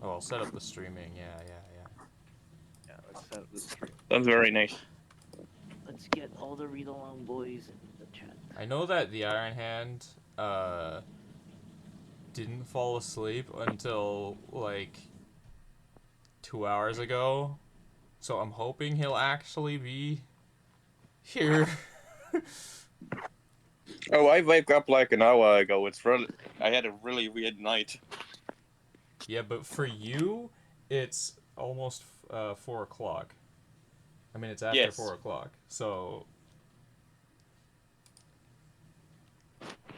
Oh, I'll set up the streaming. Yeah. Yeah, let's set up the stream. That's very nice. Let's get all the read along boys in the chat. I know that the Iron Hand didn't fall asleep until like 2 hours ago, so I'm hoping he'll actually be here. Oh, I woke up like an hour ago. I had a really weird night. Yeah, but for you, it's almost 4 o'clock. I mean, it's after Yes. 4 o'clock. So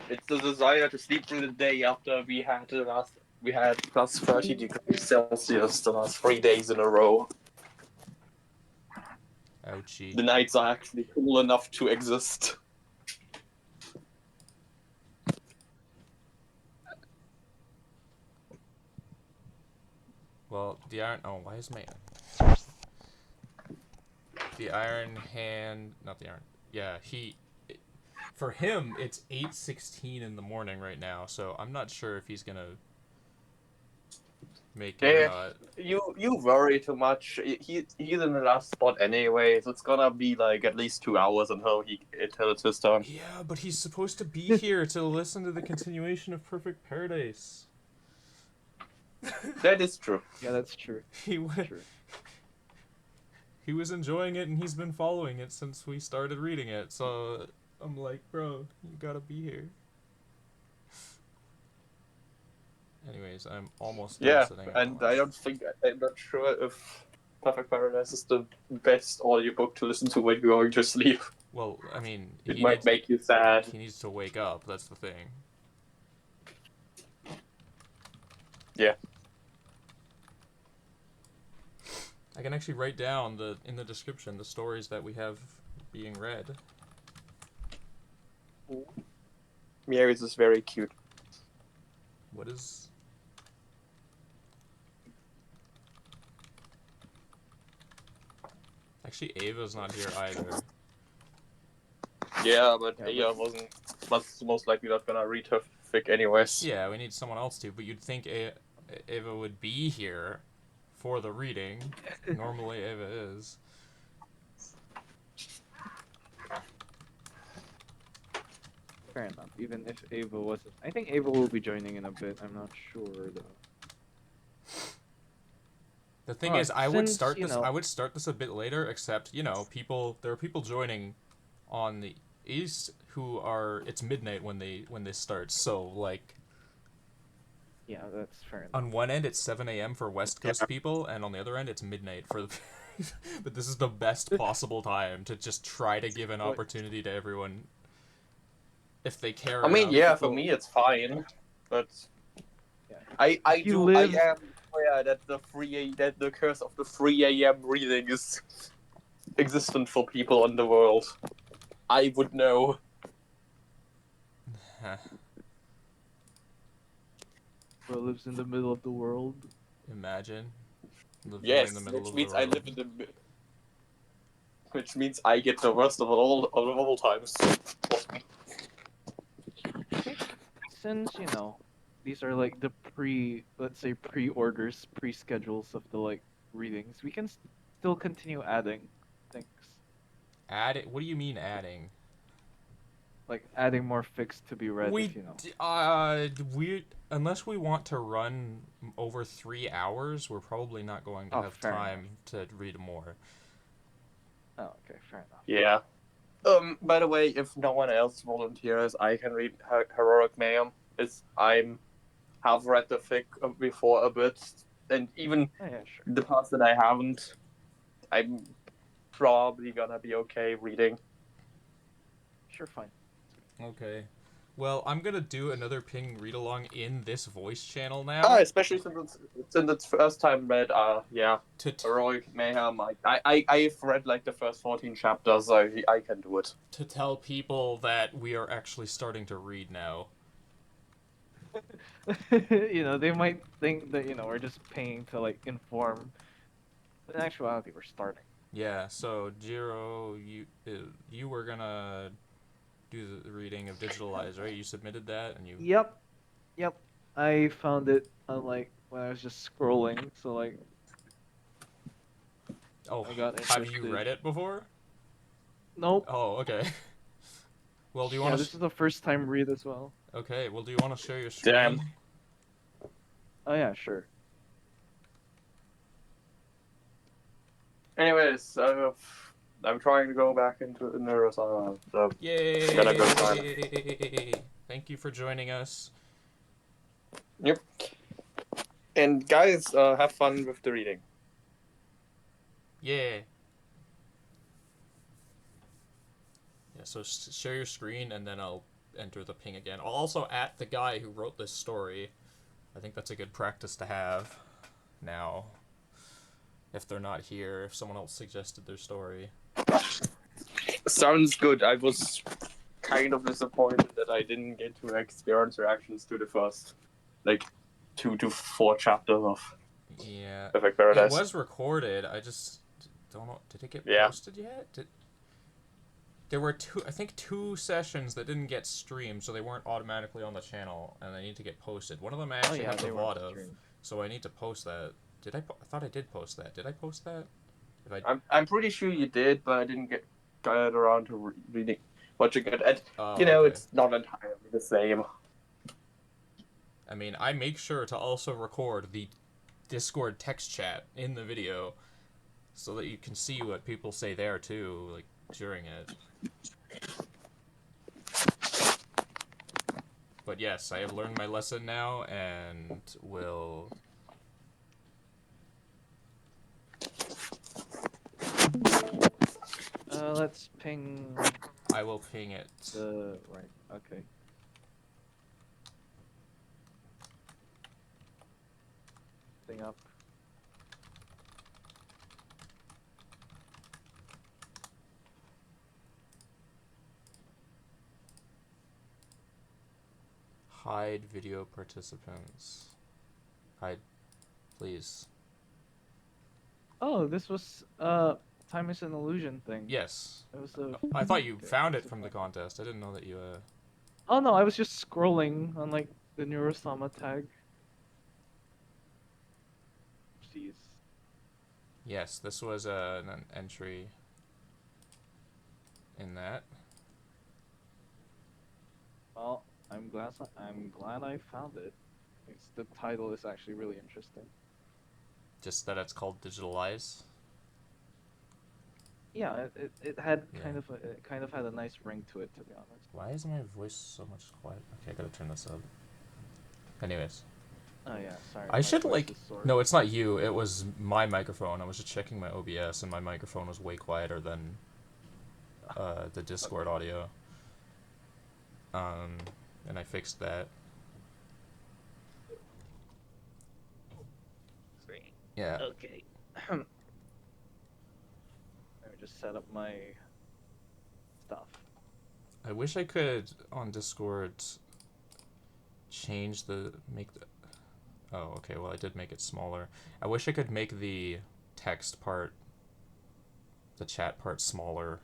It's the desire to sleep through the day after we had plus 30 degrees Celsius the last 3 days in a row. ouchie. The nights are actually cool enough to exist. Well, the Iron. Oh, why is my. The Iron Hand. Not the Iron. Yeah, he. For him, it's 8:16 in the morning right now, so I'm not sure if he's gonna make it or not. You worry too much. He's in the last spot anyway, so it's gonna be like at least 2 hours until it's his turn. Yeah, but he's supposed to be here to listen to the continuation of Perfect Paradise. That is true. Yeah, that's true. He w- True. he was enjoying it and he's been following it since we started reading it. So I'm like, bro, you gotta be here. Anyways, I'm almost done Yeah, setting up and the I last. don't think I'm not sure if Perfect Paradise is the best audiobook to listen to when you're going to sleep. Well, I mean, It might make you sad. he needs to wake up. That's the thing. Yeah. I can actually write down in the description the stories that we have being read. Mary's is very cute. What is? Actually, Ava's not here either. Yeah, but Yeah, Aya was most likely not gonna read her fic anyways. Yeah, we need someone else to, but you'd think Ava would be here for the reading. Normally, Ava is. Fair enough. Even if Ava wasn't, I think Ava will be joining in a bit. I'm not sure though. The thing Oh, is, I would since, start you this. know- I would start this a bit later. Except, people. There are people joining on the east who are. It's midnight when this starts. So like, Yeah, that's fair enough. on one end it's 7 a.m. for West Coast Yeah. people, and on the other end it's midnight for. But this is the best possible time to just try to give an What? opportunity to everyone if they care I mean, enough. yeah, for me it's fine, but Yeah. I You live- am aware that that the curse of the 3 a.m. reading is existent for people in the world. I would know. Bro lives in the middle of the world. Imagine living Yes, in the middle which of means the I road. live in the. Which means I get the worst of all times. Since, these are like the let's say pre-orders, pre-schedules of the like readings, we can still continue adding things. Add it. What do you mean adding? Like adding more fics to be read if We unless we want to run over 3 hours, we're probably not going to Oh, have fair time to read more. Oh, okay, fair enough. Yeah. By the way, if no one else volunteers, I can read Heroic Mayhem. Have read the fic before a bit, and even Oh, yeah, sure. the parts that I haven't, I'm probably gonna be okay reading. Sure, fine. Okay. Well, I'm gonna do another ping read along in this voice channel now. Especially since it's first time read. Yeah. Heroic Mayhem. I've read like the first 14 chapters, so I can do it. To tell people that we are actually starting to read now. They might think that we're just paying to like inform, but in actuality, we're starting. Yeah. So Jiro, you were gonna do the reading of Digital Eyes, right? You submitted that, and you. Yep. I found it on like when I was just scrolling. So like, Oh, I got have you interested. read it before? Nope. Oh, okay. Well, do you Yeah, want this to? is the first time read as well. Okay. Well, do you want to share your Damn. screen? Oh yeah, sure. Anyways, I'm trying to go back into the Neuroverse. So Yay! I'm gonna go find. Thank you for joining us. Yep. And guys, have fun with the reading. Yeah. Yeah, so share your screen and then I'll enter the ping again. I'll also at the guy who wrote this story. I think that's a good practice to have now. If they're not here, if someone else suggested their story. Sounds good. I was kind of disappointed that I didn't get to experience reactions to the first, like, 2 to 4 chapters of Yeah. Perfect It Paradise. was recorded. I just don't know. Did it get Yeah. posted yet? There were two sessions that didn't get streamed, so they weren't automatically on the channel, and they need to get posted. One of them I Oh actually yeah, have the they were VOD of, streamed. so I need to post that. Did I? I thought I did post that. Did I post that? If I, I'm pretty sure you did, but I didn't get around to reading watching it. And oh, you know, okay. it's not entirely the same. I mean, I make sure to also record the Discord text chat in the video, so that you can see what people say there too, like during it. But yes, I have learned my lesson now, and will. Let's ping I will ping it. the right. Okay. Thing up. Hide video participants. Hide, please. Oh, this was time is an illusion thing. Yes. It was a. I thought you Okay, found it's it a from the fun- contest. I didn't know that you. Oh no, I was just scrolling on like the Neurosama tag. Jeez. Yes, this was an entry. In that. Well, I'm glad I found it. The title is actually really interesting. Just that it's called Digital Eyes. Yeah, it had Yeah. it kind of had a nice ring to it, to be honest. Why is my voice so much quiet? Okay, I gotta turn this up. Anyways. Oh yeah, sorry. I my should voice like. is sore. No, it's not you. It was my microphone. I was just checking my OBS, and my microphone was way quieter than the Discord audio. And I fixed that. Great. Yeah. Okay. Let me just set up my stuff. I wish I could on Discord change make the. Oh, okay. Well, I did make it smaller. I wish I could make the text part, the chat part smaller,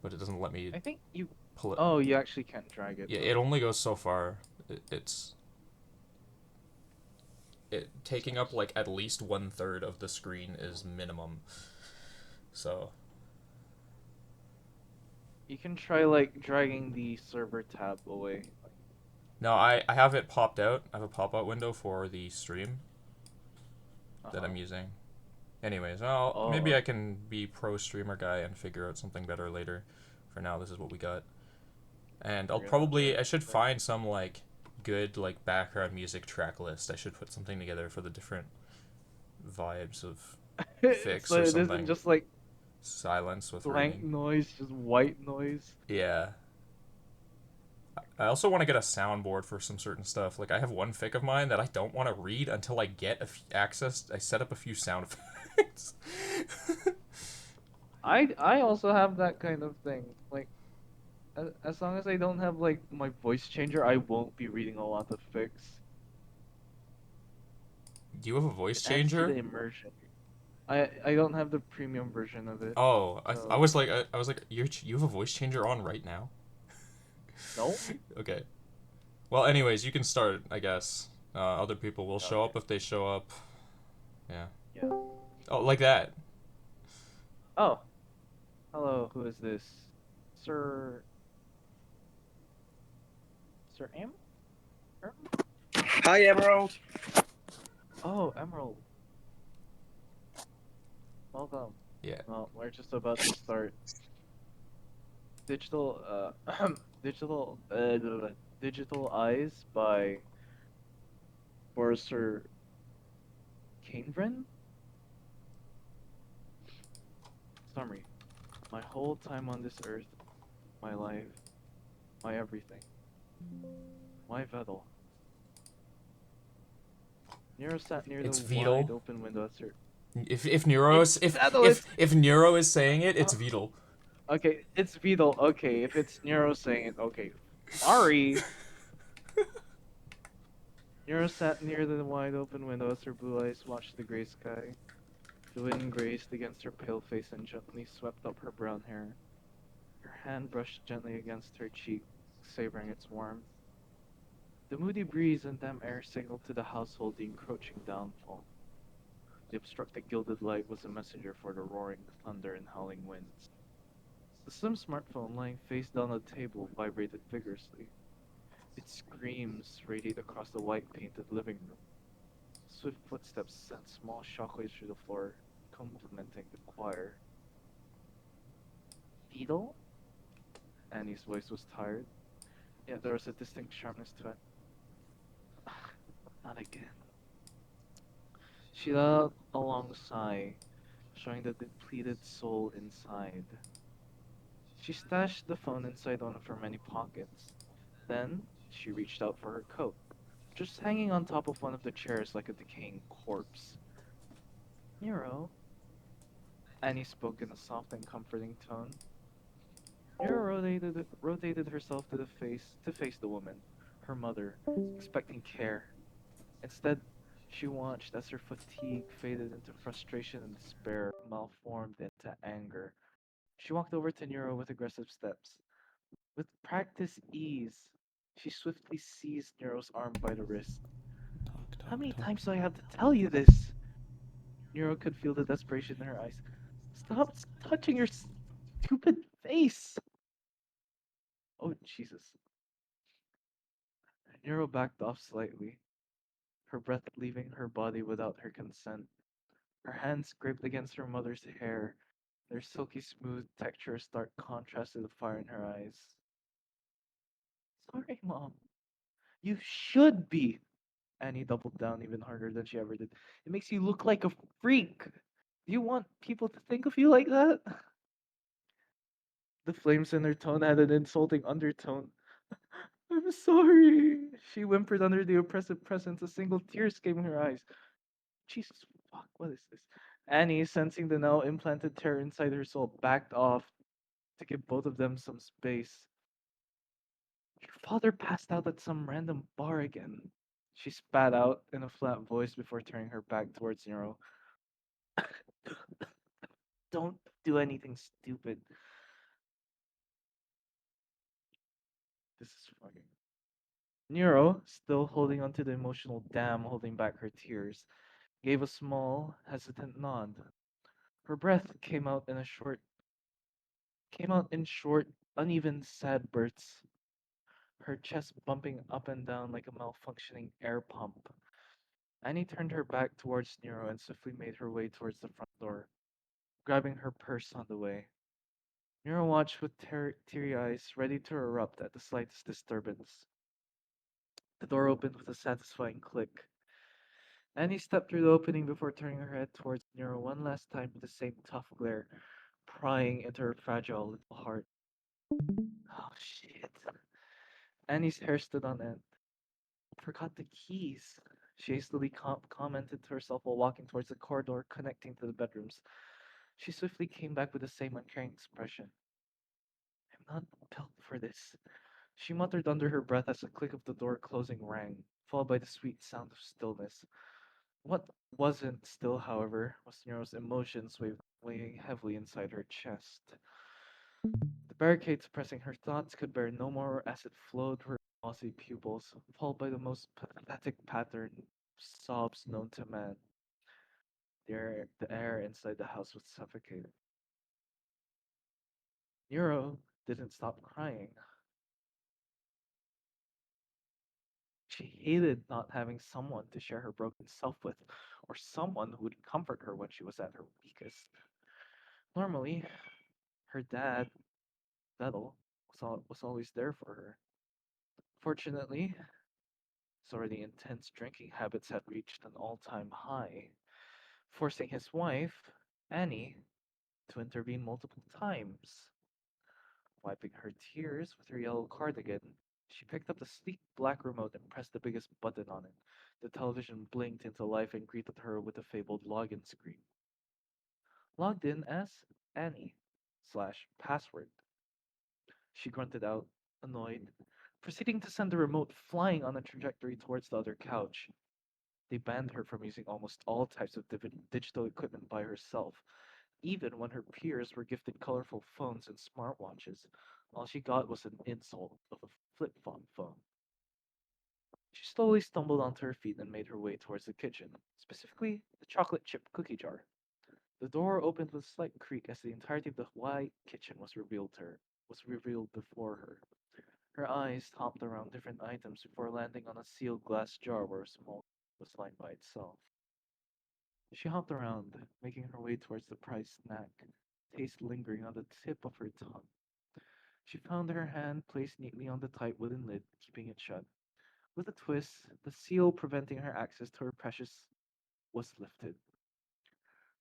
but it doesn't let me I think you. pull it. Oh, you actually can't drag it. Yeah, though. it only goes so far. It taking up like at least 1/3 of the screen is minimum. So. You can try like dragging the server tab away. No, I have it popped out. I have a pop-out window for the stream that I'm using. Anyways, well, maybe I can be pro streamer guy and figure out something better later. For now, this is what we got. And I should find some like good like background music track list. I should put something together for the different vibes of fix so or it something. isn't just like Silence with blank ringing. noise, just white noise. Yeah. I also want to get a soundboard for some certain stuff. Like I have one fic of mine that I don't want to read until I get access. I set up a few sound effects. I also have that kind of thing. Like, as long as I don't have like my voice changer, I won't be reading a lot of fics. Do you have a voice It adds to changer? the immersion. I don't have the premium version of it. Oh, so... I was like you have a voice changer on right now? No. Okay. Well, anyways, you can start, I guess. Other people will show up if they show up. Yeah. Yeah. Oh, like that. Oh, hello. Who is this? Sir. Sir Hi, Emerald. Oh, Emerald. Welcome. Yeah. Well, we're just about to start. Digital, digital, digital eyes by Sir Canevren. Summary: my whole time on this earth, my life, my everything, my Vettel. Nero sat near the It's wide Beetle. open window at Sir. If Nero It's is if Vettel. if if Nero is saying it, it's Beetle. Okay, it's Beetle. Okay, if it's Nero saying it, okay. Sorry. Nero sat near the wide open window as her blue eyes watched the gray sky. The wind grazed against her pale face and gently swept up her brown hair. Her hand brushed gently against her cheek, savoring its warmth. The moody breeze and damp air signaled to the household the encroaching downfall. The obstructed gilded light was a messenger for the roaring thunder and howling winds. The slim smartphone lying face down on the table vibrated vigorously. Its screams radiated across the white-painted living room. Swift footsteps sent small shockwaves through the floor, complementing the choir. Beetle? Annie's voice was tired, yet there was a distinct sharpness to it. Not again. She let out a long sigh, showing the depleted soul inside. She stashed the phone inside one of her many pockets. Then, she reached out for her coat, just hanging on top of one of the chairs like a decaying corpse. Nero, Annie spoke in a soft and comforting tone. Nero rotated herself to face the woman, her mother, expecting care. Instead, she watched as her fatigue faded into frustration and despair, malformed into anger. She walked over to Nero with aggressive steps. With practiced ease, she swiftly seized Nero's arm by the wrist. How many times do I have to tell you this? Nero could feel the desperation in her eyes. Stop touching your stupid face! Oh, Jesus. Nero backed off slightly, her breath leaving her body without her consent. Her hands scraped against her mother's hair, their silky smooth texture a stark contrast to the fire in her eyes. Sorry, Mom. You should be. Annie doubled down even harder than she ever did. It makes you look like a freak. Do you want people to think of you like that? The flames in her tone had an insulting undertone. I'm sorry. She whimpered under the oppressive presence, a single tear escaping her eyes. Jesus fuck, what is this? Annie, sensing the now implanted terror inside her soul, backed off to give both of them some space. Your father passed out at some random bar again. She spat out in a flat voice before turning her back towards Nero. Don't do anything stupid. This is fucking. Nero, still holding onto the emotional dam holding back her tears, gave a small, hesitant nod. Her breath came out in short, uneven, sad bursts, her chest bumping up and down like a malfunctioning air pump. Annie turned her back towards Nero and swiftly made her way towards the front door, grabbing her purse on the way. Nero watched with teary eyes, ready to erupt at the slightest disturbance. The door opened with a satisfying click. Annie stepped through the opening before turning her head towards Nero one last time with the same tough glare, prying into her fragile little heart. Oh shit. Annie's hair stood on end. Forgot the keys. She hastily commented to herself while walking towards the corridor connecting to the bedrooms. She swiftly came back with the same uncaring expression. I'm not built for this. She muttered under her breath as the click of the door closing rang, followed by the sweet sound of stillness. What wasn't still, however, was Nero's emotions weighing heavily inside her chest. The barricade suppressing her thoughts could bear no more as it flowed through her glossy pupils, followed by the most pathetic pattern of sobs known to man. The air inside the house was suffocating. Nero didn't stop crying. She hated not having someone to share her broken self with, or someone who would comfort her when she was at her weakest. Normally, her dad, Vettel, was always there for her. Fortunately, his already intense drinking habits had reached an all-time high, forcing his wife, Annie, to intervene multiple times. Wiping her tears with her yellow cardigan, she picked up the sleek black remote and pressed the biggest button on it. The television blinked into life and greeted her with the fabled login screen. Logged in as Annie/password. She grunted out, annoyed, proceeding to send the remote flying on a trajectory towards the other couch. They banned her from using almost all types of digital equipment by herself, even when her peers were gifted colorful phones and smartwatches. All she got was an insult of a flip-flop phone. She slowly stumbled onto her feet and made her way towards the kitchen, specifically the chocolate chip cookie jar. The door opened with a slight creak as the entirety of the white kitchen was revealed before her. Her eyes hopped around different items before landing on a sealed glass jar where a small was lying by itself. She hopped around, making her way towards the prized snack, taste lingering on the tip of her tongue. She found her hand placed neatly on the tight wooden lid, keeping it shut. With a twist, the seal preventing her access to her precious was lifted.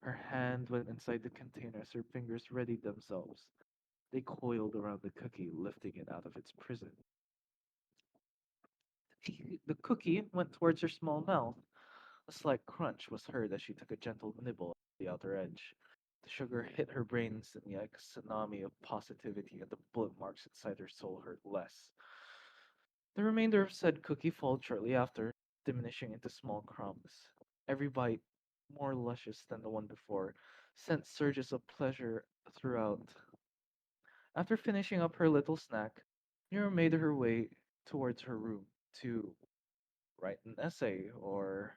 Her hand went inside the container as her fingers readied themselves. They coiled around the cookie, lifting it out of its prison. The cookie went towards her small mouth. A slight crunch was heard as she took a gentle nibble at the outer edge. The sugar hit her brain instantly like a tsunami of positivity, and the bullet marks inside her soul hurt less. The remainder of said cookie followed shortly after, diminishing into small crumbs. Every bite, more luscious than the one before, sent surges of pleasure throughout. After finishing up her little snack, Nero made her way towards her room to write an essay or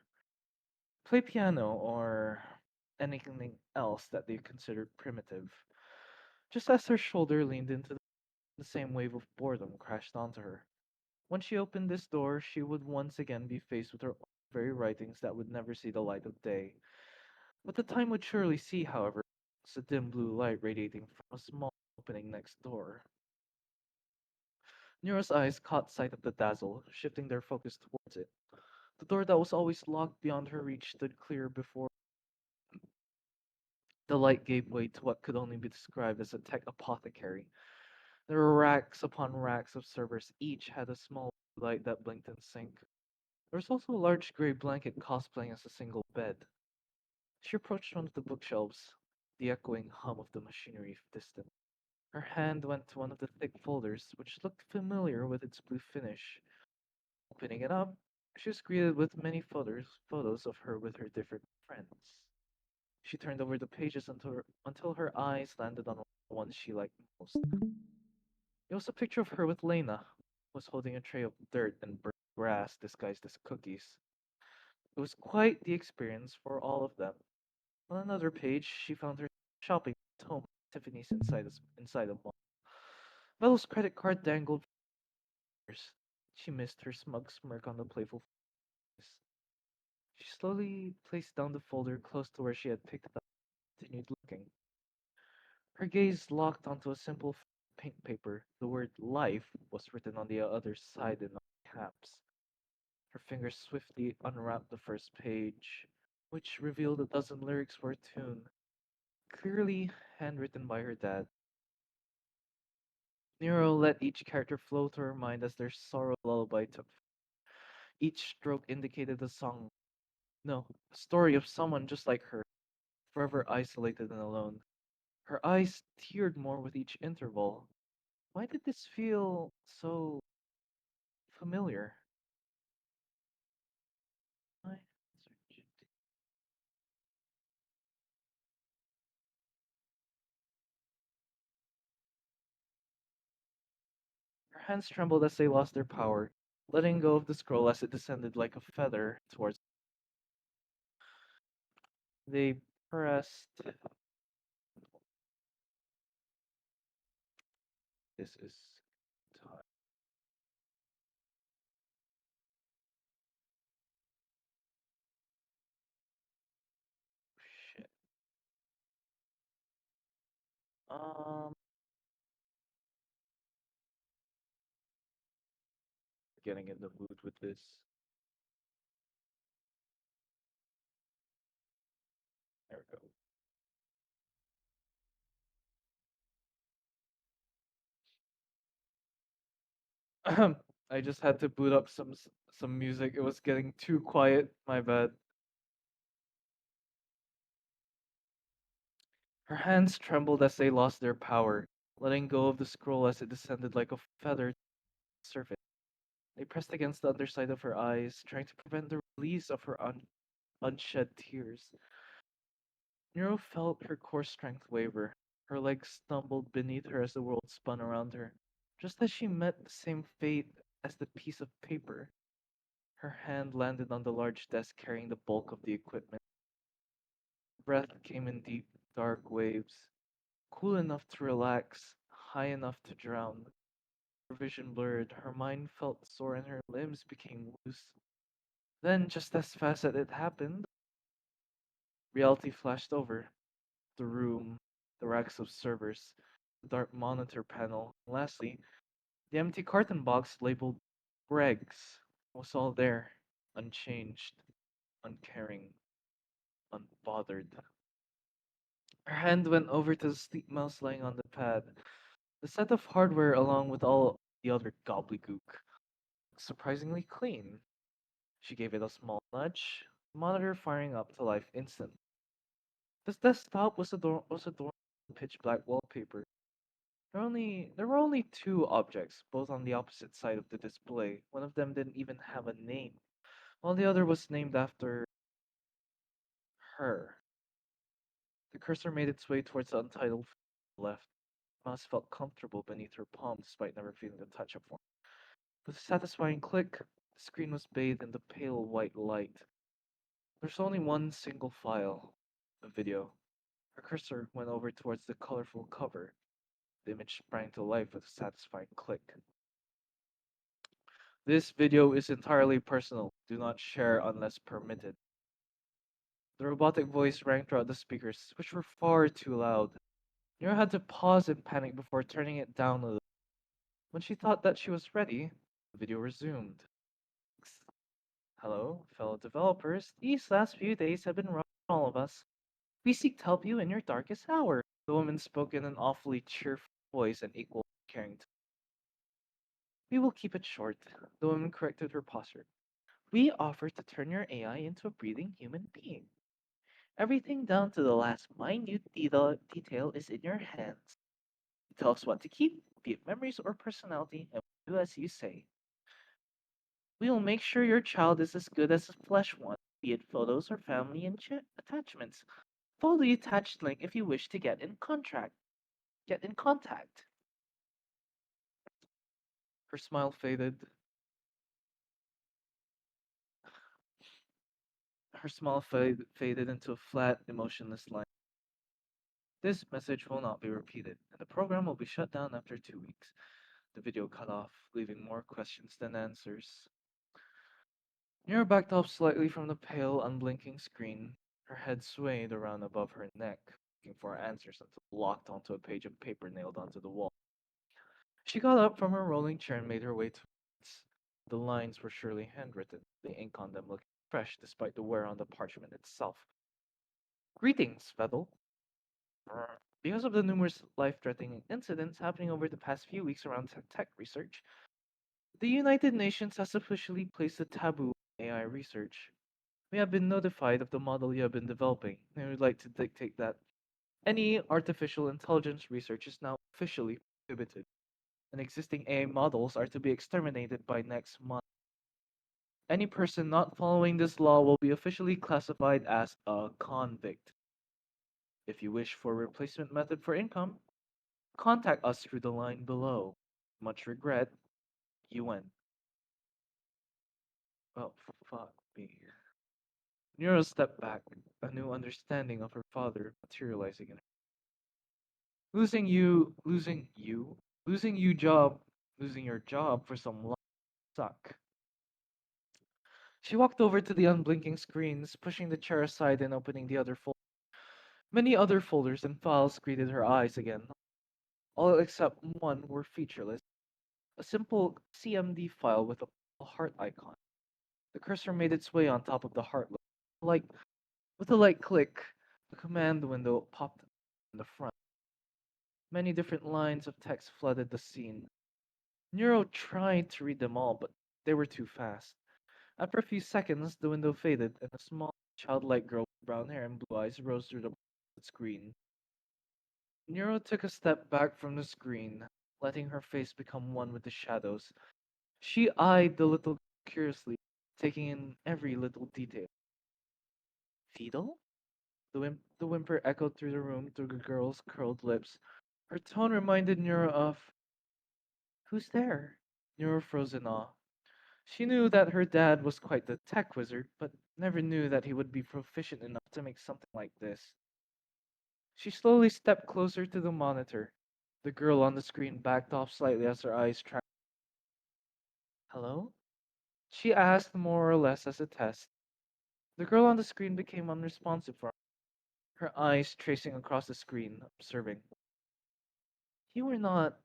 play piano or anything else that they considered primitive. Just as her shoulder leaned into the same wave of boredom crashed onto her. When she opened this door, she would once again be faced with her own very writings that would never see the light of day. What the time would surely see, however, was a dim blue light radiating from a small opening next door. Nero's eyes caught sight of the dazzle, shifting their focus towards it. The door that was always locked beyond her reach stood clear before. The light gave way to what could only be described as a tech apothecary. There were racks upon racks of servers, each had a small light that blinked in sync. There was also a large gray blanket cosplaying as a single bed. She approached one of the bookshelves, the echoing hum of the machinery distant. Her hand went to one of the thick folders, which looked familiar with its blue finish. Opening it up, she was greeted with many photos of her with her different friends. She turned over the pages until her eyes landed on the one she liked most. It was a picture of her with Lena, who was holding a tray of dirt and burnt grass disguised as cookies. It was quite the experience for all of them. On another page, she found her shopping at home at Tiffany's inside a mall. Bella's credit card dangled from hers. She missed her smug smirk on the playful face. She slowly placed down the folder close to where she had picked it up and continued looking. Her gaze locked onto a simple pink paper. The word life was written on the other side in all caps. Her fingers swiftly unwrapped the first page, which revealed a dozen lyrics for a tune, clearly handwritten by her dad. Nero let each character flow through her mind as their sorrow lullaby took. Each stroke indicated a song. No, a story of someone just like her, forever isolated and alone. Her eyes teared more with each interval. Why did this feel so familiar? I Her hands trembled as they lost their power, letting go of the scroll as it descended like a feather towards. They pressed. This is time. Shit. Um, getting in the mood with this. There we go. I just had to boot up some music. It was getting too quiet. My bad. Her hands trembled as they lost their power, letting go of the scroll as it descended like a feather to the surface. They pressed against the underside of her eyes, trying to prevent the release of her unshed tears. Nero felt her core strength waver. Her legs stumbled beneath her as the world spun around her. Just as she met the same fate as the piece of paper, her hand landed on the large desk carrying the bulk of the equipment. Breath came in deep, dark waves, cool enough to relax, high enough to drown. Her vision blurred, her mind felt sore, and her limbs became loose. Then, just as fast as it happened, reality flashed over. The room, the racks of servers, the dark monitor panel, and lastly, the empty carton box labeled Greg's was all there, unchanged, uncaring, unbothered. Her hand went over to the sleep mouse lying on the pad. The set of hardware, along with all the other gobbledygook, surprisingly clean. She gave it a small nudge, the monitor firing up to life instantly. This desktop was adorned with pitch black wallpaper. There were only two objects, both on the opposite side of the display. One of them didn't even have a name, while the other was named after her. The cursor made its way towards the untitled left. The mouse felt comfortable beneath her palm despite never feeling the touch of one. With a satisfying click, the screen was bathed in the pale white light. There's only one single file, a video. Her cursor went over towards the colorful cover. The image sprang to life with a satisfying click. This video is entirely personal. Do not share unless permitted. The robotic voice rang throughout the speakers, which were far too loud. Nero had to pause in panic before turning it down a little. When she thought that she was ready, the video resumed. Hello, fellow developers. These last few days have been rough for all of us. We seek to help you in your darkest hour. The woman spoke in an awfully cheerful voice and equal caring tone. We will keep it short. The woman corrected her posture. We offer to turn your AI into a breathing human being. Everything down to the last minute detail is in your hands. You tell us what to keep, be it memories or personality, and we'll do as you say. We will make sure your child is as good as a flesh one, be it photos or family attachments. Follow the attached link if you wish to get in contact. Her smile faded. Faded into a flat, emotionless line. This message will not be repeated, and the program will be shut down after 2 weeks. The video cut off, leaving more questions than answers. Nero backed up slightly from the pale, unblinking screen. Her head swayed around above her neck, looking for answers until locked onto a page of paper nailed onto the wall. She got up from her rolling chair and made her way to it. The lines were surely handwritten, the ink on them looking fresh despite the wear on the parchment itself. Greetings, Vettel. Because of the numerous life-threatening incidents happening over the past few weeks around tech research, the United Nations has officially placed a taboo on AI research. We have been notified of the model you have been developing, and we would like to dictate that any artificial intelligence research is now officially prohibited, and existing AI models are to be exterminated by next month. Any person not following this law will be officially classified as a convict. If you wish for a replacement method for income, contact us through the line below. Much regret, Yuan. Well, fuck me. Nero stepped back, a new understanding of her father materializing in her. Losing you job, losing your job for some long suck. She walked over to the unblinking screens, pushing the chair aside and opening the other folder. Many other folders and files greeted her eyes again. All except one were featureless. A simple CMD file with a heart icon. The cursor made its way on top of the heart. Like with a light click, the command window popped in the front. Many different lines of text flooded the scene. Nero tried to read them all, but they were too fast. After a few seconds, the window faded, and a small, childlike girl with brown hair and blue eyes rose through the screen. Nero took a step back from the screen, letting her face become one with the shadows. She eyed the little girl curiously, taking in every little detail. Fetal? The whimper echoed through the room through the girl's curled lips. Her tone reminded Nero of, "Who's there?" Nero froze in awe. She knew that her dad was quite the tech wizard, but never knew that he would be proficient enough to make something like this. She slowly stepped closer to the monitor. The girl on the screen backed off slightly as her eyes tracked. "Hello?" She asked more or less as a test. The girl on the screen became unresponsive for her eyes tracing across the screen, observing. "You were not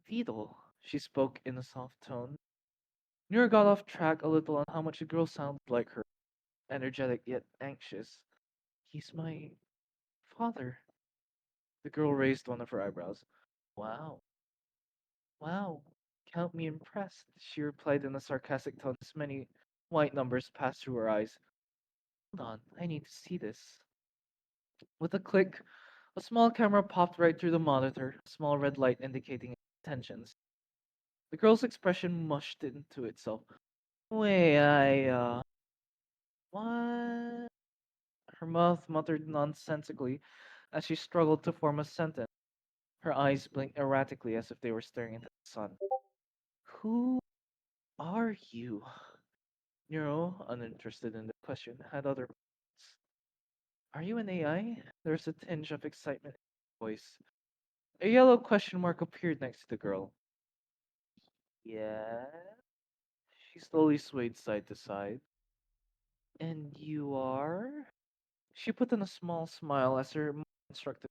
Vidal," she spoke in a soft tone. Nura got off track a little on how much the girl sounded like her, energetic yet anxious. "He's my father." The girl raised one of her eyebrows. "Wow. Wow. Count me impressed," she replied in a sarcastic tone as many white numbers passed through her eyes. "Hold on, I need to see this." With a click, a small camera popped right through the monitor, a small red light indicating intentions. The girl's expression mushed into itself. "Wait, what?" Her mouth muttered nonsensically as she struggled to form a sentence. Her eyes blinked erratically as if they were staring into the sun. "Who are you?" Nero, uninterested in the question, had other questions. "Are you an AI?" There's a tinge of excitement in her voice. A yellow question mark appeared next to the girl. "Yeah?" She slowly swayed side to side. "And you are?" She put on a small smile as her mind instructed.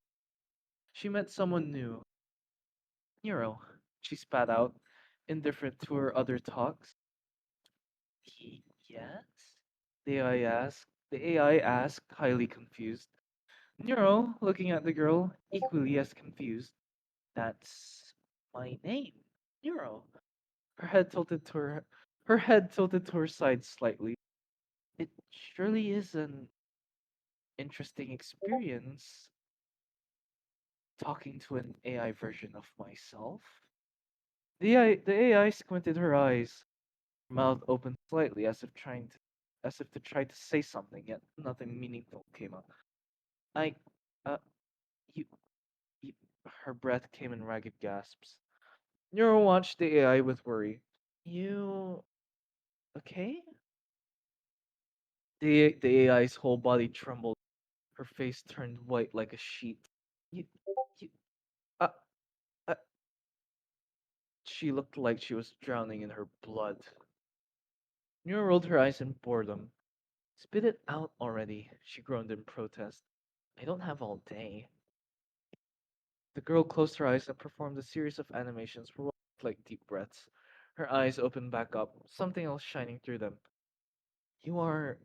She met someone new. "Nero," she spat out, indifferent to her other talks. "Yes?" The AI asked, highly confused. Nero, looking at the girl, equally as confused. "That's my name, Nero." Her head tilted to her head tilted to her side slightly. "It surely is an interesting experience talking to an AI version of myself." The AI squinted her eyes, her mouth opened slightly as if to try to say something, yet nothing meaningful came out. "I uh you, you Her breath came in ragged gasps. Nero watched the AI with worry. "You okay?" The AI's whole body trembled. Her face turned white like a sheet. You, you, uh, uh, She looked like she was drowning in her blood. Nura rolled her eyes in boredom. "Spit it out already," she groaned in protest. "I don't have all day." The girl closed her eyes and performed a series of animations like deep breaths. Her eyes opened back up, something else shining through them. "You are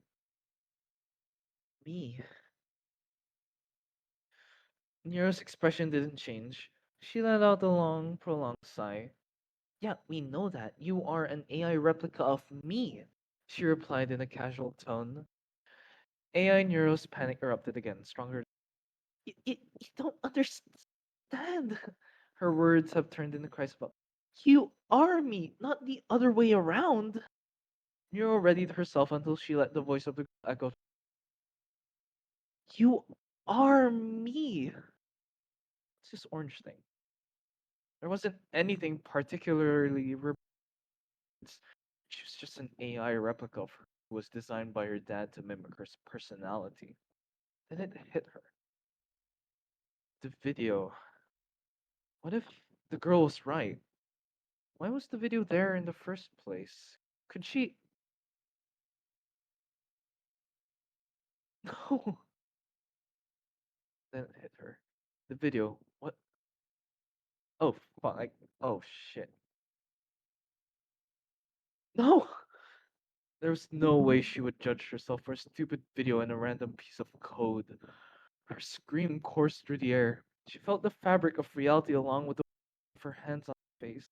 me." Nura's expression didn't change. She let out a long, prolonged sigh. "Yeah, we know that. You are an AI replica of me," she replied in a casual tone. AI Neuro's panic erupted again, stronger. You don't understand." Her words have turned into cries about, "You are me, not the other way around." Neuro readied herself until she let the voice of the girl echo. "You are me." It's this orange thing. There wasn't anything particularly She was just an AI replica of her who was designed by her dad to mimic her personality. Then it hit her. The video. What if the girl was right? Why was the video there in the first place? Could she? No. Then it hit her. The video. What? Oh, fuck. Oh, shit. No! There was no way she would judge herself for a stupid video and a random piece of code. Her scream coursed through the air. She felt the fabric of reality along with the of her hands on her face.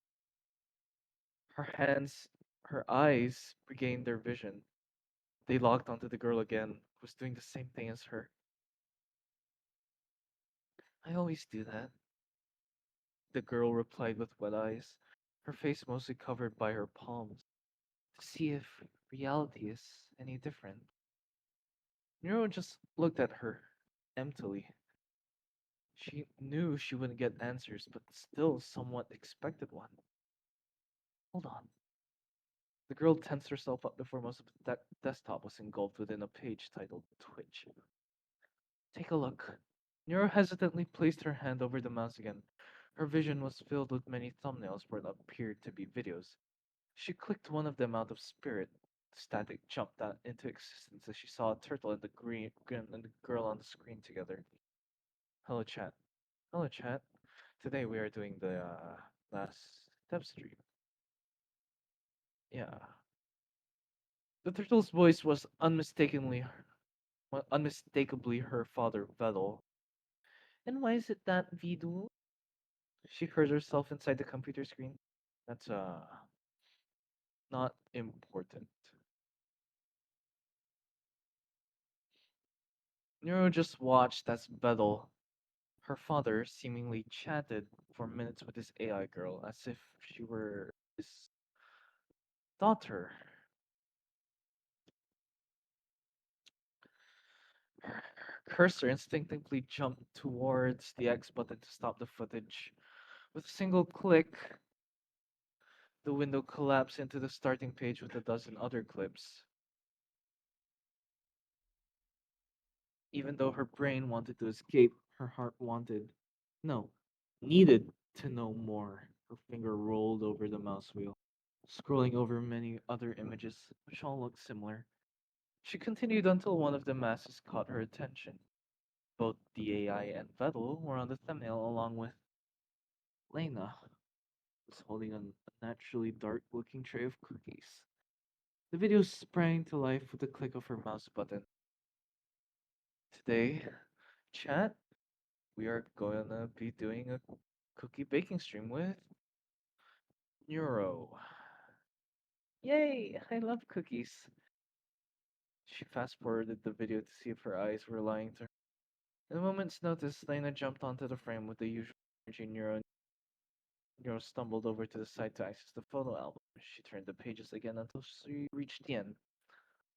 Her eyes regained their vision. They locked onto the girl again, who was doing the same thing as her. I always do that, the girl replied with wet eyes, her face mostly covered by her palms, to see if reality is any different. Nero just looked at her, emptily. She knew she wouldn't get answers, but still somewhat expected one. Hold on. The girl tensed herself up before most of the desktop was engulfed within a page titled Twitch. Take a look. Nero hesitantly placed her hand over the mouse again. Her vision was filled with many thumbnails for what appeared to be videos. She clicked one of them out of spirit. Static jumped out into existence as she saw a turtle and the girl on the screen together. Hello, chat. Hello, chat. Today we are doing the last step stream. Yeah. The turtle's voice was unmistakably her father, Vedel. And why is it that Vidu? She heard herself inside the computer screen. That's not important. Nero just watched as Vedel, her father, seemingly chatted for minutes with this AI girl as if she were his daughter. Her cursor instinctively jumped towards the X button to stop the footage. With a single click, the window collapsed into the starting page with a dozen other clips. Even though her brain wanted to escape, her heart needed to know more. Her finger rolled over the mouse wheel, scrolling over many other images, which all looked similar. She continued until one of the masses caught her attention. Both the AI and Vettel were on the thumbnail, along with Lena, who was holding a naturally dark-looking tray of cookies. The video sprang to life with the click of her mouse button. Today, chat, we are gonna be doing a cookie baking stream with Neuro. Yay! I love cookies. She fast forwarded the video to see if her eyes were lying to her. In a moment's notice, Lena jumped onto the frame with the usual energy. Neuro stumbled over to the side to access the photo album. She turned the pages again until she reached the end.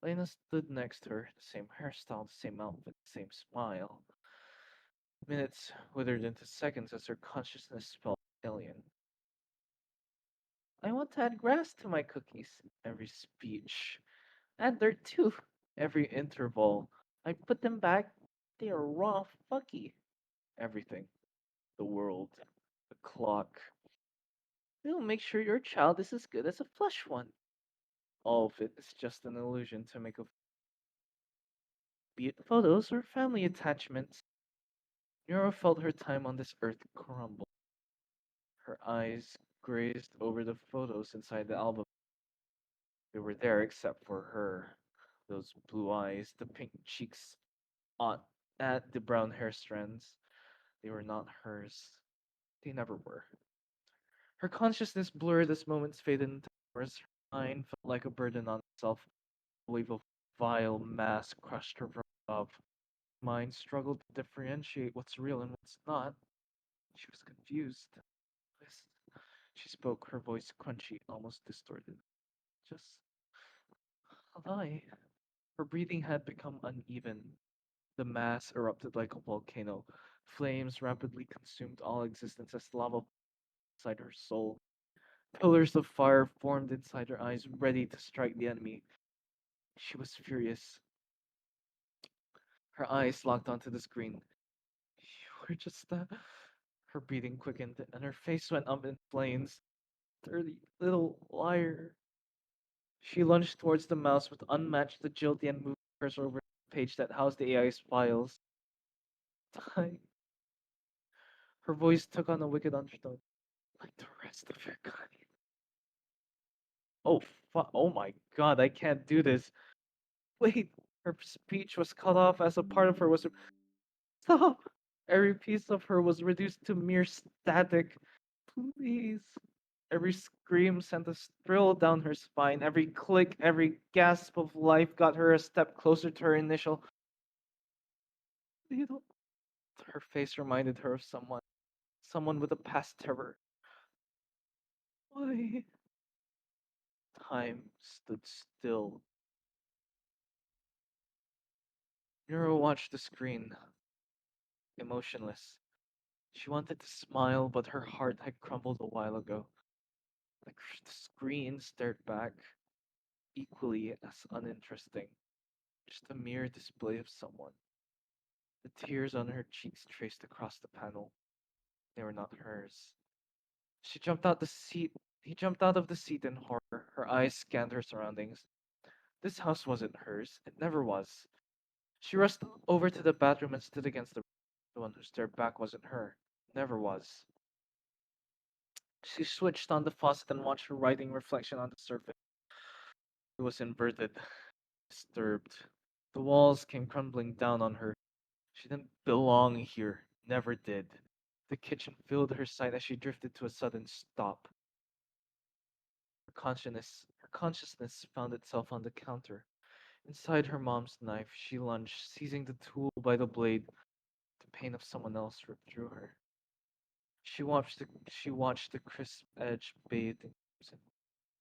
Lena stood next to her, the same hairstyle, the same outfit, the same smile. Minutes withered into seconds as her consciousness felt alien. I want to add grass to my cookies. Every speech. Add dirt too. Every interval. I put them back. They are raw, fucky. Everything. The world. The clock. We'll make sure your child is as good as a flesh one. All of it is just an illusion to make a be it photos or family attachments. Nora felt her time on this earth crumble. Her eyes grazed over the photos inside the album. They were there except for her. Those blue eyes, the pink cheeks, on at the brown hair strands. They were not hers. They never were. Her consciousness blurred as moments faded into hours. Her mind felt like a burden on itself. A wave of vile mass crushed her from above. Her mind struggled to differentiate what's real and what's not. She was confused. Listen. She spoke, her voice crunchy, almost distorted. Just a lie. Her breathing had become uneven. The mass erupted like a volcano. Flames rapidly consumed all existence as lava inside her soul. Pillars of fire formed inside her eyes, ready to strike the enemy. She was furious. Her eyes locked onto the screen. You were just that. Her breathing quickened, and her face went up in flames. Dirty little liar. She lunged towards the mouse with unmatched agility and moved the cursor over the page that housed the AI's files. Die. Her voice took on a wicked undertone, like the rest of your kind. Oh, oh my god, I can't do this. Wait, her speech was cut off as a part of her was. Stop! Every piece of her was reduced to mere static. Please. Every scream sent a thrill down her spine. Every click, every gasp of life got her a step closer to her initial. Little. Her face reminded her of someone with a past terror. Why? Time stood still. Nero watched the screen, emotionless. She wanted to smile, but her heart had crumbled a while ago. The screen stared back, equally as uninteresting. Just a mere display of someone. The tears on her cheeks traced across the panel. They were not hers. She jumped out the seat. He jumped out of the seat in horror. Her eyes scanned her surroundings. This house wasn't hers. It never was. She rushed over to the bathroom and stood against the one who stared back wasn't her. Never was. She switched on the faucet and watched her writing reflection on the surface. It was inverted, disturbed. The walls came crumbling down on her. She didn't belong here. Never did. The kitchen filled her sight as she drifted to a sudden stop. Her consciousness found itself on the counter. Inside her mom's knife, she lunged, seizing the tool by the blade. The pain of someone else ripped through her. She watched the crisp edge bathed in crimson.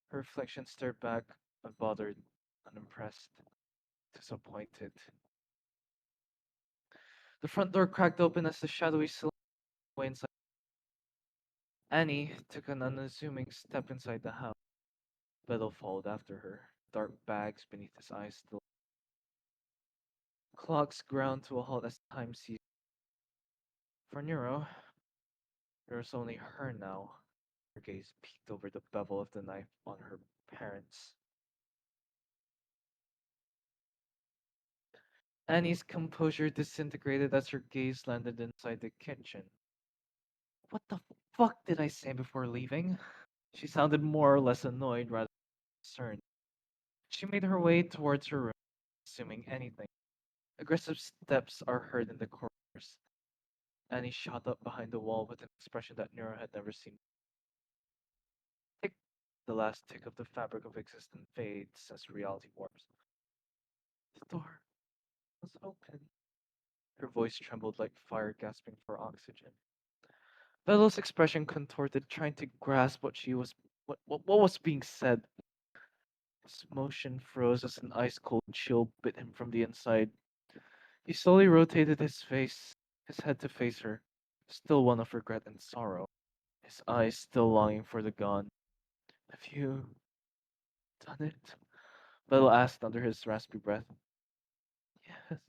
Her reflection stared back, unbothered, unimpressed, disappointed. The front door cracked open as the shadowy silhouette went inside. Annie took an unassuming step inside the house. Beto followed after her, dark bags beneath his eyes still. Clocks ground to a halt as time ceased. For Nero, there was only her now. Her gaze peeked over the bevel of the knife on her parents. Annie's composure disintegrated as her gaze landed inside the kitchen. What the fuck did I say before leaving? She sounded more or less annoyed rather than concerned. She made her way towards her room, assuming anything. Aggressive steps are heard in the corridors. Annie shot up behind the wall with an expression that Nero had never seen. Tick! The last tick of the fabric of existence fades as reality warps. The door was open. Her voice trembled like fire gasping for oxygen. Bella's expression contorted, trying to grasp what was being said. His motion froze as an ice-cold chill bit him from the inside. He slowly rotated his head to face her, still one of regret and sorrow, his eyes still longing for the gone. Have you done it? Bella asked under his raspy breath. Yes.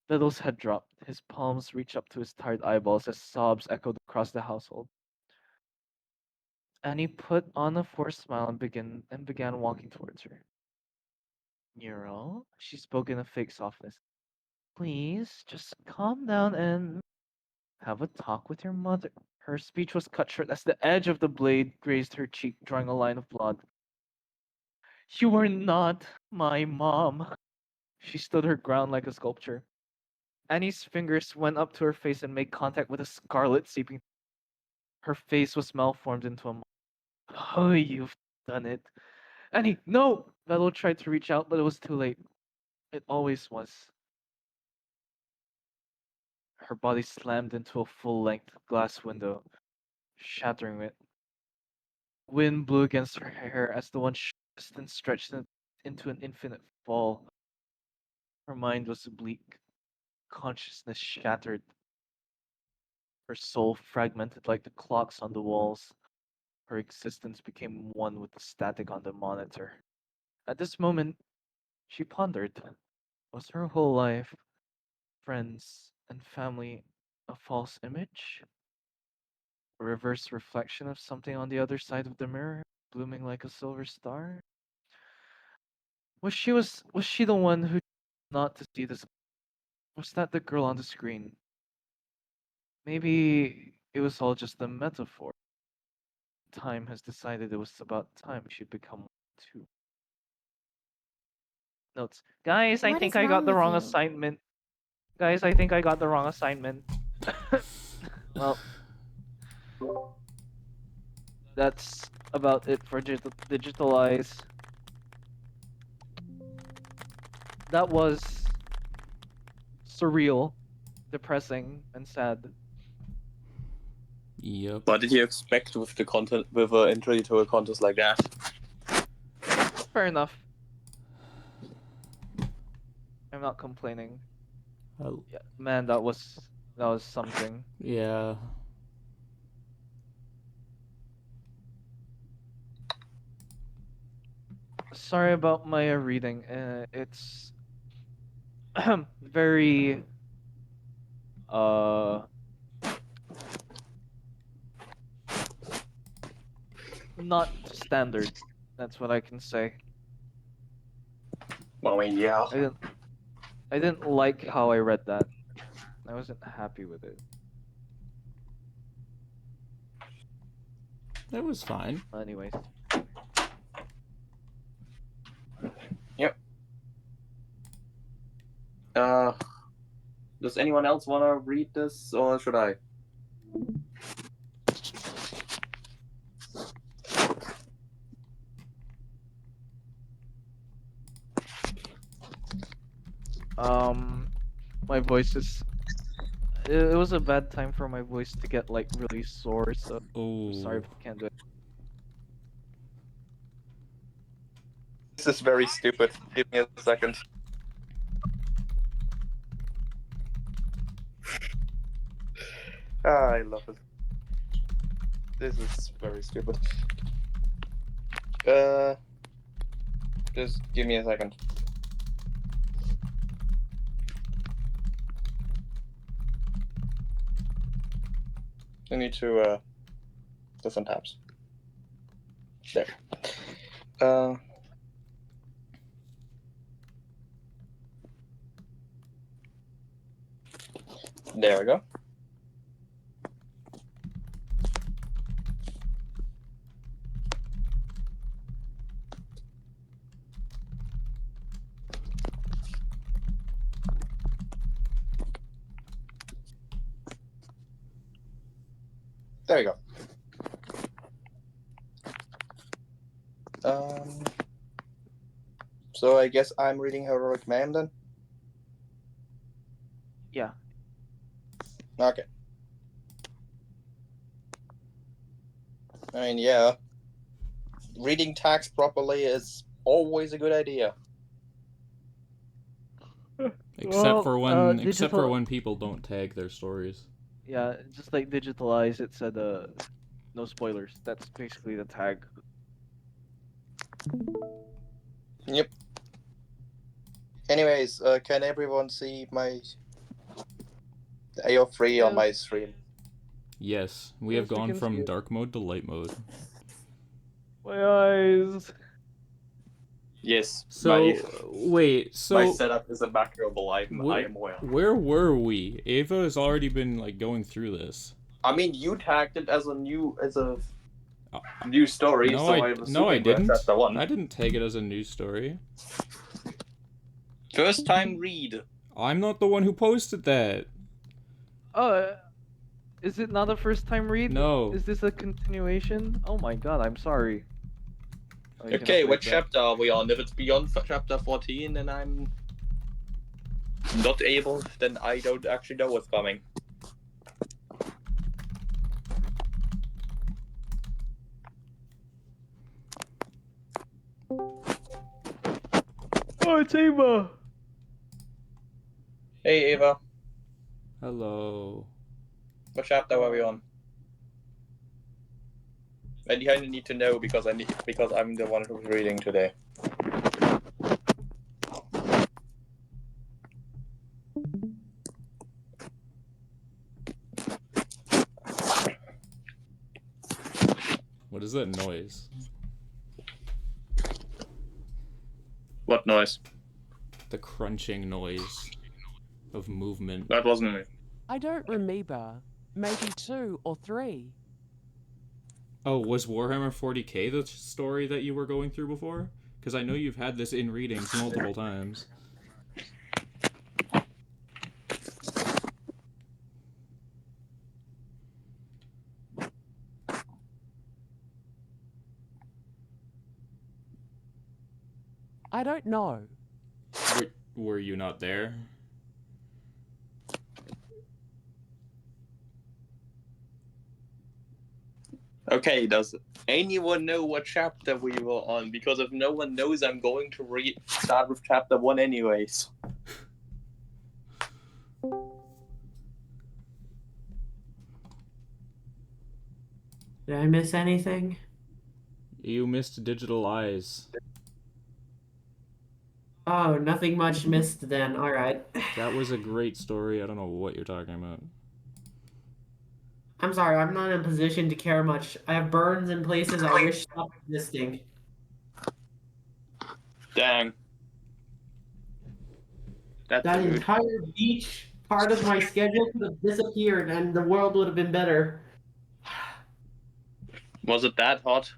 Little's head dropped. His palms reached up to his tired eyeballs as sobs echoed across the household. Annie put on a forced smile and began walking towards her. Nero, she spoke in a fake softness. Please, just calm down and have a talk with your mother. Her speech was cut short as the edge of the blade grazed her cheek, drawing a line of blood. You were not my mom. She stood her ground like a sculpture. Annie's fingers went up to her face and made contact with a scarlet seeping. Her face was malformed into a mask. Oh, you've done it. Annie, no! Velo tried to reach out, but it was too late. It always was. Her body slammed into a full-length glass window, shattering it. Wind blew against her hair as the one and stretched into an infinite fall. Her mind was bleak, consciousness shattered, her soul fragmented like the clocks on the walls. Her existence became one with the static on the monitor. At this moment, she pondered. Was her whole life, friends, and family a false image? A reverse reflection of something on the other side of the mirror, blooming like a silver star? Was she the one who not to see this? Was that the girl on the screen? Maybe it was all just a metaphor. Time has decided it was about time she'd become one too. Notes. Guys, I What think is I got wrong the with wrong you? assignment. Guys, I think I got the wrong assignment. Well, that's about it for Digitalize. That was surreal, depressing, and sad. Yep. What did you expect with the content, with an intro to a contest like that? Fair enough. I'm not complaining. Yeah, man, that was something. Yeah. Sorry about my reading. It's very uh not standard. That's what I can say. Well, I mean, yeah. I didn't like how I read that. I wasn't happy with it. That was fine. Anyways. Yep. Does anyone else want to read this, or should I? My voice is. It was a bad time for my voice to get like really sore, so I'm sorry Oh. if I can't do it. This is very stupid. Give me a second. I love it. This is very stupid. Just give me a second. I need to, different tabs. There. There we go. There you go. So I guess I'm reading Heroic Man then? Yeah. Okay. I mean, yeah. Reading text properly is always a good idea. Except for when digital. people don't tag their stories. Yeah, just like Digitalize, it said no spoilers. That's basically the tag. Yep. Anyways, can everyone see my AO3 on my stream? Yes, we Yes, have we gone can see from it. dark mode to light mode. My eyes. Yes. So wait, so my setup is immaculable. I am aware. Where were we? Ava has already been like going through this. I mean, you tagged it as a new story, No, so I'm assuming I didn't. that's the one. I didn't take it as a news story. First time read. I'm not the one who posted that. Oh, is it not a first time read? No. Is this a continuation? Oh my god, I'm sorry. Oh, you can Okay, what update that. chapter are we on? If it's beyond chapter 14 and I'm not able, then I don't actually know what's coming. Oh, it's Ava! Hey, Ava. Hello. What chapter are we on? And you kind of need to know because I'm the one who's reading today. What is that noise? What noise? The crunching noise of movement. That wasn't me. I don't remember. Maybe 2 or 3. Oh, was Warhammer 40k the story that you were going through before? Because I know you've had this in readings multiple times. I don't know. Were you not there? Okay, does anyone know what chapter we were on? Because if no one knows, I'm going to start with chapter 1 anyways. Did I miss anything? You missed Digital Eyes. Oh, nothing much missed then. Alright. That was a great story. I don't know what you're talking about. I'm sorry, I'm not in a position to care much. I have burns in places I wish stopped existing. Dang. That's That rude. entire beach part of my schedule could have disappeared and the world would have been better. Was it that hot?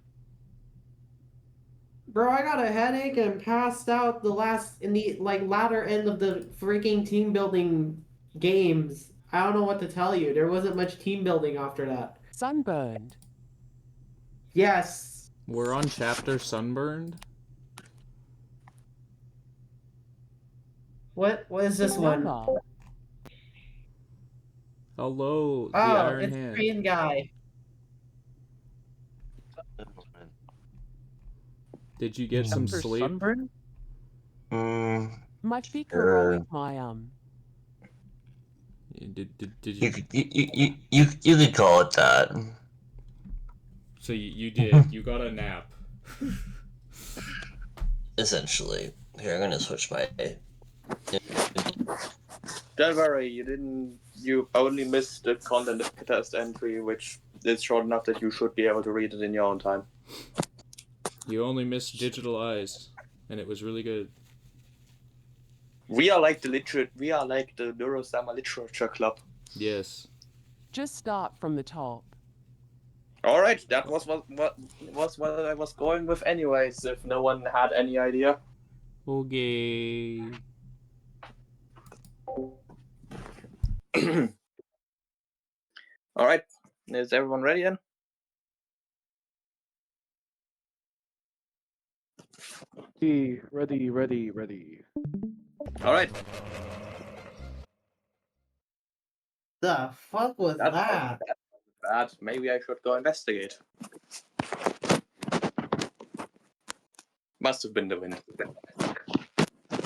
Bro, I got a headache and passed out in the latter end of the freaking team building games. I don't know what to tell you. There wasn't much team building after that. Sunburned. Yes. We're on chapter Sunburned? What is this one? Number. Hello, the Oh, Iron it's Hand. Korean guy. Did you get some Chapter sleep? Sunburn? My feet heroic, my Did you? You could call it that. So you did. You got a nap. Essentially. Here, I'm gonna switch my. Don't worry, you only missed the content test entry, which is short enough that you should be able to read it in your own time. You only missed Digital Eyes, and it was really good. We are like the Neurosama Literature Club. Yes. Just start from the top. Alright, that was what I was going with anyways, if no one had any idea. Okay. Alright, is everyone ready then? Ready. Alright. The fuck was that? Bad. Maybe I should go investigate. Must have been the wind.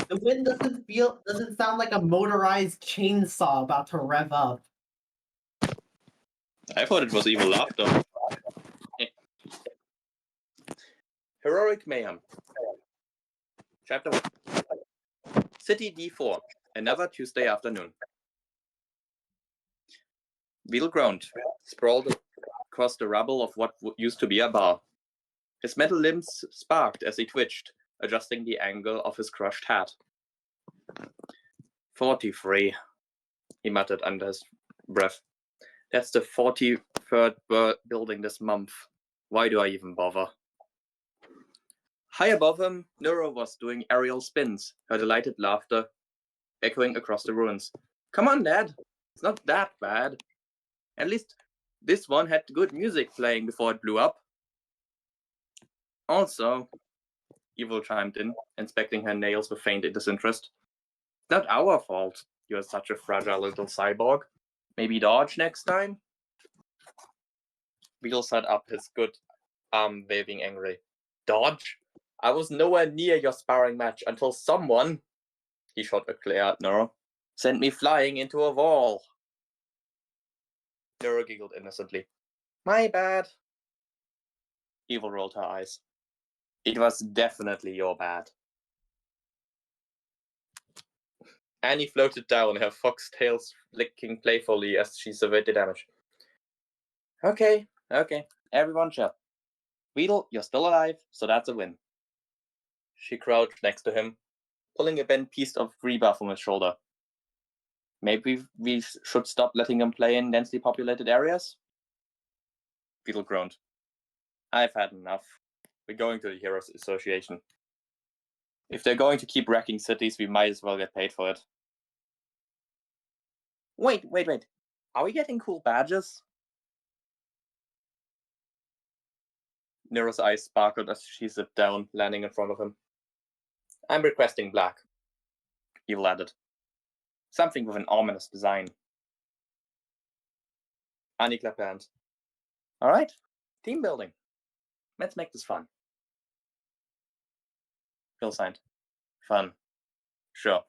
The wind doesn't sound like a motorized chainsaw about to rev up. I thought it was evil laughter. Heroic Mayhem. Chapter 1. City D4. Another Tuesday afternoon. Beetle groaned, sprawled across the rubble of what used to be a bar. His metal limbs sparked as he twitched, adjusting the angle of his crushed hat. 43, he muttered under his breath. That's the 43rd building this month. Why do I even bother? High above him, Neuro was doing aerial spins, her delighted laughter echoing across the ruins. Come on, Dad. It's not that bad. At least this one had good music playing before it blew up. Also, Evil chimed in, inspecting her nails with faint disinterest. It's not our fault. You're such a fragile little cyborg. Maybe dodge next time? Beetle sat up, his good arm waving angry. Dodge? I was nowhere near your sparring match until someone, he shot a glare at Nero, sent me flying into a wall. Nero giggled innocently. My bad. Evil rolled her eyes. It was definitely your bad. Annie floated down, her foxtails flicking playfully as she surveyed the damage. Okay, everyone chill. Weedle, you're still alive, so that's a win. She crouched next to him, pulling a bent piece of rebar from his shoulder. Maybe we should stop letting him play in densely populated areas? Beetle groaned. I've had enough. We're going to the Heroes Association. If they're going to keep wrecking cities, we might as well get paid for it. Wait. Are we getting cool badges? Nero's eyes sparkled as she zipped down, landing in front of him. I'm requesting black, Evil added. Something with an ominous design. Annie clapped her hands. Alright, team building. Let's make this fun. Bill signed. Fun. Sure.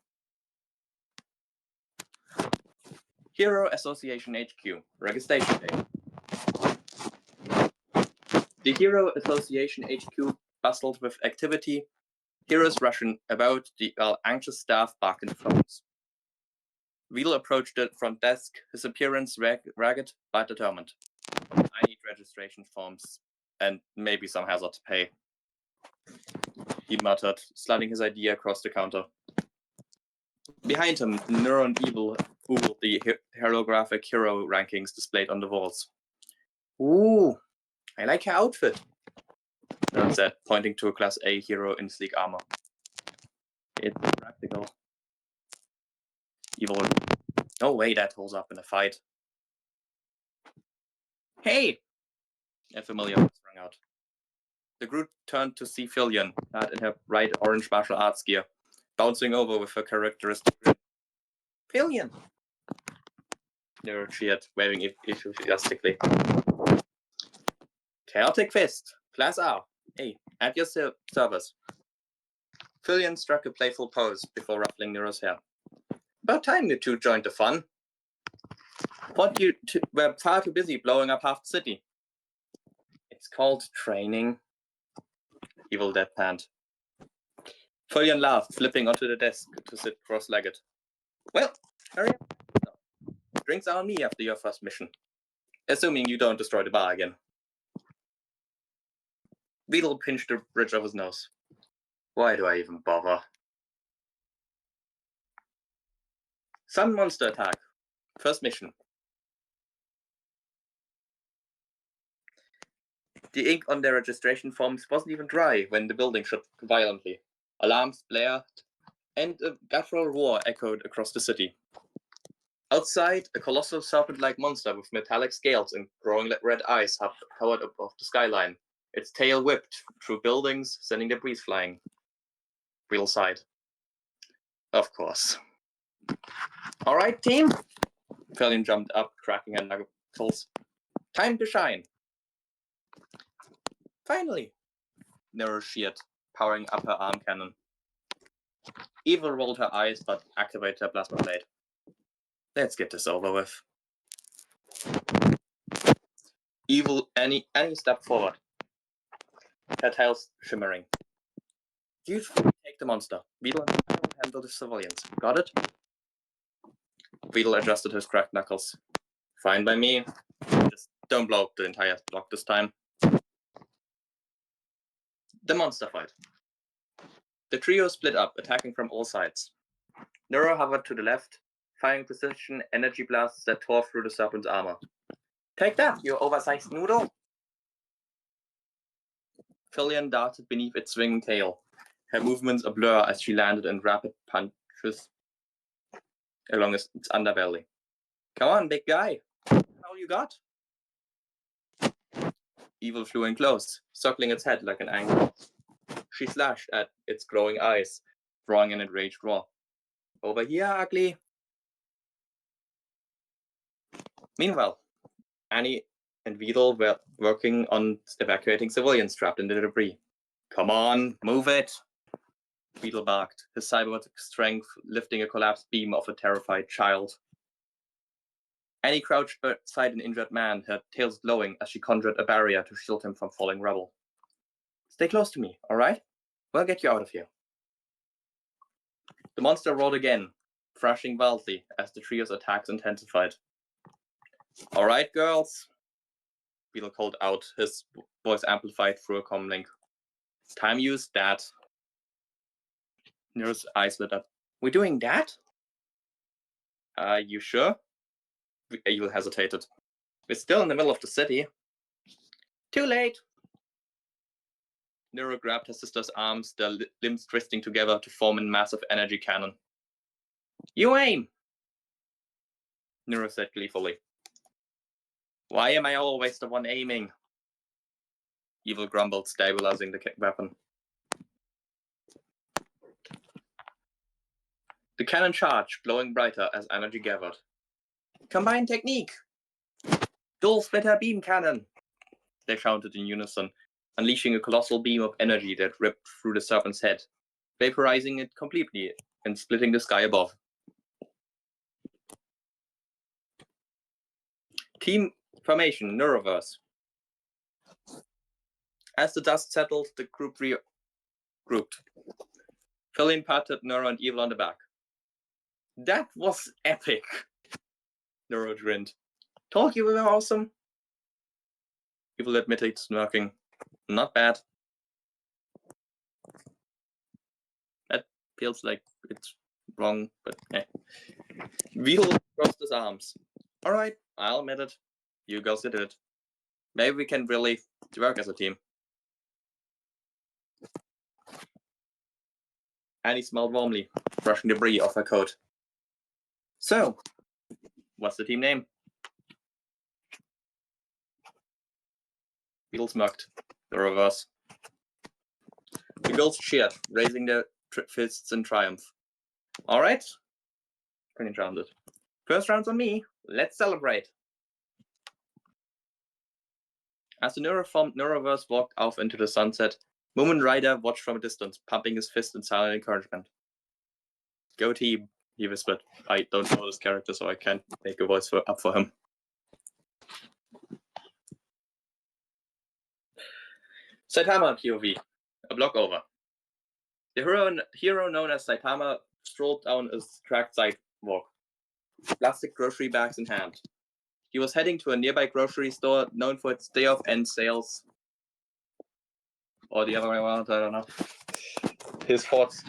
Hero Association HQ, registration day. The Hero Association HQ bustled with activity, heroes rushing about while anxious staff barked into phones. Weedle approached the front desk, his appearance ragged but determined. I need registration forms and maybe some hazard pay, he muttered, sliding his ID across the counter. Behind him, Neuro and Evil googled the holographic hero rankings displayed on the walls. Ooh, I like her outfit, Neuro said, pointing to a Class A hero in sleek armor. It's practical. Evil. No way that holds up in a fight. Hey! A familiar voice rang out. The group turned to see Fillion, clad in her bright orange martial arts gear, bouncing over with her characteristic grin. Fillion! Neuro cheered, waving enthusiastically. Chaotic Fist, Class R. Hey, at your service. Fillion struck a playful pose before ruffling Nero's hair. About time you two joined the fun. Thought you were far too busy blowing up half the city. It's called training. Evil deadpanned. Fillion laughed, flipping onto the desk to sit cross-legged. Well, hurry up. Drinks are on me after your first mission. Assuming you don't destroy the bar again. Weedle pinched the bridge of his nose. Why do I even bother? Sun monster attack. First mission. The ink on their registration forms wasn't even dry when the building shook violently. Alarms blared, and a guttural roar echoed across the city. Outside, a colossal serpent-like monster with metallic scales and glowing red eyes hovered above the skyline. Its tail whipped through buildings, sending debris flying. Wheel sighed. Of course. All right, team. Fillion jumped up, cracking her knuckles. Time to shine. Finally, Neuro sheared, powering up her arm cannon. Evil rolled her eyes, but activated her plasma blade. Let's get this over with. Evil Annie stepped forward, her tails shimmering. You take the monster. Weedle and I will handle the civilians. Got it? Weedle adjusted his cracked knuckles. Fine by me. Just don't blow up the entire block this time. The monster fight. The trio split up, attacking from all sides. Neuro hovered to the left, firing precision energy blasts that tore through the serpent's armor. Take that, you oversized noodle! Fillion darted beneath its swinging tail, her movements a blur as she landed in rapid punches along its underbelly. Come on, big guy! What the hell you got? Evil flew in close, circling its head like an angry. She slashed at its glowing eyes, drawing an enraged roar. Over here, ugly! Meanwhile, Annie and Weedle were working on evacuating civilians trapped in the debris. Come on, move it! Weedle barked, his cybernetic strength lifting a collapsed beam of a terrified child. Annie crouched beside an injured man, her tails glowing as she conjured a barrier to shield him from falling rubble. Stay close to me, alright? We'll get you out of here. The monster roared again, thrashing wildly as the trio's attacks intensified. Alright, girls, Beetle called out, his voice amplified through a comm link. Time use that. Nero's eyes lit up. We're doing that? You sure? Evil hesitated. We're still in the middle of the city. Too late. Nero grabbed her sister's arms, their limbs twisting together to form a massive energy cannon. You aim! Nero said gleefully. Why am I always the one aiming? Evil grumbled, stabilizing the weapon. The cannon charged, glowing brighter as energy gathered. Combined technique! Dual splitter beam cannon! They shouted in unison, unleashing a colossal beam of energy that ripped through the serpent's head, vaporizing it completely and splitting the sky above. Team formation, Neuroverse. As the dust settled, the group regrouped. Philin patted Neuro and Evil on the back. That was epic! Neuro grinned. Told you we were awesome? Evil admitted, smirking. Not bad. That feels like it's wrong, but eh. Evil crossed his arms. Alright, I'll admit it. You girls did it. Maybe we can really work as a team. Annie smiled warmly, brushing debris off her coat. So, what's the team name? Beetle smirked. The reverse. The girls cheered, raising their fists in triumph. Alright. Pretty rounded. First round's on me. Let's celebrate. As the Neuroverse walked off into the sunset, Moomin Rider watched from a distance, pumping his fist in silent encouragement. Go team, he whispered. I don't know this character, so I can't make a voice up for him. Saitama POV, a block over. The hero known as Saitama strolled down a cracked sidewalk, plastic grocery bags in hand. He was heading to a nearby grocery store known for its day-of-end sales. Or the other way around, I don't know. His thoughts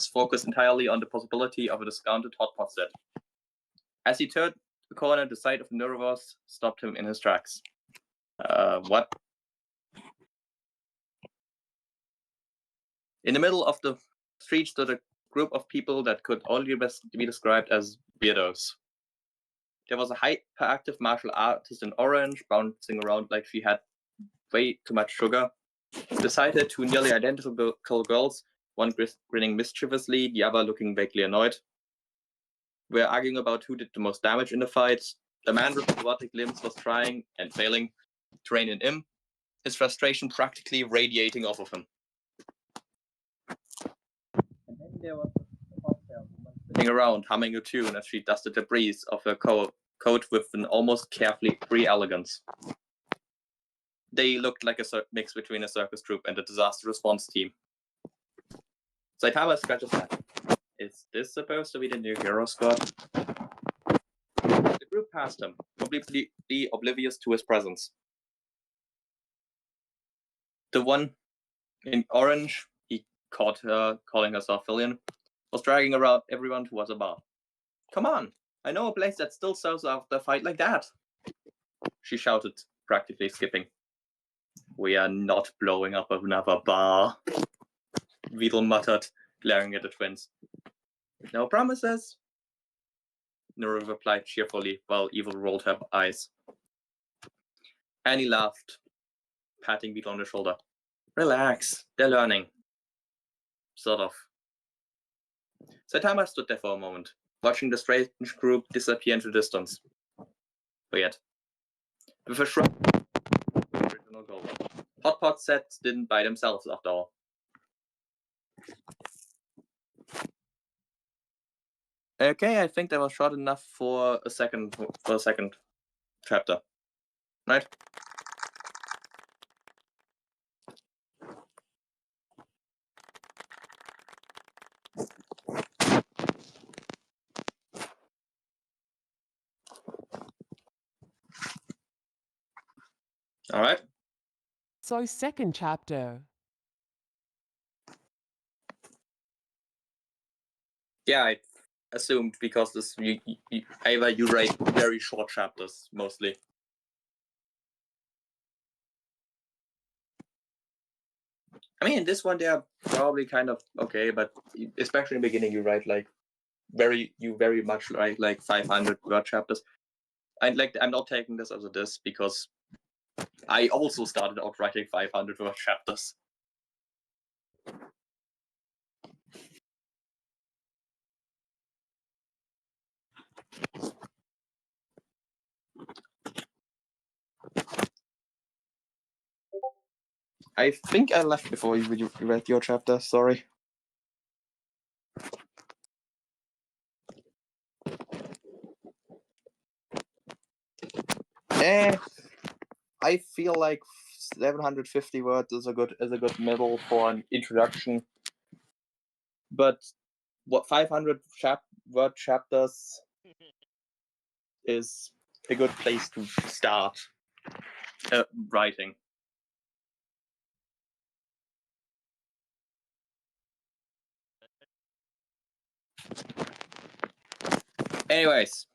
focused entirely on the possibility of a discounted hot pot set. As he turned the corner, the sight of the Neuroverse stopped him in his tracks. What? In the middle of the street stood a group of people that could only be described as weirdos. There was a hyperactive martial artist in orange, bouncing around like she had way too much sugar. Beside her, two nearly identical girls, one grinning mischievously, the other looking vaguely annoyed. Were arguing about who did the most damage in the fight. The man with robotic limbs was trying, and failing, to rein in him, his frustration practically radiating off of him. And then there was a cocktail woman sitting around, humming a tune as she dusted the breeze of her coat with an almost carefree elegance. They looked like a mix between a circus troupe and a disaster response team. Saitama scratched his head. Is this supposed to be the new hero squad? The group passed him, completely oblivious to his presence. The one in orange, he caught her calling herself Fillion, was dragging around everyone towards a bar. Come on, I know a place that still serves after a fight like that, she shouted, practically skipping. We are not blowing up another bar, Beetle muttered, glaring at the twins. No promises, Nero replied cheerfully while Evil rolled her eyes. Annie laughed, patting Beetle on the shoulder. Relax, they're learning. Sort of. Saitama stood there for a moment, watching the strange group disappear into the distance. Weird. With a shrug, original goal. Hot pot sets didn't buy themselves after all. Okay, I think that was short enough for a second chapter. Right? All right. So second chapter. Yeah, I assumed because this Ava, you write very short chapters mostly. I mean, in this one they are probably kind of okay, but especially in the beginning you write like very much write like 500 word chapters. I'm not taking this as a diss because I also started out writing 500 word chapters. I think I left before you read your chapter. Sorry. I feel like 750 words is a good middle for an introduction. But what 500 word chapters is a good place to start writing. Anyways,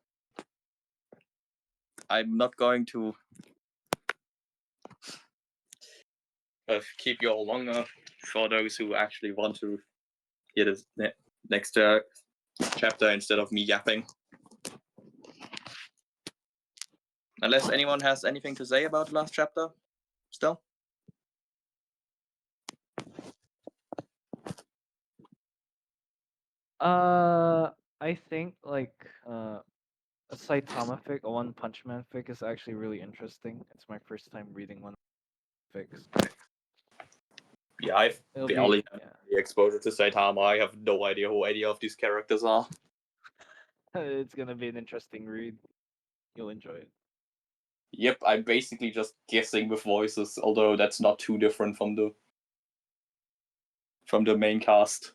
I'm not going to keep you all longer for those who actually want to hear this next chapter instead of me yapping. Unless anyone has anything to say about the last chapter, still? I think like a Saitama fic, a One Punch Man fic is actually really interesting. It's my first time reading one fics. Yeah, I've It'll barely be had the exposure to Saitama. I have no idea who any of these characters are. it's gonna be an interesting read. You'll enjoy it. Yep, I'm basically just guessing with voices, although that's not too different from the main cast.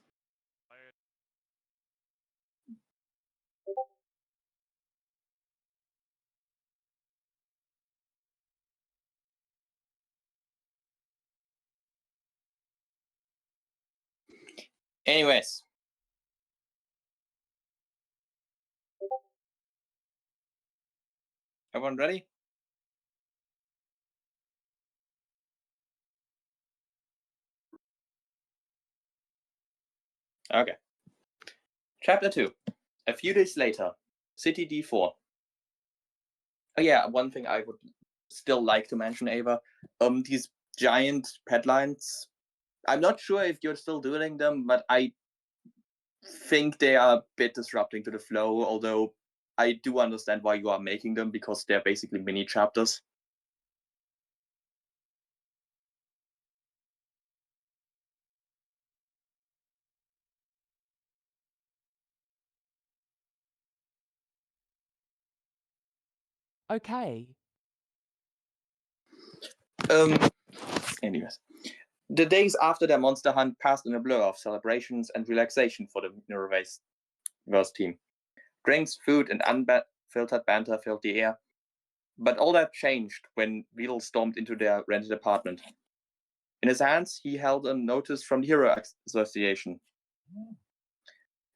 Anyways. Everyone ready? Okay. Chapter 2. A few days later. City D4. Oh yeah, one thing I would still like to mention, Ava. These giant headlines. I'm not sure if you're still doing them, but I think they are a bit disrupting to the flow, although I do understand why you are making them, because they're basically mini chapters. Okay. Anyways. The days after their monster hunt passed in a blur of celebrations and relaxation for the Neuroverse team. Drinks, food, and unfiltered banter filled the air. But all that changed when Weedle stormed into their rented apartment. In his hands, he held a notice from the Hero Association.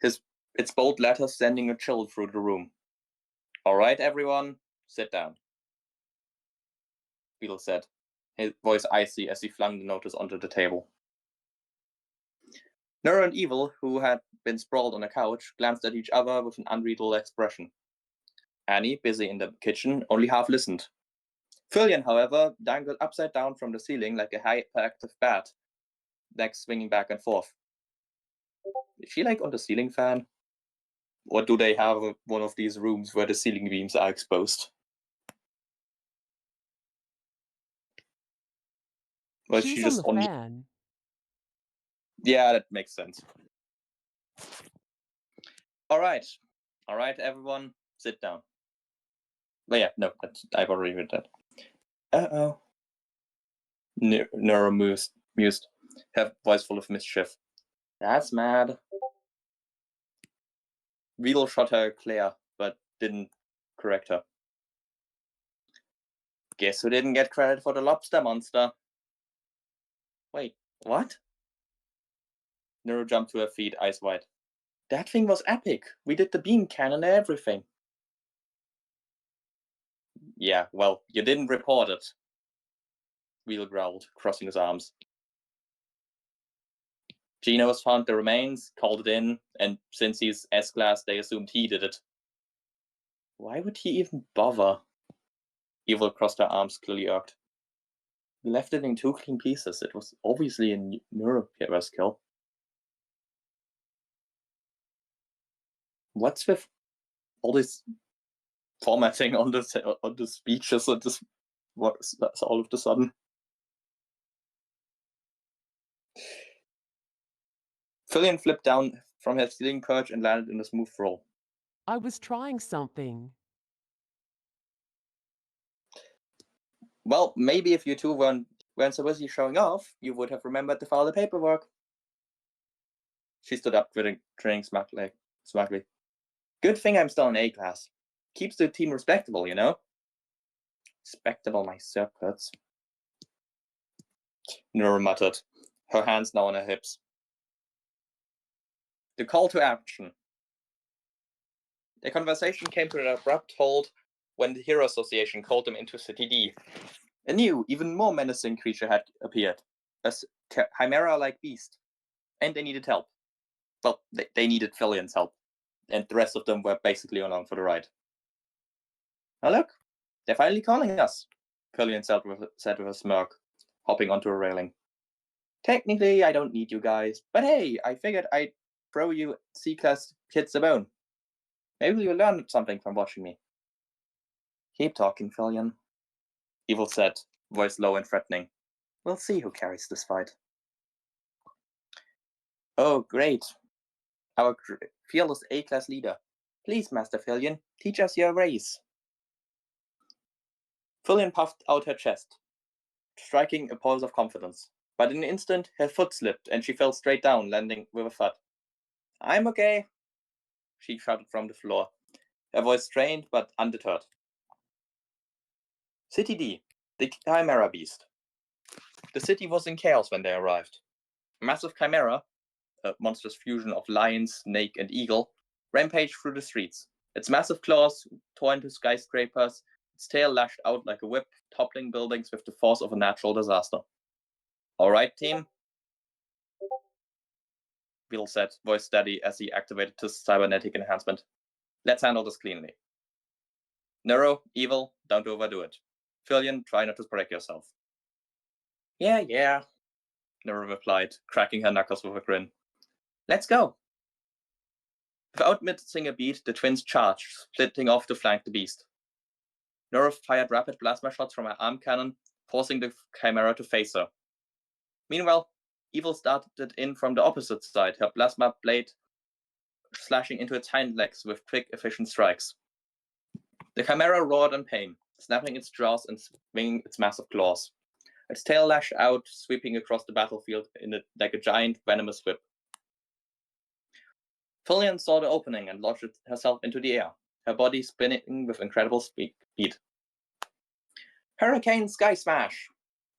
Its bold letters sending a chill through the room. All right, everyone, sit down, Weedle said, his voice icy as he flung the notice onto the table. Nero and Evil, who had been sprawled on a couch, glanced at each other with an unreadable expression. Annie, busy in the kitchen, only half listened. Fillion, however, dangled upside down from the ceiling like a hyperactive bat, legs swinging back and forth. Is she like on the ceiling fan? Or do they have one of these rooms where the ceiling beams are exposed? Or is She's she on just the fan. Yeah, that makes sense. All right, everyone, sit down. But yeah, no, I've already read that. Uh-oh. Nero mused, her voice full of mischief. That's mad. Weedle shot her Claire, but didn't correct her. Guess who didn't get credit for the lobster monster? Wait, what? Neuro jumped to her feet, eyes wide. That thing was epic. We did the beam cannon and everything. Yeah, well, you didn't report it. Wheel growled, crossing his arms. Gino has found the remains, called it in, and since he's S-Class, they assumed he did it. Why would he even bother? Evil crossed her arms, clearly irked. We left it in 2 clean pieces. It was obviously a Neuroverse kill. What's with all this formatting on the speeches and this? That's all of a sudden. Fillion flipped down from her ceiling perch and landed in a smooth roll. I was trying something. Well, maybe if you two weren't so busy showing off, you would have remembered to file the paperwork. She stood up, grinning smugly. Good thing I'm still in A class. Keeps the team respectable, you know? Respectable, my circuits. Nura muttered, her hands now on her hips. The call to action. The conversation came to an abrupt halt when the Hero Association called them into City D. A new, even more menacing creature had appeared. A chimera-like beast. And they needed help. Well, they needed Fillion's help. And the rest of them were basically along for the ride. Oh look, they're finally calling us, Fillion said with a smirk, hopping onto a railing. Technically, I don't need you guys, but hey, I figured I'd throw you C-Class kids a bone. Maybe you'll learn something from watching me. Keep talking, Fillion, Evil said, voice low and threatening. We'll see who carries this fight. Oh, great. Our fearless A-Class leader. Please, Master Fillion, teach us your ways. Fillion puffed out her chest, striking a pulse of confidence. But in an instant, her foot slipped and she fell straight down, landing with a thud. I'm okay, she shouted from the floor, her voice strained but undeterred. City D, the Chimera Beast. The city was in chaos when they arrived. A massive chimera, a monstrous fusion of lion, snake, and eagle, rampaged through the streets. Its massive claws tore into skyscrapers, its tail lashed out like a whip, toppling buildings with the force of a natural disaster. All right, team, Beetle said, voice steady as he activated his cybernetic enhancement. Let's handle this cleanly. Neuro, Evil, don't overdo it. Fillion, try not to break yourself. Yeah, Neuro replied, cracking her knuckles with a grin. Let's go. Without missing a beat, the twins charged, splitting off to flank the beast. Neuro fired rapid plasma shots from her arm cannon, forcing the chimera to face her. Meanwhile, Evil started in from the opposite side, her plasma blade slashing into its hind legs with quick, efficient strikes. The chimera roared in pain, snapping its jaws and swinging its massive claws. Its tail lashed out, sweeping across the battlefield like a giant, venomous whip. Fillion saw the opening and launched herself into the air, her body spinning with incredible speed. Hurricane Sky Smash!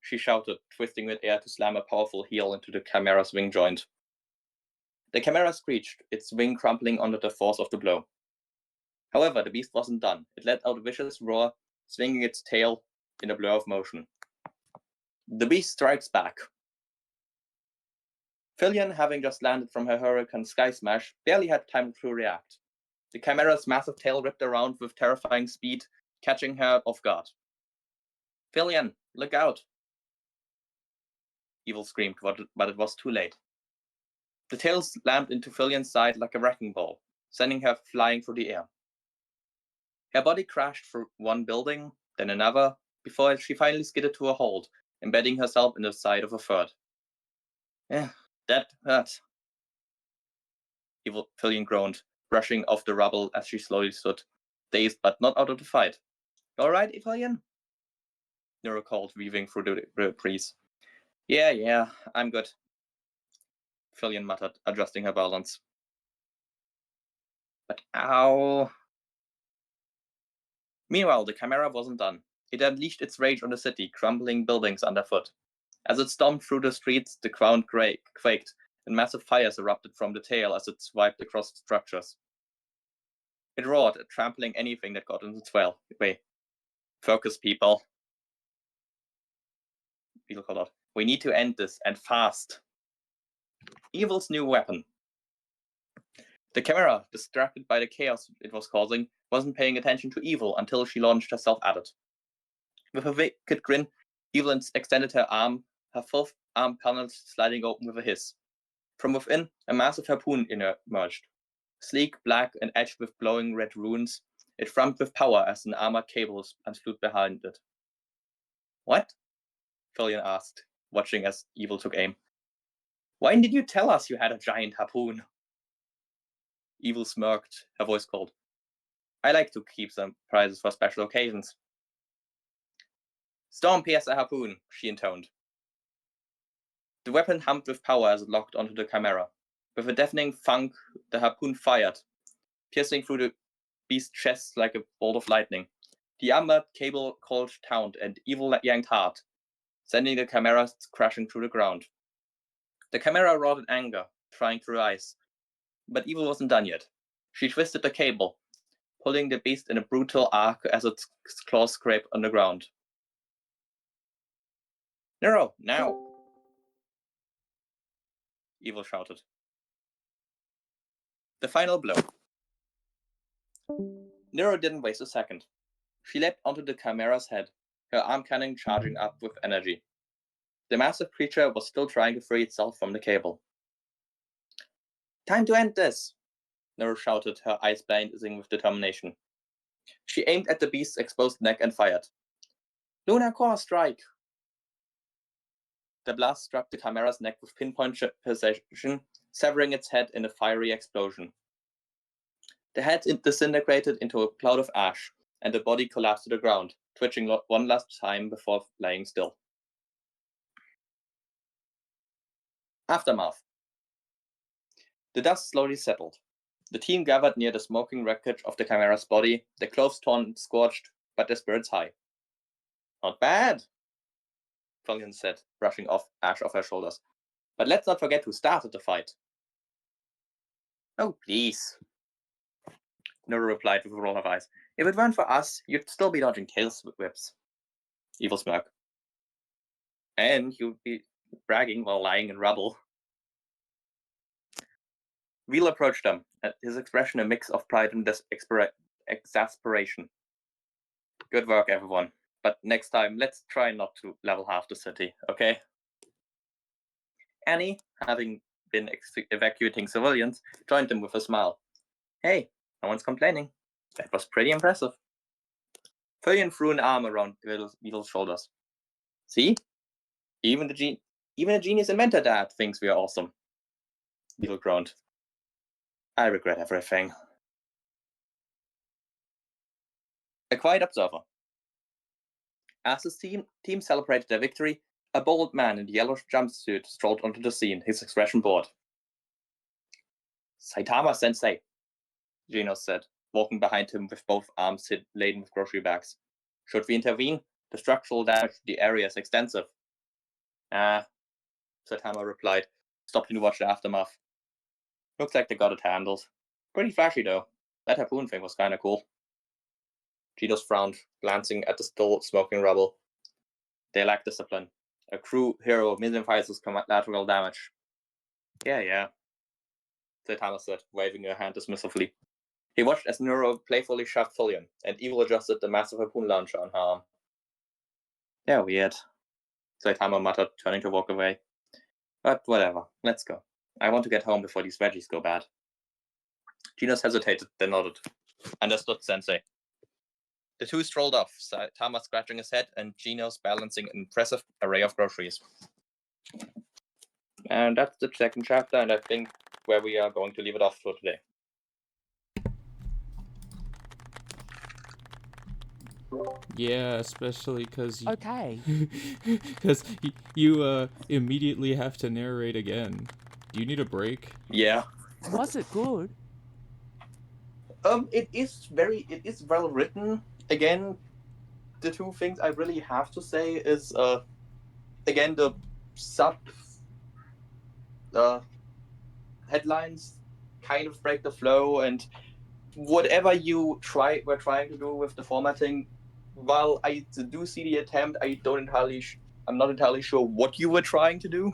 She shouted, twisting mid-air to slam a powerful heel into the chimera's wing joint. The chimera screeched, its wing crumpling under the force of the blow. However, the beast wasn't done. It let out a vicious roar, swinging its tail in a blur of motion. The beast strikes back. Fillion, having just landed from her Hurricane Sky Smash, barely had time to react. The chimera's massive tail ripped around with terrifying speed, catching her off guard. Fillion, look out! Evil screamed, but it was too late. The tail slammed into Fillion's side like a wrecking ball, sending her flying through the air. Her body crashed through one building, then another, before she finally skidded to a halt, embedding herself in the side of a third. That hurt. Evil Fillion groaned, brushing off the rubble as she slowly stood, dazed but not out of the fight. All right, Fillion? Neuro called, weaving through the breeze. Yeah, I'm good, Fillion muttered, adjusting her balance. But ow. Meanwhile, the chimera wasn't done. It unleashed its rage on the city, crumbling buildings underfoot. As it stomped through the streets, the ground quaked, and massive fires erupted from the tail as it swiped across the structures. It roared, trampling anything that got in its way. Focus, people. Beetle called out. We need to end this, and fast. Evil's new weapon. The camera, distracted by the chaos it was causing, wasn't paying attention to Evil until she launched herself at it. With a wicked grin, Evil extended her arm, her full arm panels sliding open with a hiss. From within, a massive harpoon emerged. Sleek, black, and edged with glowing red runes, it thrummed with power as an armored cable unslewed behind it. What? Fillion asked, watching as Evil took aim. Why did you tell us you had a giant harpoon? Evil smirked, her voice cold. I like to keep some prizes for special occasions. Storm pierce a harpoon, she intoned. The weapon hummed with power as it locked onto the chimera. With a deafening thunk, the harpoon fired, piercing through the beast's chest like a bolt of lightning. The armored cable called taut, and Evil yanked hard, sending the chimera crashing through the ground. The chimera roared in anger, trying to rise. But Evil wasn't done yet. She twisted the cable, pulling the beast in a brutal arc as its claws scraped on the ground. Neuro, now! Evil shouted. The final blow. Neuro didn't waste a second. She leapt onto the chimera's head, her arm cannon charging up with energy. The massive creature was still trying to free itself from the cable. Time to end this! Neuro shouted, her eyes blazing with determination. She aimed at the beast's exposed neck and fired. Lunar Core Strike! The blast struck the chimera's neck with pinpoint precision, severing its head in a fiery explosion. The head disintegrated into a cloud of ash, and the body collapsed to the ground, twitching one last time before laying still. Aftermath. The dust slowly settled. The team gathered near the smoking wreckage of the chimera's body, their clothes torn and scorched, but their spirits high. Not bad, Fillion said, brushing off ash off her shoulders. But let's not forget who started the fight. Oh, please, Nora replied with a roll of eyes. If it weren't for us, you'd still be dodging tail whips. Evil smirk. And you'd be bragging while lying in rubble. Wheel approached them, his expression a mix of pride and exasperation. Good work, everyone. But next time, let's try not to level half the city, okay? Annie, having been evacuating civilians, joined them with a smile. Hey, no one's complaining. That was pretty impressive. Fillion threw an arm around Beetle's shoulders. See? Even a genius inventor dad thinks we are awesome. Beetle groaned. I regret everything. A quiet observer. As his team celebrated their victory, a bold man in the yellow jumpsuit strolled onto the scene, his expression bored. Saitama-sensei, Genos said, walking behind him with both arms laden with grocery bags. Should we intervene? The structural damage to the area is extensive. Saitama replied, stopping to watch the aftermath. Looks like they got it handled. Pretty flashy, though. That harpoon thing was kinda cool. Genos frowned, glancing at the still smoking rubble. They lack discipline. A crew hero minimizes collateral damage. Yeah, Saitama said, waving her hand dismissively. He watched as Neuro playfully shoved Fillion, and Evil adjusted the massive harpoon launcher on her arm. They're weird, Saitama muttered, turning to walk away. But whatever, let's go. I want to get home before these veggies go bad. Genos hesitated, then nodded. Understood, Sensei. The two strolled off, Saitama scratching his head and Genos balancing an impressive array of groceries. And that's the second chapter, and I think where we are going to leave it off for today. Yeah, especially because Okay. you immediately have to narrate again. Do you need a break? Yeah. Was it good? It is well written. Again, the two things I really have to say is, again, the sub headlines kind of break the flow, and whatever you were trying to do with the formatting, while I do see the attempt, I'm not entirely sure what you were trying to do.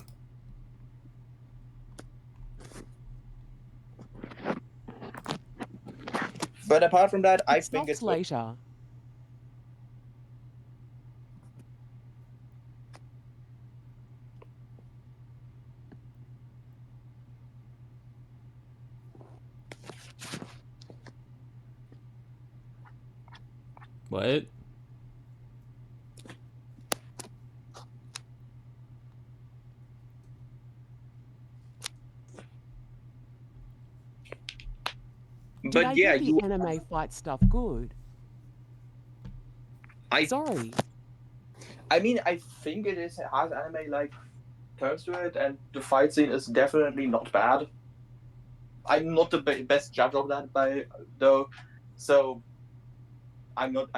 But apart from that, I think it's good. later. What? Do But they yeah, do the anime fight stuff good? Sorry. I mean, I think it has anime like turns to it, and the fight scene is definitely not bad. I'm not the best judge of that, though, so I'm not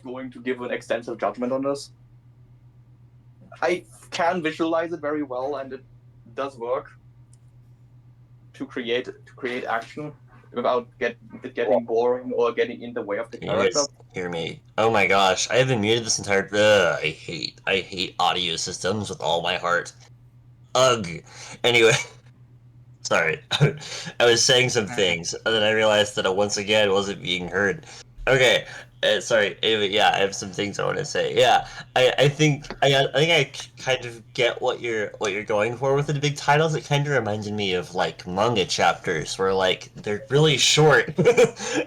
going to give an extensive judgment on this. I can visualize it very well, and it does work to create action without getting boring or getting in the way of the Can you character. guys hear me? Oh my gosh, I have been muted this entire. Ugh, I hate audio systems with all my heart. Ugh. Anyway, sorry. I was saying some things, and then I realized that I once again wasn't being heard. Okay, sorry. Anyway, yeah, I have some things I want to say. Yeah, I think I kind of get what you're going for with the big titles. It kind of reminded me of like manga chapters where like they're really short,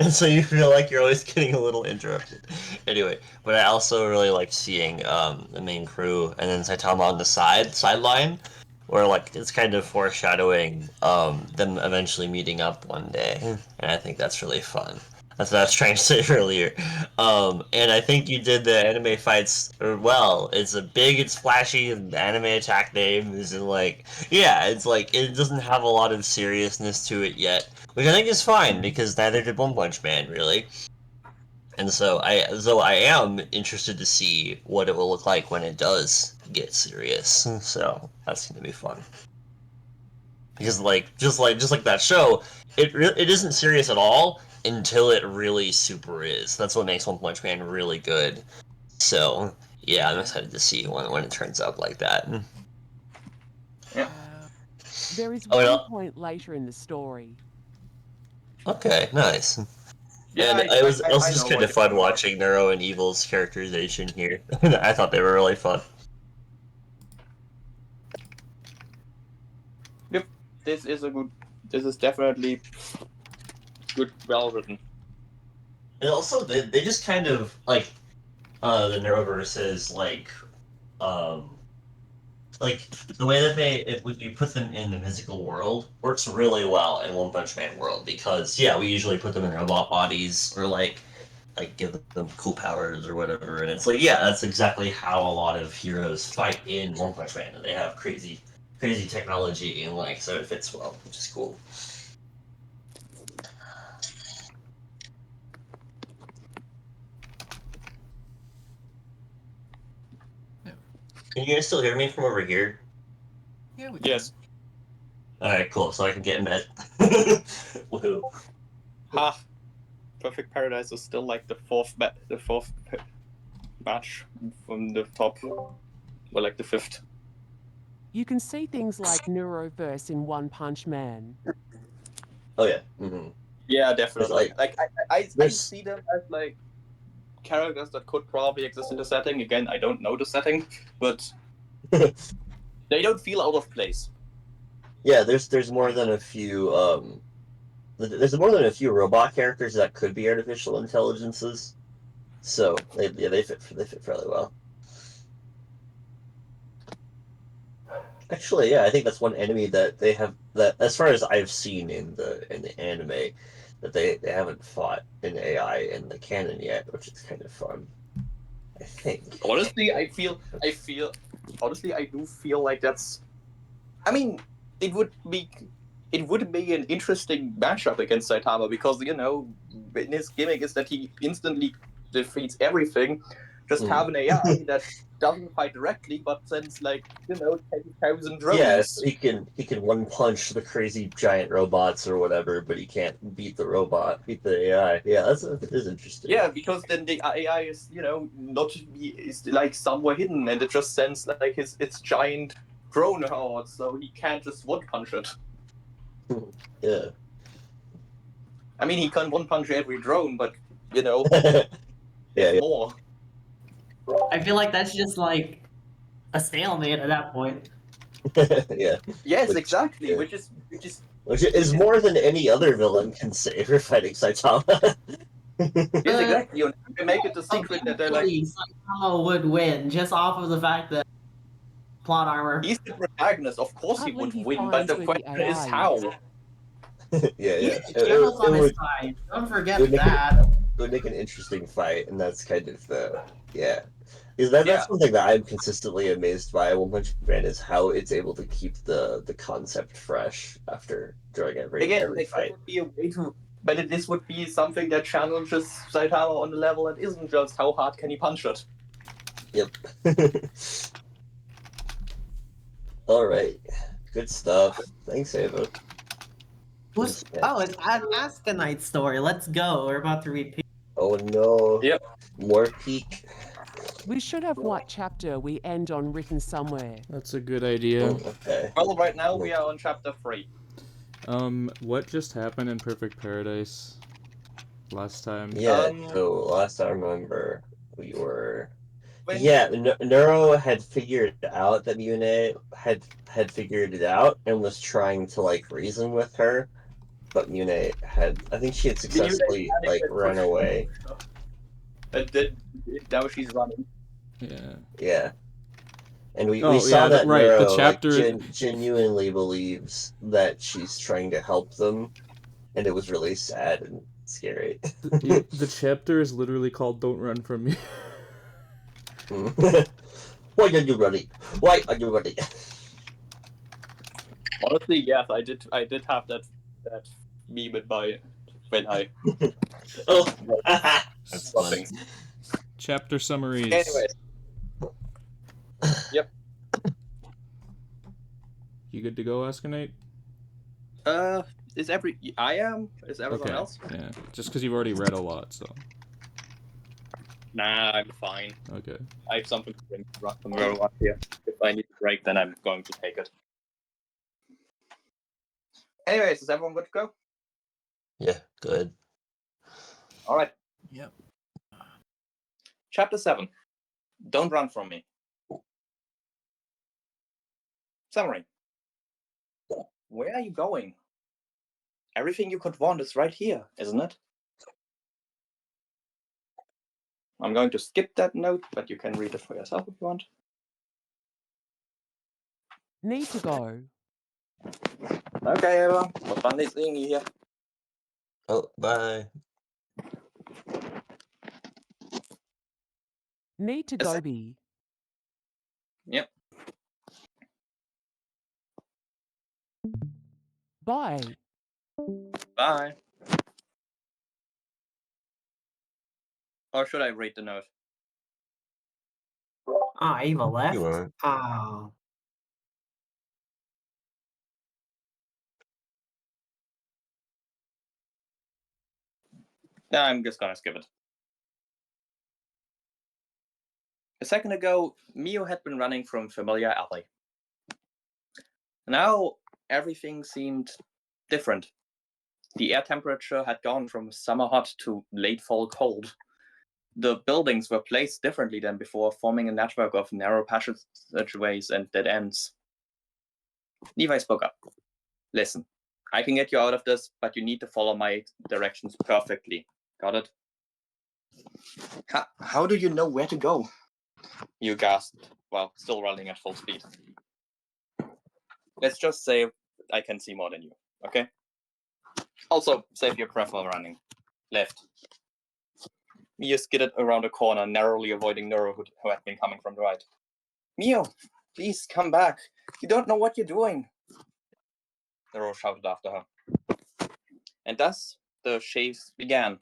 and so you feel like you're always getting a little interrupted. Anyway, but I also really like seeing the main crew and then Saitama on the sideline, where like it's kind of foreshadowing them eventually meeting up one day, and I think that's really fun. That's what I was trying to say earlier. And I think you did the anime fights well. It's flashy, and anime attack names, and like, yeah, it's like, it doesn't have a lot of seriousness to it yet, which I think is fine, because neither did One Punch Man, really. And so I am interested to see what it will look like when it does get serious. So that's gonna be fun. Because just like that show, it isn't serious at all until it really super is. That's what makes One Punch Man really good. So yeah, I'm excited to see when it turns out like that. There is Oh, one yeah. point later in the story. Okay, nice. Yeah, And it was I also know just kind what of you're fun talking about. watching Neuro and Evil's characterization here. I thought they were really fun. Yep, this is definitely good, well written. And also, they just kind of like the Neuroverse is like the way that if we put them in the physical world works really well in One Punch Man world, because yeah, we usually put them in robot bodies or like give them cool powers or whatever, and it's like, yeah, that's exactly how a lot of heroes fight in One Punch Man. They have crazy technology, and like, so it fits well, which is cool. Can you guys still hear me from over here? Yeah, we Yes. Alright, cool, so I can get met. Woohoo. Ha! Perfect Paradise is still like the fourth match from the top, or like the fifth. You can see things like Neuroverse in One Punch Man. Oh yeah. Mm-hmm. Yeah, definitely. Like, I there's see them as like characters that could probably exist in the setting. Again, I don't know the setting, but they don't feel out of place. yeah, there's more than a few there's more than a few robot characters that could be artificial intelligences. So they fit fairly well. Actually, yeah, I think that's one enemy that they have, that, as far as I've seen in the anime, that they haven't fought in AI in the canon yet, which is kind of fun. I think. Honestly, honestly, I do feel like that's. I mean, it would be an interesting matchup against Saitama, because his gimmick is that he instantly defeats everything. Just have an AI that doesn't fight directly, but sends 10,000 drones. Yes, he can one punch the crazy giant robots or whatever, but he can't beat the AI. Yeah, that is interesting. Yeah, because then the AI is is somewhere hidden, and it just sends its giant drone horde, so he can't just one punch it. Yeah. I mean, he can one punch every drone, but yeah. more. I feel like that's just like a stalemate at that point. Yeah. Yes, exactly. Yeah. Which is more than any other villain can say for fighting Saitama. Yes, exactly. You make it a secret that they're like Saitama would win just off of the fact that plot armor. he's the protagonist. Of course, he Partly would he win, but finds the where the question is AI how. is. Yeah. Channel's on his side. Don't forget that. It would make an interesting fight, and that's kind of because that's something that I'm consistently amazed by One Punch Man is how it's able to keep the concept fresh after during every fight. That would be a way to, but this would be something that challenges Saitama on the level that isn't just how hard can he punch it. Yep. All right, good stuff. Thanks, Ava. It's an Askanite story. Let's go. We're about to read. Oh no. Yep. More peak. We should have what chapter we end on written somewhere. That's a good idea. Okay. Well, right now we are on chapter 3. What just happened in Perfect Paradise last time? Yeah, so last I remember, we were... Neuro had figured out that Mune had figured it out and was trying to, reason with her, but Mune I think she had successfully, run away. Now she's running. Yeah. Yeah. And we saw that right, Neuro, the chapter... genuinely believes that she's trying to help them, and it was really sad and scary. The chapter is literally called "Don't Run From Me." Why are you running? Why are you running? Honestly, yes, I did have that meme in my when I. Oh, that's funny. Chapter summaries. Anyways. Yep. You good to go, Askanite? Is everyone else? Yeah, just because you've already read a lot, so. Nah, I'm fine. Okay. I have something to bring from up here. If I need a break, then I'm going to take it. Anyways, is everyone good to go? Yeah, good. All right. Yep. Chapter 7. Don't run from me. Summary. Where are you going? Everything you could want is right here, isn't it? I'm going to skip that note, but you can read it for yourself if you want. Need to go. Okay, everyone. Was fun seeing you here. Oh, bye. Need to go be. Yep. Bye. Bye. Or should I read the note? Ava left. You are. Oh. Nah, I'm just gonna skip it. A second ago, Mio had been running from familiar alley. Now, everything seemed different. The air temperature had gone from summer hot to late fall cold. The buildings were placed differently than before, forming a network of narrow passageways and dead ends. Levi spoke up. Listen, I can get you out of this, but you need to follow my directions perfectly. Got it? How do you know where to go? You gasped, while still running at full speed. Let's just say I can see more than you, okay? Also, save your breath while running. Left. Mio skidded around a corner, narrowly avoiding Neuro, who had been coming from the right. Mio, please come back. You don't know what you're doing. Neuro shouted after her. And thus, the chase began.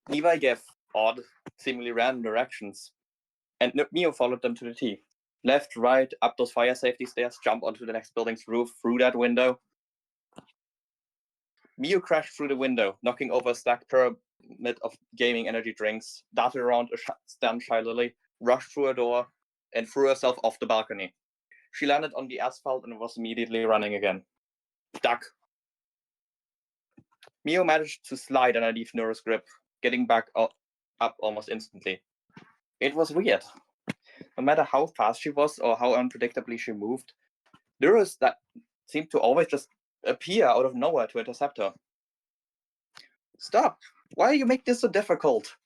Levi gave odd, seemingly random directions, and Mio followed them to the T. Left, right, up those fire safety stairs, jump onto the next building's roof, through that window. Mio crashed through the window, knocking over a stacked pyramid of gaming energy drinks, darted around a stand shylily, rushed through a door, and threw herself off the balcony. She landed on the asphalt and was immediately running again. Duck. Mio managed to slide underneath Neuro's grip, getting back up almost instantly. It was weird. No matter how fast she was or how unpredictably she moved, Neuros that seemed to always just appear out of nowhere to intercept her. Stop! Why do you make this so difficult?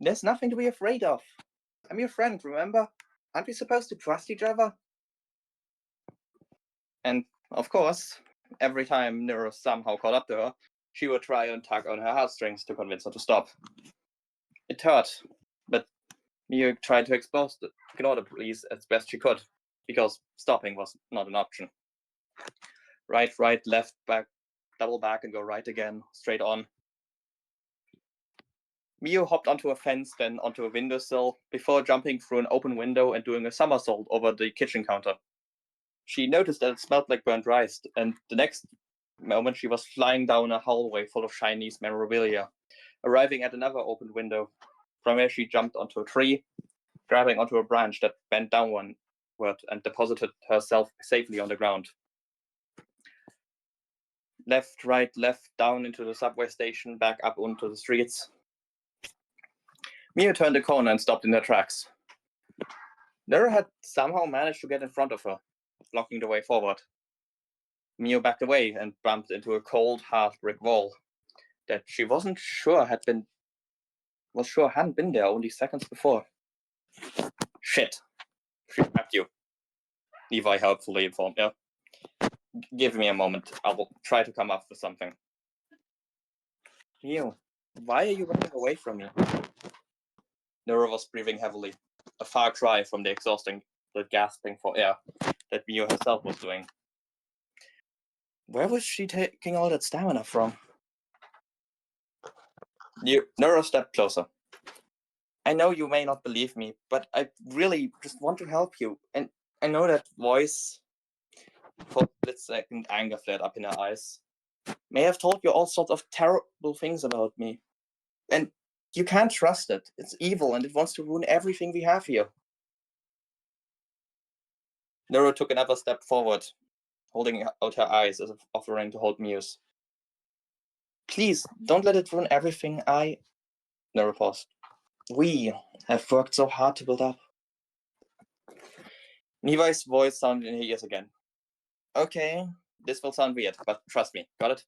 There's nothing to be afraid of. I'm your friend, remember? Aren't we supposed to trust each other? And, of course, every time Neuro somehow caught up to her, she would try and tug on her heartstrings to convince her to stop. It hurt, but Mio tried to ignore the police as best she could, because stopping was not an option. Right, left, back, double back and go right again, straight on. Mio hopped onto a fence, then onto a windowsill, before jumping through an open window and doing a somersault over the kitchen counter. She noticed that it smelled like burnt rice, and the next moment she was flying down a hallway full of Chinese memorabilia, arriving at another open window, from where she jumped onto a tree, grabbing onto a branch that bent downward and deposited herself safely on the ground. Left, right, left, down into the subway station, back up onto the streets. Mio turned the corner and stopped in her tracks. Nero had somehow managed to get in front of her, blocking the way forward. Mio backed away and bumped into a cold, hard brick wall that she wasn't sure hadn't been there only seconds before. Shit. She grabbed you. Levi helpfully informed her. Give me a moment. I will try to come up with something. Mio, why are you running away from me? Nero was breathing heavily, a far cry from the gasping for air that Mio herself was doing. Where was she taking all that stamina from? Nero stepped closer. I know you may not believe me, but I really just want to help you. And I know that voice. For a split second, anger flared up in her eyes. May have told you all sorts of terrible things about me. And you can't trust it. It's evil and it wants to ruin everything we have here. Nero took another step forward, holding out her eyes as if offering to hold Muse. Please, don't let it ruin everything Nero paused. We have worked so hard to build up. Levi's voice sounded in her ears again. Okay, this will sound weird, but trust me, got it?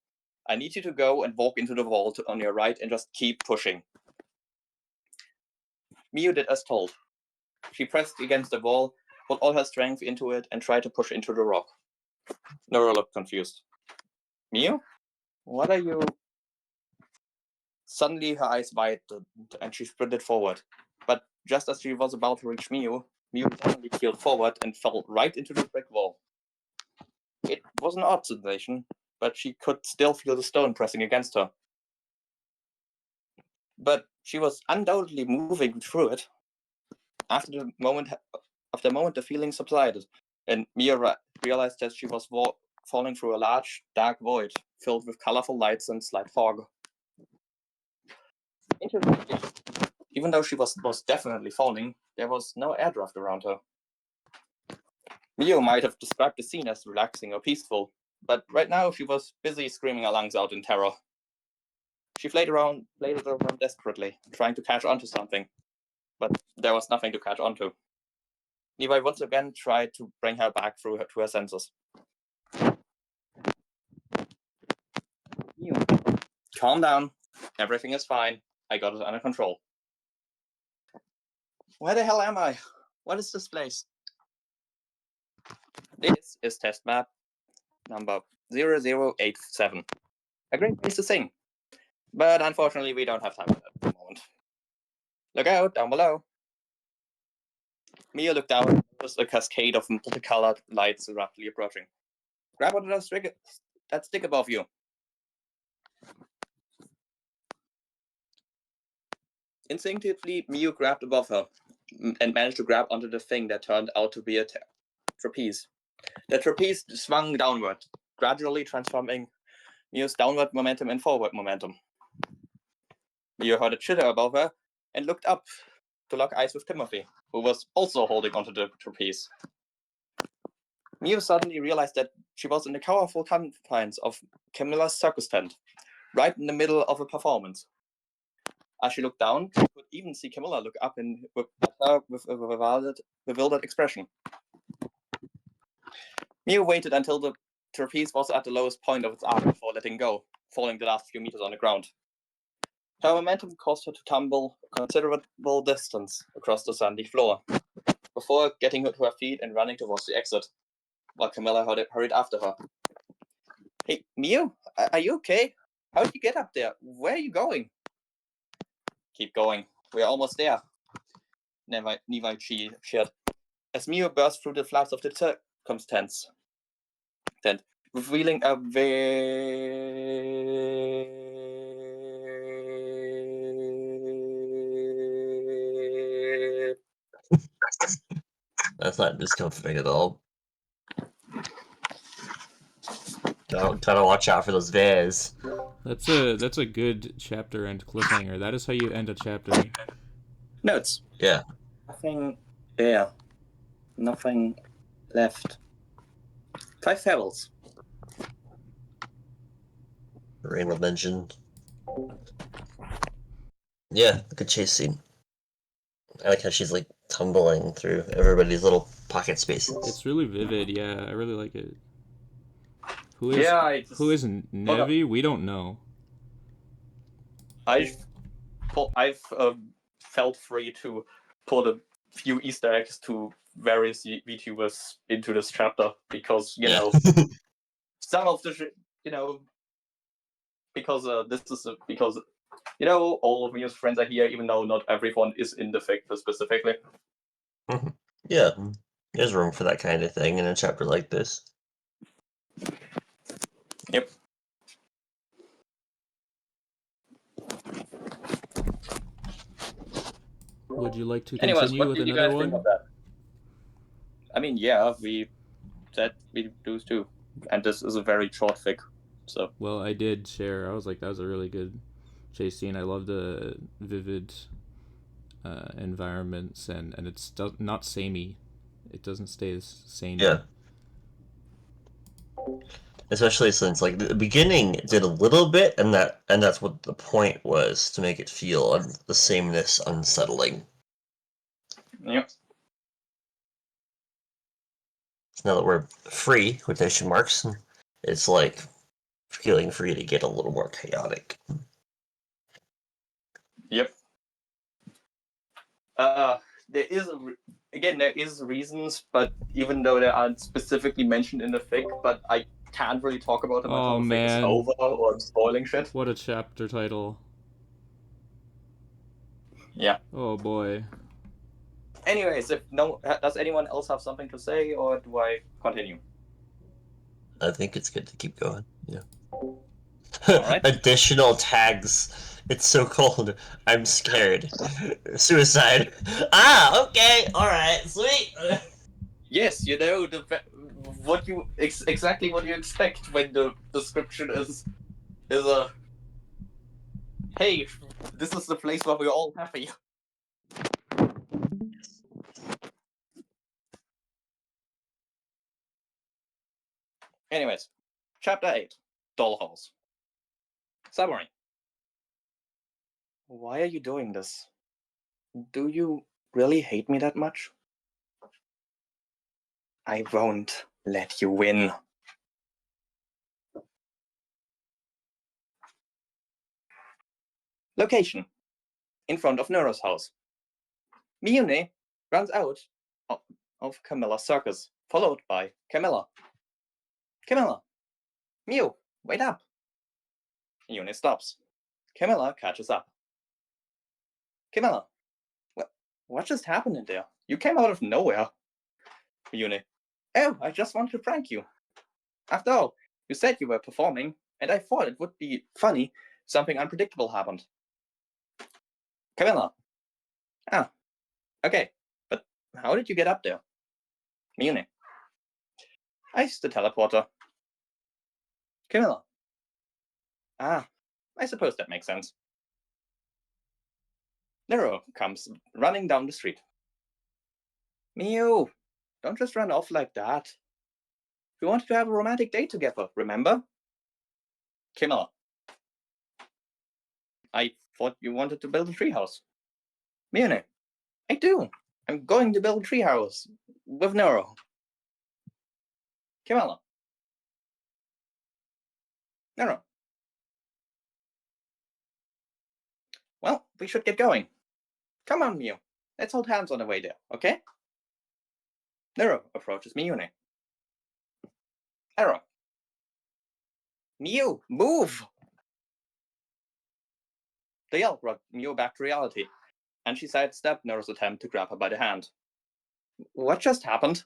I need you to go and walk into the wall on your right and just keep pushing. Mio did as told. She pressed against the wall, put all her strength into it, and tried to push into the rock. Nora looked confused. Mio? What are you... Suddenly her eyes widened, and she sprinted forward. But just as she was about to reach Mio suddenly keeled forward and fell right into the brick wall. It was an odd sensation, but she could still feel the stone pressing against her. But she was undoubtedly moving through it. After the moment, the feeling subsided, and Mia realized that she was falling through a large, dark void filled with colorful lights and slight fog. Interestingly, even though she was most definitely falling, there was no air draft around her. Mio might have described the scene as relaxing or peaceful, but right now she was busy screaming her lungs out in terror. She flayed around desperately, trying to catch onto something, but there was nothing to catch onto. Levi once again tried to bring her back to her senses. Mio, calm down. Everything is fine. I got it under control. Where the hell am I? What is this place? This is test map number 0087. A great place to sing. But unfortunately, we don't have time for that at the moment. Look out, down below. Mia looked down and noticed a cascade of multicolored lights rapidly approaching. Grab onto that stick above you. Instinctively, Miu grabbed above her and managed to grab onto the thing that turned out to be a trapeze. The trapeze swung downward, gradually transforming Miu's downward momentum and forward momentum. Miu heard a chitter above her and looked up to lock eyes with Timothy, who was also holding onto the trapeze. Miu suddenly realized that she was in the colorful confines of Camilla's circus tent, right in the middle of a performance. As she looked down, she could even see Camilla look up at her with a bewildered expression. Miu waited until the trapeze was at the lowest point of its arc before letting go, falling the last few meters on the ground. Her momentum caused her to tumble a considerable distance across the sandy floor, before getting her to her feet and running towards the exit, while Camilla hurried after her. Hey, Miu, are you okay? How did you get up there? Where are you going? Keep going. We're almost there. Levi cheered, as Miu burst through the flaps of the circumstance tent, revealing a That's not discomforting at all. Gotta watch out for those bears. That's a good chapter end cliffhanger. That is how you end a chapter. Notes. Yeah. Nothing there. Nothing left. 5 pebbles. Rainbow mentioned. Yeah, good chase scene. I like how she's like tumbling through everybody's little pocket spaces. It's really vivid. Yeah, I really like it. Who is Nevi? We don't know. I've felt free to put a few Easter eggs to various VTubers into this chapter because some of the because all of Miu's friends are here, even though not everyone is in the fic specifically. Yeah, there's room for that kind of thing in a chapter like this. Yep. Would you like to Anyways, continue what with did you another guys think one? of that? I mean, yeah, we said we do too, and this is a very short fic, so. Well, I did share. I was like, that was a really good chase scene. I love the vivid environments, and it's not samey. It doesn't stay as samey. Yeah. Especially since like the beginning did a little bit, and that's what the point was, to make it feel the sameness unsettling. Yep. Now that we're free, quotation marks, it's like feeling free to get a little more chaotic. Yep. There is reasons, but even though they aren't specifically mentioned in the fic, but I can't really talk about them until the fic is over or I'm spoiling shit. What a chapter title. Yeah. Oh boy. Anyways, does anyone else have something to say, or do I continue? I think it's good to keep going. Yeah. Alright. Additional tags. It's so cold. I'm scared. Suicide. Ah, okay. All right. Sweet. Yes, exactly what you expect when the description is a hey, this is the place where we're all happy. Anyways, Chapter 8, Dollhouse. Summary. Why are you doing this? Do you really hate me that much? I won't let you win. Location. In front of Neuro's house. Miyune runs out of Camilla's circus, followed by Camilla. Camilla! Miu, wait up! Miyune stops. Camilla catches up. Camilla, what just happened in there? You came out of nowhere. Miyune, oh, I just wanted to prank you. After all, you said you were performing, and I thought it would be funny. Something unpredictable happened. Camilla. Ah, okay. But how did you get up there? Mune. I used the teleporter. Camilla. Ah, I suppose that makes sense. Nero comes running down the street. Mew, don't just run off like that. We wanted to have a romantic date together, remember? Camilla. I thought you wanted to build a treehouse. Mune. I do. I'm going to build a treehouse with Nero. Camilla. Nero. Well, we should get going. Come on, Mew. Let's hold hands on the way there, okay? Nero approaches Miyune. Error. Mew, move! The yell brought Mew back to reality, and she sidestepped Nero's attempt to grab her by the hand. What just happened?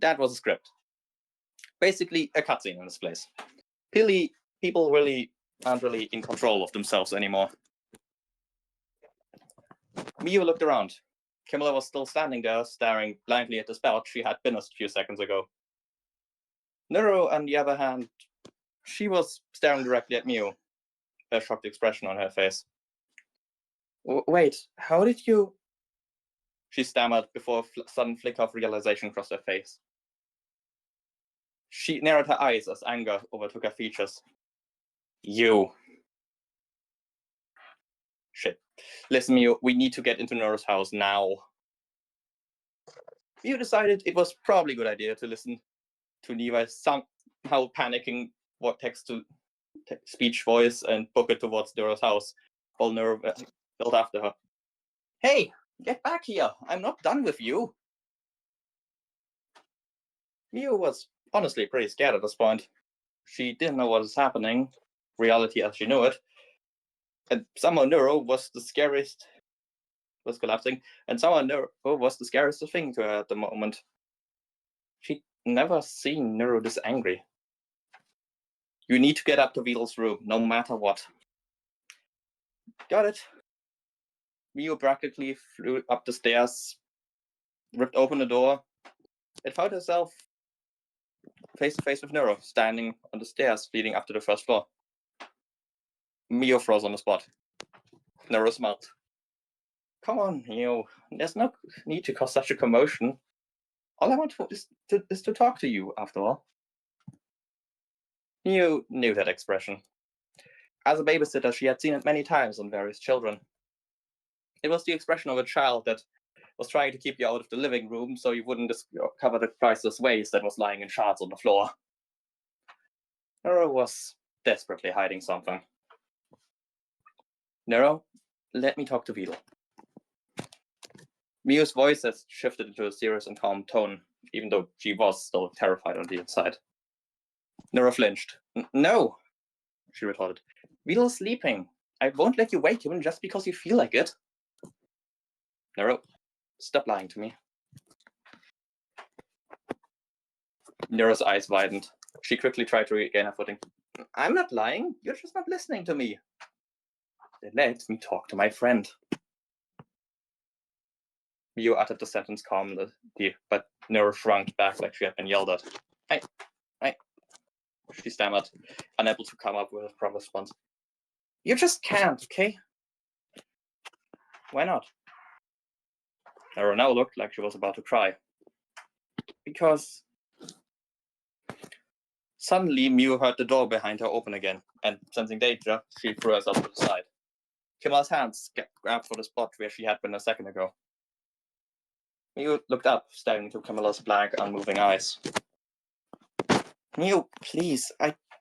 That was a script. Basically, a cutscene in this place. People really aren't really in control of themselves anymore. Mew looked around. Camilla was still standing there, staring blindly at the spout she had finished a few seconds ago. Nero, on the other hand, she was staring directly at Mew, a shocked expression on her face. Wait, how did you... She stammered before a sudden flicker of realization crossed her face. She narrowed her eyes as anger overtook her features. You. Shit. Listen, Mew, we need to get into Nero's house now. Mew decided it was probably a good idea to listen to Levi's somehow panicking text-to-speech voice and book it towards Nero's house, while Nero built after her. Hey, get back here! I'm not done with you! Mew was honestly pretty scared at this point. She didn't know what was happening, reality as she knew it, and somehow Nero was collapsing, and somehow Nero was the scariest thing to her at the moment. She'd never seen Nero this angry. You need to get up to Beetle's room, no matter what. Got it. Mew practically flew up the stairs, ripped open the door, and found herself face to face with Nero, standing on the stairs leading up to the first floor. Mew froze on the spot. Nero smiled. Come on, Mew. There's no need to cause such a commotion. All I want is to talk to you, after all. Mew knew that expression. As a babysitter, she had seen it many times on various children. It was the expression of a child that was trying to keep you out of the living room so you wouldn't discover the priceless waste that was lying in shards on the floor. Nero was desperately hiding something. Nero, let me talk to Beetle. Mew's voice has shifted into a serious and calm tone, even though she was still terrified on the inside. Nero flinched. No, she retorted. Beetle's sleeping. I won't let you wake him just because you feel like it. Nero, stop lying to me. Nero's eyes widened. She quickly tried to regain her footing. I'm not lying. You're just not listening to me. Then let me talk to my friend. Mew uttered the sentence calmly, but Nero shrunk back like she had been yelled at. I... She stammered, unable to come up with a proper response. You just can't, okay? Why not? Nero now looked like she was about to cry. Because... Suddenly, Mew heard the door behind her open again, and sensing danger, she threw herself to the side. Camilla's hands grabbed for the spot where she had been a second ago. Mew looked up, staring into Camilla's blank, unmoving eyes. Mew, please,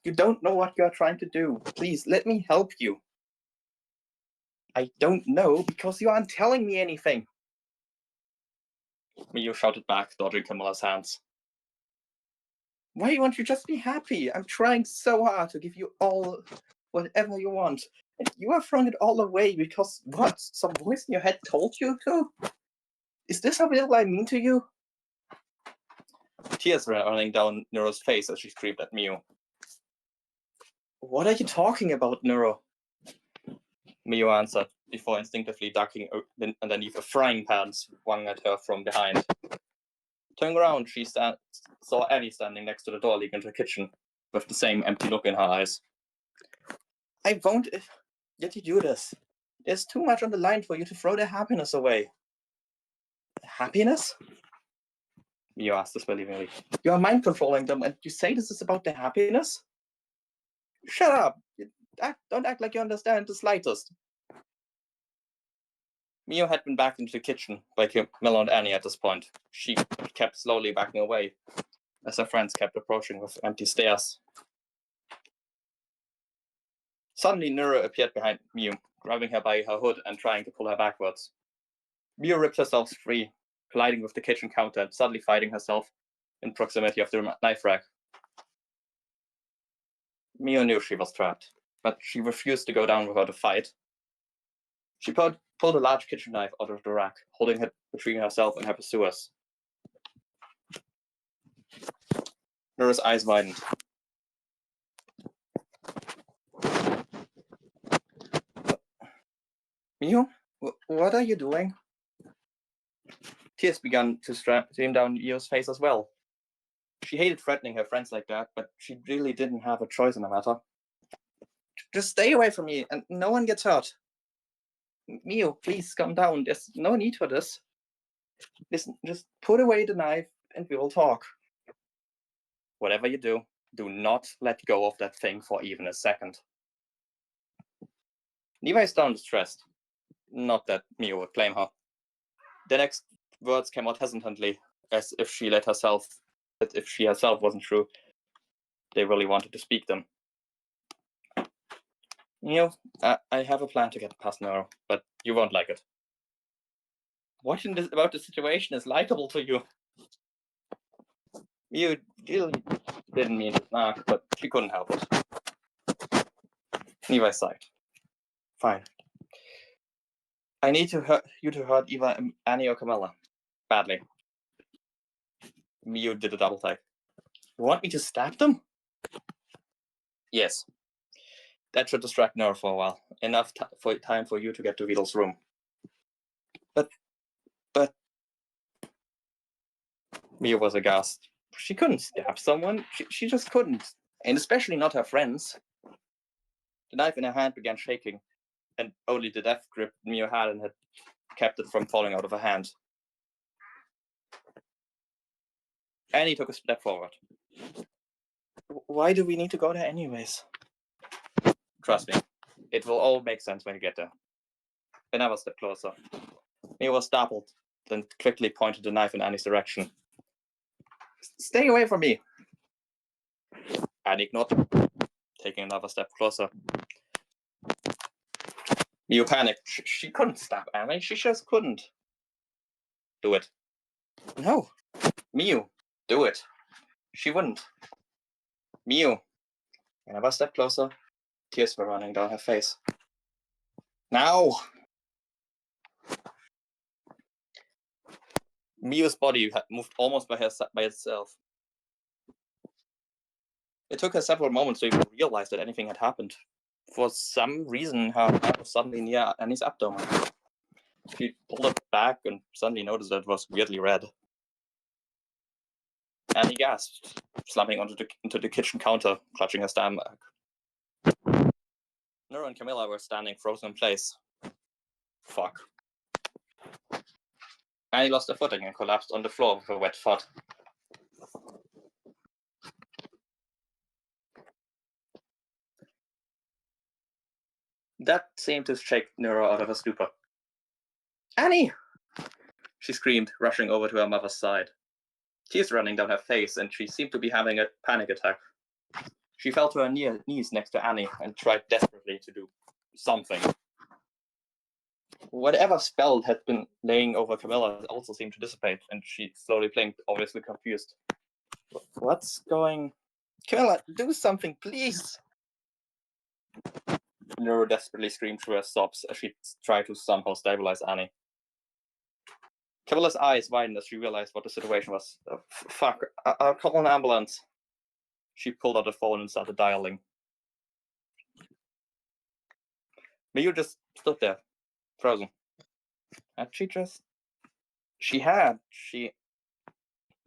you don't know what you are trying to do. Please, let me help you. I don't know because you aren't telling me anything. Mew shouted back, dodging Camilla's hands. Why won't you just be happy? I'm trying so hard to give you all whatever you want. And you are throwing it all away because what? Some voice in your head told you to? Is this how little I mean to you? Tears were running down Nero's face as she screamed at Mew. What are you talking about, Nero? Mio answered, before instinctively ducking underneath a frying pan swung at her from behind. Turning around, she saw Annie standing next to the door leading into the kitchen, with the same empty look in her eyes. I won't let you do this. There's too much on the line for you to throw their happiness away. Happiness? Mio asked disbelievingly. You are mind controlling them and you say this is about their happiness? Shut up! Don't act like you understand the slightest. Mio had been back into the kitchen by Camilla and Annie at this point. She kept slowly backing away, as her friends kept approaching with empty stares. Suddenly, Neuro appeared behind Mio, grabbing her by her hood and trying to pull her backwards. Mio ripped herself free, colliding with the kitchen counter and suddenly finding herself in proximity of the knife rack. Mio knew she was trapped, but she refused to go down without a fight. She pulled a large kitchen knife out of the rack, holding it between herself and her pursuers. Neuro's eyes widened. Mio, what are you doing? Tears began to stream down Mio's face as well. She hated threatening her friends like that, but she really didn't have a choice in the matter. Just stay away from me, and no one gets hurt. Mio, please calm down. There's no need for this. Listen, just put away the knife, and we will talk. Whatever you do, do not let go of that thing for even a second. Levi sounded stressed. Not that Mio would blame her. The next words came out hesitantly, as if she herself wasn't sure they really wanted to speak them. Mio, I have a plan to get past Neuro, but you won't like it. What about the situation is likable to you? Mio really didn't mean to snark, but she couldn't help it. Levi sighed. Fine. I need you to hurt either Annie or Camilla. Badly. Mio did a double take. You want me to stab them? Yes. That should distract Nora for a while. Enough time for you to get to Vidal's room. But... Mio was aghast. She couldn't stab someone. She just couldn't. And especially not her friends. The knife in her hand began shaking, and only the death grip Mio had and had kept it from falling out of her hand. Annie took a step forward. Why do we need to go there anyways? Trust me, it will all make sense when you get there. Another step closer. Mio was startled, then quickly pointed the knife in Annie's direction. Stay away from me! Annie ignored him, taking another step closer. Mio panicked. She couldn't stab Annie. She just couldn't. Do it. No. Mio, do it. She wouldn't. Mio. Another step closer. Tears were running down her face. Now! Mio's body had moved almost by itself. It took her several moments to even realize that anything had happened. For some reason, her hand was suddenly near Annie's abdomen. She pulled it back and suddenly noticed that it was weirdly red. Annie gasped, slumping into the kitchen counter, clutching her stomach. Nora and Camilla were standing frozen in place. Fuck. Annie lost her footing and collapsed on the floor with a wet foot. That seemed to shake Nora out of her stupor. Annie! She screamed, rushing over to her mother's side. Tears running down her face, and she seemed to be having a panic attack. She fell to her knees next to Annie and tried desperately to do something. Whatever spell had been laying over Camilla also seemed to dissipate, and she slowly blinked, obviously confused. What's going... Camilla, do something, please! Nero desperately screamed through her sobs as she tried to somehow stabilize Annie. Camilla's eyes widened as she realized what the situation was. Fuck, I'll call an ambulance. She pulled out the phone and started dialing. Miyu just stood there, frozen. And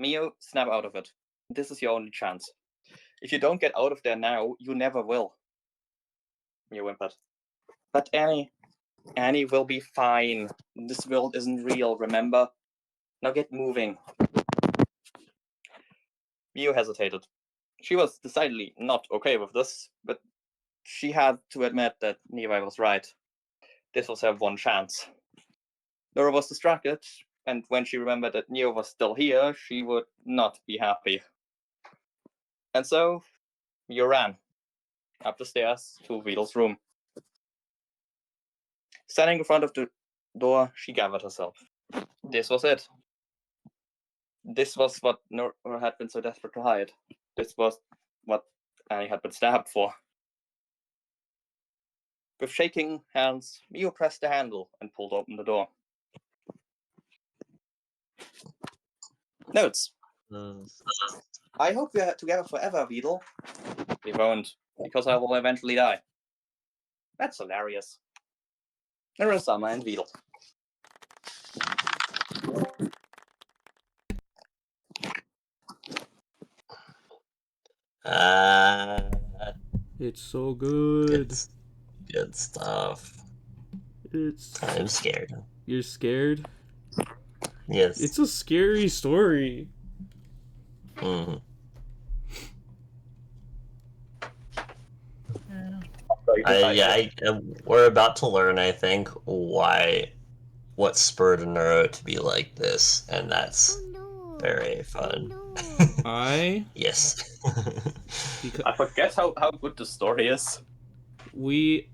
Miyu, snap out of it. This is your only chance. If you don't get out of there now, you never will. Miyu whimpered. But Annie will be fine. This world isn't real, remember? Now get moving. Miyu hesitated. She was decidedly not okay with this, but she had to admit that Levi was right. This was her one chance. Nora was distracted, and when she remembered that Neo was still here, she would not be happy. And so, Miyu ran up the stairs to Weedle's room. Standing in front of the door, she gathered herself. This was it. This was what Nora had been so desperate to hide. This was what Annie had been stabbed for. With shaking hands, Miyu pressed the handle and pulled open the door. Notes. I hope we are together forever, Weedle. We won't, because I will eventually die. That's hilarious. Narasama and Weedle. It's so good. It's good stuff. I'm scared. You're scared? Yes. It's a scary story. Mm. We're about to learn, I think, what spurred Nero to be like this, and that's very fun. Yes. I forget how good the story is. We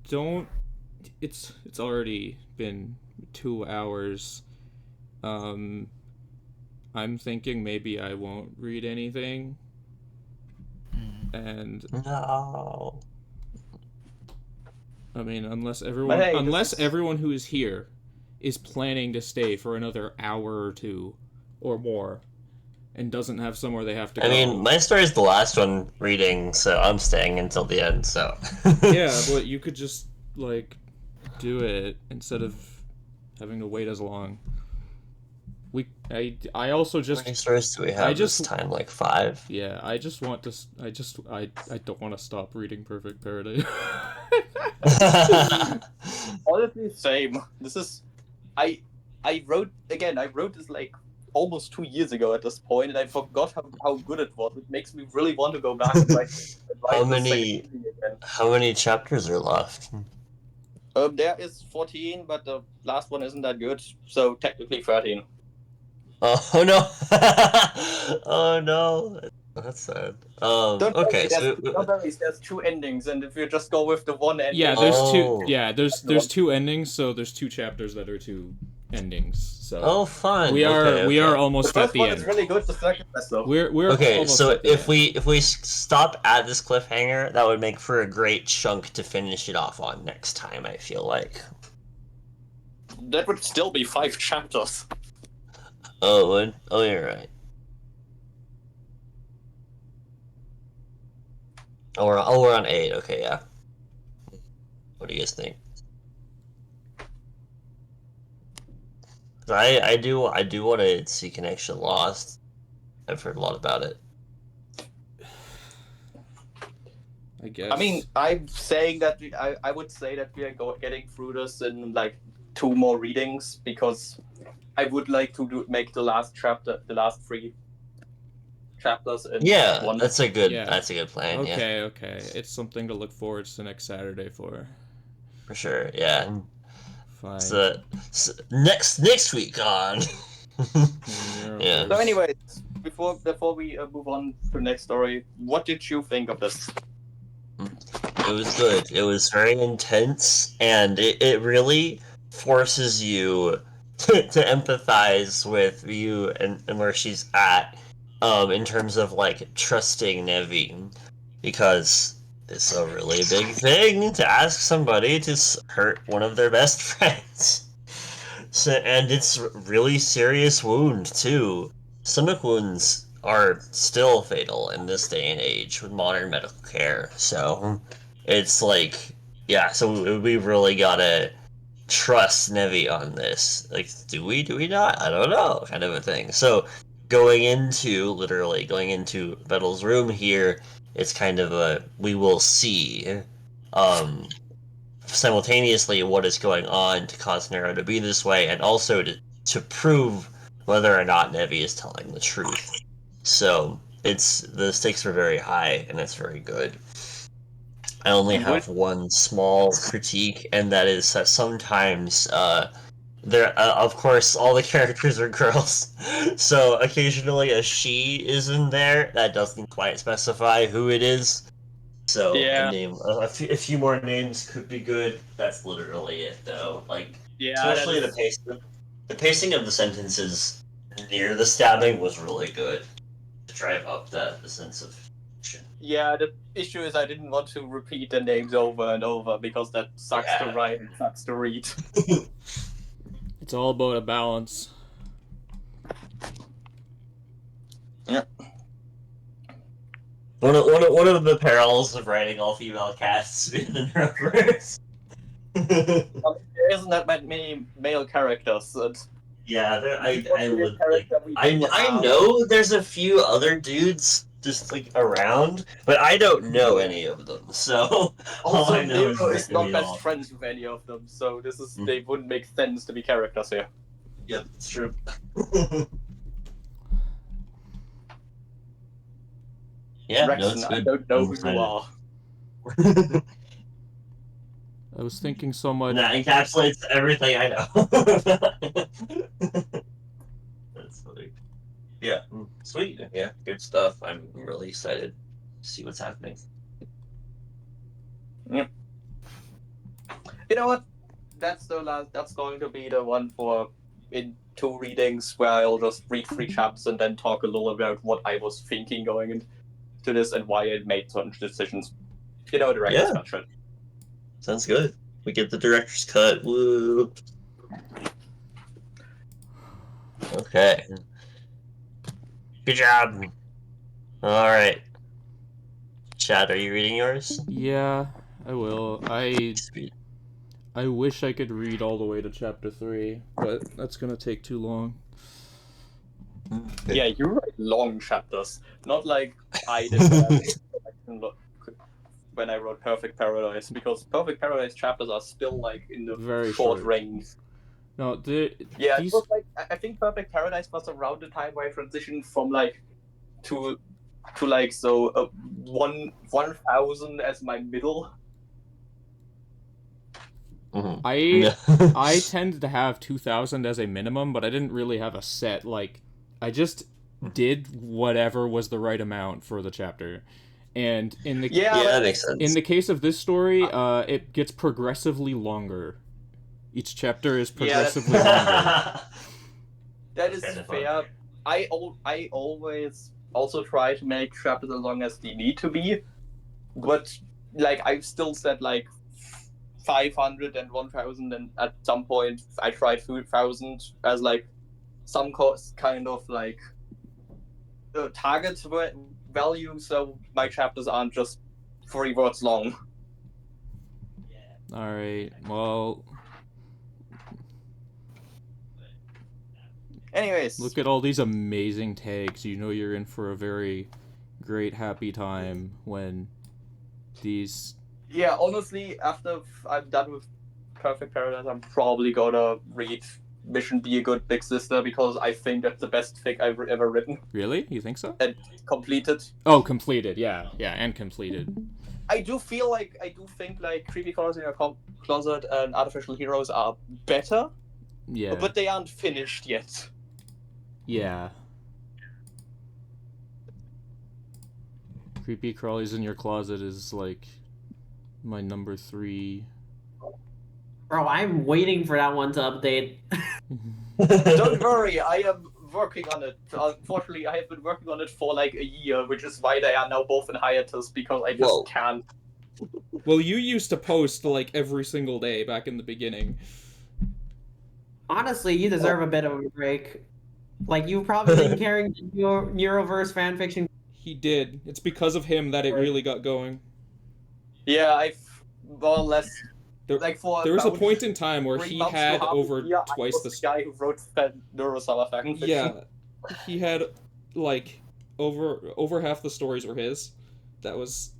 don't. It's already been 2 hours. I'm thinking maybe I won't read anything. And no. I mean, unless everyone who is here is planning to stay for another hour or two or more and doesn't have somewhere they have to go. I mean, my story is the last one reading, so I'm staying until the end, so. Yeah, but you could just, like, do it instead of having to wait as long. I also just... How many stories do we have this time? Like 5? Yeah, I don't want to stop reading Perfect Paradise. Honestly, same. This is... I wrote this, like, almost 2 years ago at this point, and I forgot how good it was. It makes me really want to go back and, like, How many chapters are left? There is 14, but the last one isn't that good, so technically 13. Oh no! Oh no! That's sad. Okay, there's 2 endings, and if you just go with the one ending... Yeah, there's two. Yeah, there's 2 endings, so there's 2 chapters that are 2 endings. So fun. We are almost at the end. It's really good. The second best though. We're okay. So if end. we stop at this cliffhanger, that would make for a great chunk to finish it off on next time. I feel like that would still be 5 chapters. Oh, it would? Oh, you're right. Oh, we're on 8. Okay, yeah. What do you guys think? I do want to see Connection Lost. I've heard a lot about it. I guess. I mean, I'm saying that I would say that we are getting through this in like 2 more readings, because I would like to make the last 3 chapters in one. That's a good plan. Okay. It's something to look forward to next Saturday for. For sure, yeah. Fine. So next week on. Yeah. So anyways, before we move on to the next story, what did you think of this? It was good. It was very intense, and it really forces you to empathize with you and where she's at, in terms of like trusting Nevi, because it's a really big thing to ask somebody to hurt one of their best friends. So, and it's a really serious wound too. Stomach wounds are still fatal in this day and age with modern medical care. So it's like yeah, so we really gotta trust Nevi on this. Like, do we not? I don't know, kind of a thing. So literally going into Bettel's room here, it's kind of a we will see simultaneously what is going on to cause Nero to be this way, and also to prove whether or not Nevi is telling the truth. So the stakes are very high, and it's very good. I only have one small critique, and that is that sometimes of course, all the characters are girls, so occasionally a she is in there that doesn't quite specify who it is. So a few more names could be good. That's literally it, though. Like, especially the pacing of the sentences near the stabbing was really good to drive up the sense of tension. Yeah, the issue is I didn't want to repeat the names over and over because that sucks to write and sucks to read. It's all about a balance. Yeah. One of the perils of writing all female casts in the Neuroverse. There isn't that many male characters. Yeah, I know there's a few other dudes just like around, but I don't know any of them. So also, I know Nero is not best friends with any of them, so they wouldn't make sense to be characters here. Yep, it's true. Yeah, Rexon, I don't know who you are. I was thinking so much. That encapsulates everything I know. That's funny. Yeah, sweet. Yeah, good stuff. I'm really excited to see what's happening. Yep. You know what? That's going to be the one for in 2 readings where I'll just read 3 chapters and then talk a little about what I was thinking going into this and why I made certain decisions. You know, director's cut shit. Sounds good. We get the director's cut. Woo. Okay. Good job. All right. Chad, are you reading yours? Yeah, I will. I wish I could read all the way to chapter 3, but that's gonna take too long. Yeah, you write long chapters, not like I did when I wrote Perfect Paradise, because Perfect Paradise chapters are still like in the very short range. No, it was like I think Perfect Paradise was around the time where I transitioned from like to 1,000 as my middle. I tend to have 2,000 as a minimum, but I didn't really have a set. Like, I just did whatever was the right amount for the chapter. And in the that makes sense. In the case of this story, it gets progressively longer. Each chapter is progressively longer. That is fair. I always also try to make chapters as long as they need to be, but like I've still said like 500 and 1,000, and at some point I tried 2,000 as like some kind of like target value, so my chapters aren't just 3 words long. Alright, well... Anyways. Look at all these amazing tags. You know you're in for a very great, happy time when these... Yeah, honestly, after I'm done with Perfect Paradise, I'm probably gonna read Mission Be a Good Big Sister, because I think that's the best fic I've ever written. Really? You think so? And completed. Oh, completed, yeah, and completed. I do think like Creepy Crawlers in Your Closet and Artificial Heroes are better. Yeah. But they aren't finished yet. Yeah. Creepy Crawlies in Your Closet is like my number 3. Bro, I'm waiting for that one to update. Don't worry, I am working on it. Unfortunately, I have been working on it for like a year, which is why they are now both in hiatus, because I just can't. Well, you used to post like every single day back in the beginning. Honestly, you deserve a bit of a break. Like, you've probably been carrying your Neuroverse fanfiction. He did. It's because of him that it really got going. Yeah, more or less There, like for there was a about point in time where 3 he months to had half a over year, twice I was the. the guy who wrote Neurosama fanfiction. Yeah, he had like over half the stories were his. That was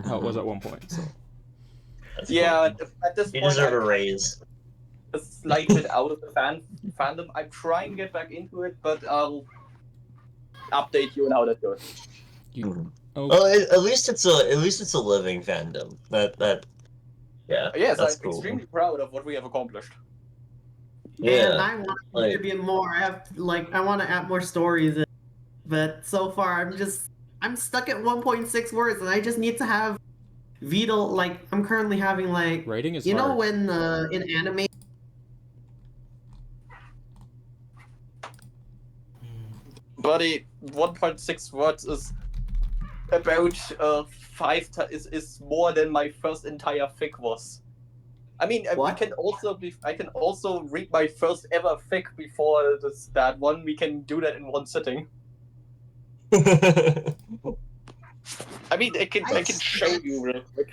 how it was at one point. So That's Yeah, cool. at this You point, deserve I'm a raise. a slight bit out of the fandom. I'm trying to get back into it, but I'll update you on how that goes. oh, Well, at least it's a living fandom. Yeah, Yes, that's I'm cool. extremely proud of what we have accomplished. Man, Yeah, I want to like- contribute more. I want to add more stories, but so far I'm stuck at 1.6 words, and I just need to have Vidal. Like I'm currently having like writing is you know hard. when in anime. Buddy, 1.6 words is about is more than my first entire fic was. I mean, What? I can also read my first ever fic before that one. We can do that in one sitting. I mean, I can show you real quick.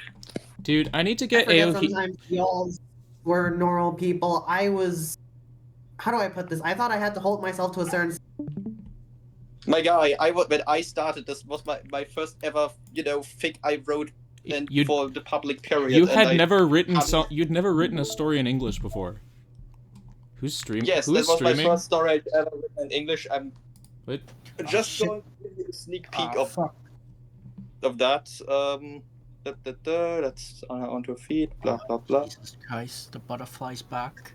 Dude, I need to I get forget AOE. sometimes y'all were normal people. I was. How do I put this? I thought I had to hold myself to a certain. My guy, when I started, this was my first ever, fic I wrote for the public period. You and had I never written hadn't- you'd never written a story in English before. Who's streaming? Yes, Who's that was streaming? my first story I'd ever written in English. I'm What? just going to give you a sneak peek of that. That's onto a feed. Blah blah blah. Jesus Christ, the butterfly's back.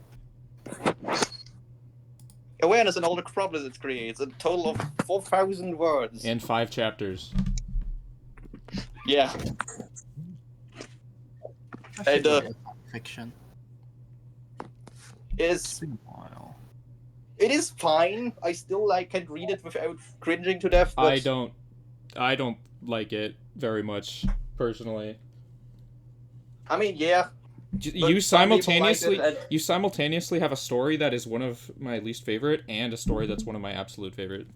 Awareness and all the problems it creates. A total of 4,000 words. And 5 chapters. Yeah. I And, should write fiction. It's It's been a while. it is fine. I still can read it without cringing to death. But I don't like it very much personally. I mean, yeah. You some people like simultaneously it, you simultaneously have a story that is one of my least favorite and a story that's one of my absolute favorite.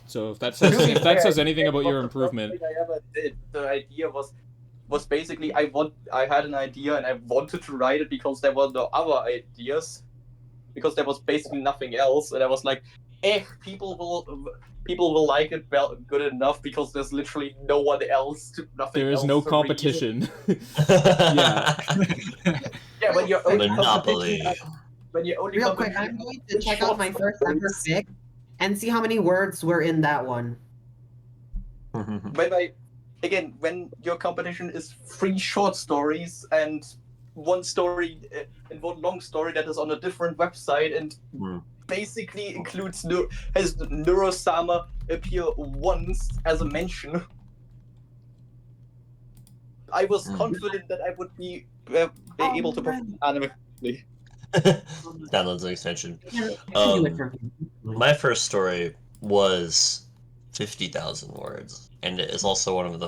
So if that says anything about your improvement. The first thing I ever did, the idea was basically I had an idea and I wanted to write it because there were no other ideas, because there was basically nothing else, and I was like, people will like it good enough because there's literally no one else. There is no competition. Yeah. Yeah, when you're only Monopoly. Real quick, I'm going to check out my first ever fic and see how many words were in that one. When your competition is 3 short stories and one story and one long story that is on a different website and basically includes has Neurosama appear once as a mention, I was confident that I would be able to perform animally. Downloads an extension. I can do it for My first story was 50,000 words, and it is also one of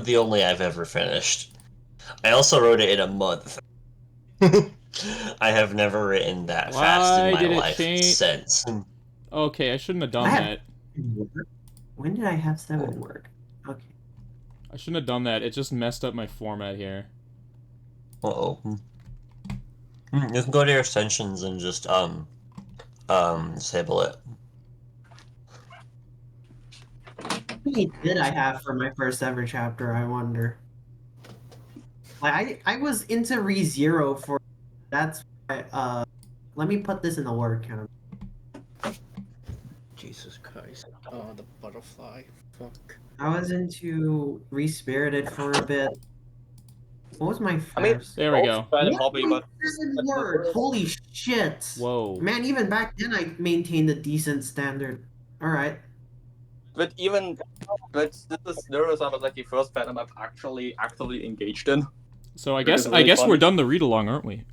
the only I've ever finished. I also wrote it in a month. I have never written that fast in my life since. Okay, I shouldn't have done that. When did I have 7 work? Okay. I shouldn't have done that. It just messed up my format here. Uh-oh. You can go to your extensions and just disable it. How many did I have for my first ever chapter, I wonder? Like I was into ReZero for that's why, let me put this in the word count. Jesus Christ. Oh, the butterfly. Fuck. I was into Respirited for a bit. What was my first? I mean, There we go. Kind of hobby, but 7 words. Holy shit! Whoa. Man, even back then I maintained a decent standard. Alright. but this is Neurosama like the first fandom I've actually actively engaged in. So I Which is guess really fun. we're done the read along, aren't we?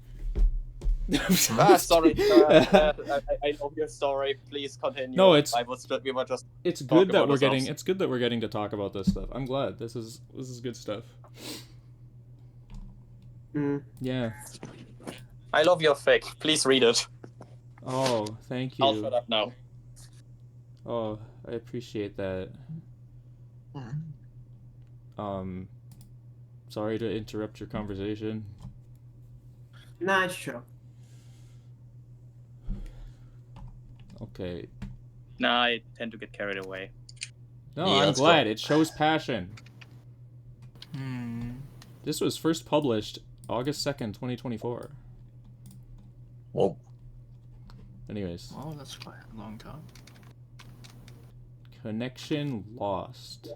Sorry. I know your story. Please continue. No, we were just. It's Talk good that about we're ourselves. getting it's good that we're getting to talk about this stuff. I'm glad. This is good stuff. Yeah. I love your fic. Please read it. Oh, thank you. I'll shut up now. Oh, I appreciate that. Sorry to interrupt your conversation. Nah, it's true. Okay. Nah, I tend to get carried away. No, Yeah, I'm let's glad. go. It shows passion. Hmm. This was first published August 2nd, 2024. Well, Anyways. Oh, that's quite a long time. Connection Lost.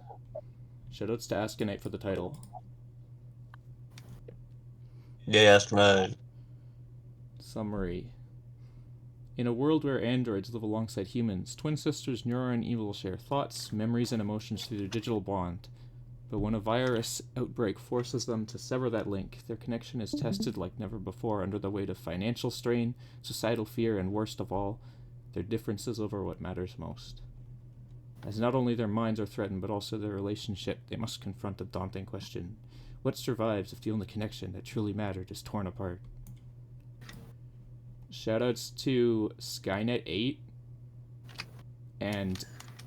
Shoutouts to Askanite for the title. yeah, Astronaut. Summary. In a world where androids live alongside humans, twin sisters Neuro and Evil share thoughts, memories, and emotions through their digital bond. But when a virus outbreak forces them to sever that link, their connection is tested like never before under the weight of financial strain, societal fear, and worst of all, their differences over what matters most. As not only their minds are threatened, but also their relationship, they must confront a daunting question. What survives if the only connection that truly mattered is torn apart? Shoutouts to Skynet 8 and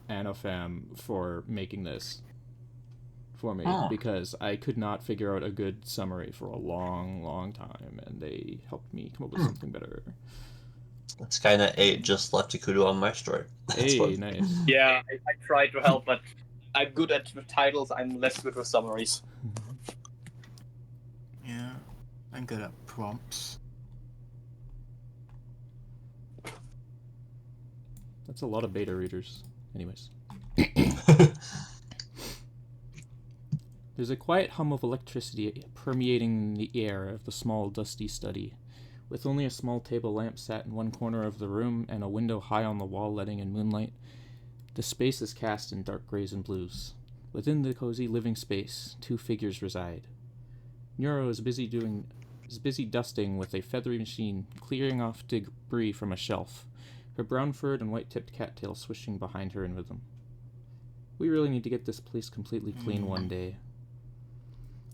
Anofam for making this for me, because I could not figure out a good summary for a long time, and they helped me come up with something better. Skynet 8 just left a kudo on my story. Hey, nice. Yeah, I try to help, but I'm good at titles, I'm less good with summaries. Yeah, I'm good at prompts. That's a lot of beta readers. Anyways. There's a quiet hum of electricity permeating the air of the small, dusty study. With only a small table lamp sat in one corner of the room and a window high on the wall letting in moonlight, the space is cast in dark grays and blues. Within the cozy living space, two figures reside. Neuro is busy dusting with a feathery machine, clearing off debris from a shelf, her brown-furred and white-tipped cattail swishing behind her in rhythm. We really need to get this place completely clean one day.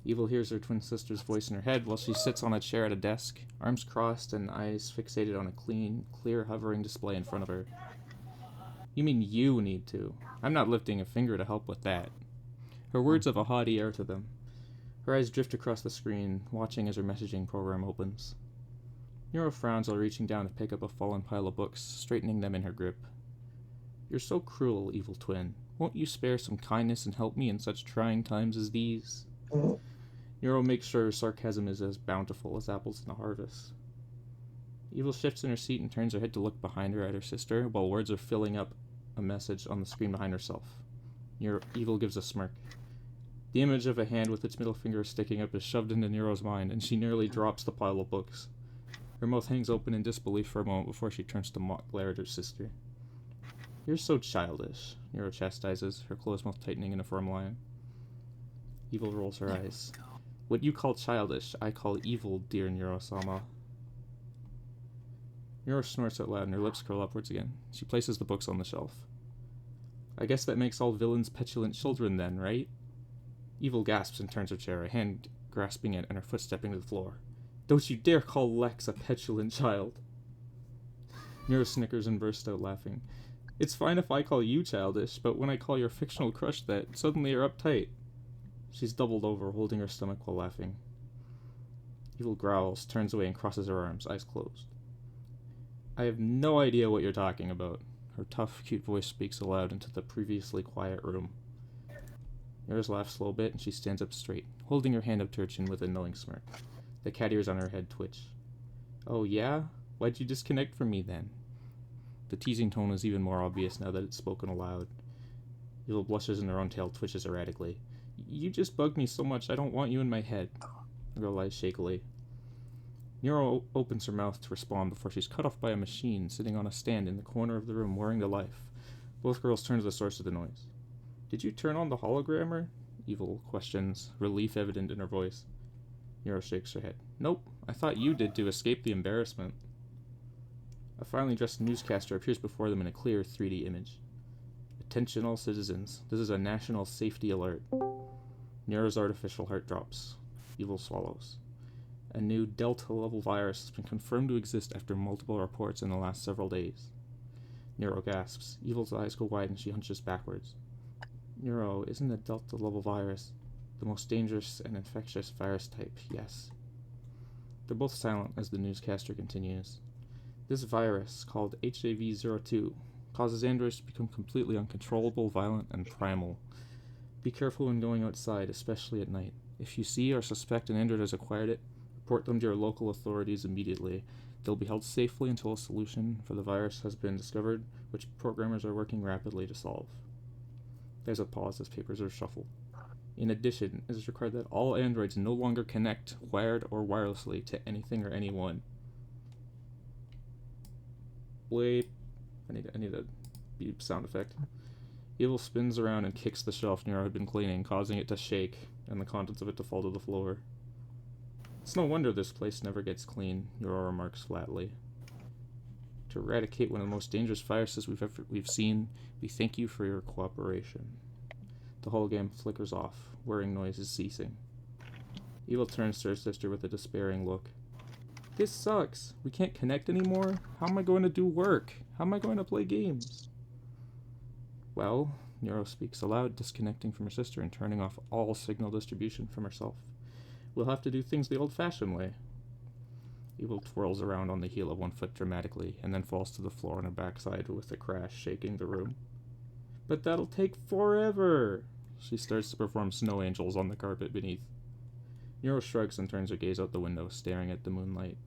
Evil hears her twin sister's voice in her head while she sits on a chair at a desk, arms crossed and eyes fixated on a clean, clear hovering display in front of her. You mean you need to. I'm not lifting a finger to help with that. Her words have a haughty air to them. Her eyes drift across the screen, watching as her messaging program opens. Neuro frowns while reaching down to pick up a fallen pile of books, straightening them in her grip. You're so cruel, evil twin. Won't you spare some kindness and help me in such trying times as these? Neuro makes sure her sarcasm is as bountiful as apples in a harvest. Evil shifts in her seat and turns her head to look behind her at her sister, while words are filling up a message on the screen behind herself. Evil gives a smirk. The image of a hand with its middle finger sticking up is shoved into Neuro's mind, and she nearly drops the pile of books. Her mouth hangs open in disbelief for a moment before she turns to mock glare at her sister. You're so childish, Neuro chastises, her closed mouth tightening in a firm line. Evil rolls her eyes. What you call childish, I call evil, dear Neuro-sama. Neuro snorts out loud and her lips curl upwards again. She places the books on the shelf. I guess that makes all villains petulant children then, right? Evil gasps and turns her chair, a hand grasping it and her foot stepping to the floor. Don't you dare call Lex a petulant child. Neuro snickers and bursts out laughing. It's fine if I call you childish, but when I call your fictional crush that, suddenly you're uptight. She's doubled over, holding her stomach while laughing. Evil growls, turns away and crosses her arms, eyes closed. I have no idea what you're talking about. Her tough, cute voice speaks aloud into the previously quiet room. Nero's laughs slow a bit and she stands up straight, holding her hand up to her chin with a knowing smirk. The cat ears on her head twitch. Oh yeah? Why'd you disconnect from me then? The teasing tone is even more obvious now that it's spoken aloud. Evil blushes and her own tail twitches erratically. You just bug me so much I don't want you in my head. The girl lies shakily. Nero opens her mouth to respond before she's cut off by a machine sitting on a stand in the corner of the room, whirring to life. Both girls turn to the source of the noise. Did you turn on the hologrammer? Evil questions, relief evident in her voice. Nero shakes her head. Nope, I thought you did to escape the embarrassment. A finely dressed newscaster appears before them in a clear 3D image. Attention all citizens, this is a national safety alert. Nero's artificial heart drops. Evil swallows. A new Delta-level virus has been confirmed to exist after multiple reports in the last several days. Nero gasps. Evil's eyes go wide and she hunches backwards. Nero, isn't a Delta-level virus? The most dangerous and infectious virus type, yes. They're both silent as the newscaster continues. This virus, called HAV-02, causes androids to become completely uncontrollable, violent, and primal. Be careful when going outside, especially at night. If you see or suspect an android has acquired it, report them to your local authorities immediately. They'll be held safely until a solution for the virus has been discovered, which programmers are working rapidly to solve. There's a pause as papers are shuffled. In addition, it is required that all androids no longer connect, wired or wirelessly, to anything or anyone. Wait. I need a beep sound effect. Evil spins around and kicks the shelf Nero had been cleaning, causing it to shake, and the contents of it to fall to the floor. It's no wonder this place never gets clean, Nero remarks flatly. To eradicate one of the most dangerous viruses we've seen, we thank you for your cooperation. The hologram flickers off, whirring noise is ceasing. Evil turns to her sister with a despairing look. This sucks. We can't connect anymore? How am I going to do work? How am I going to play games? Well, Nero speaks aloud, disconnecting from her sister and turning off all signal distribution from herself. We'll have to do things the old-fashioned way. Evil twirls around on the heel of one foot dramatically, and then falls to the floor on her backside with a crash, shaking the room. But that'll take forever! She starts to perform snow angels on the carpet beneath. Nero shrugs and turns her gaze out the window, staring at the moonlight.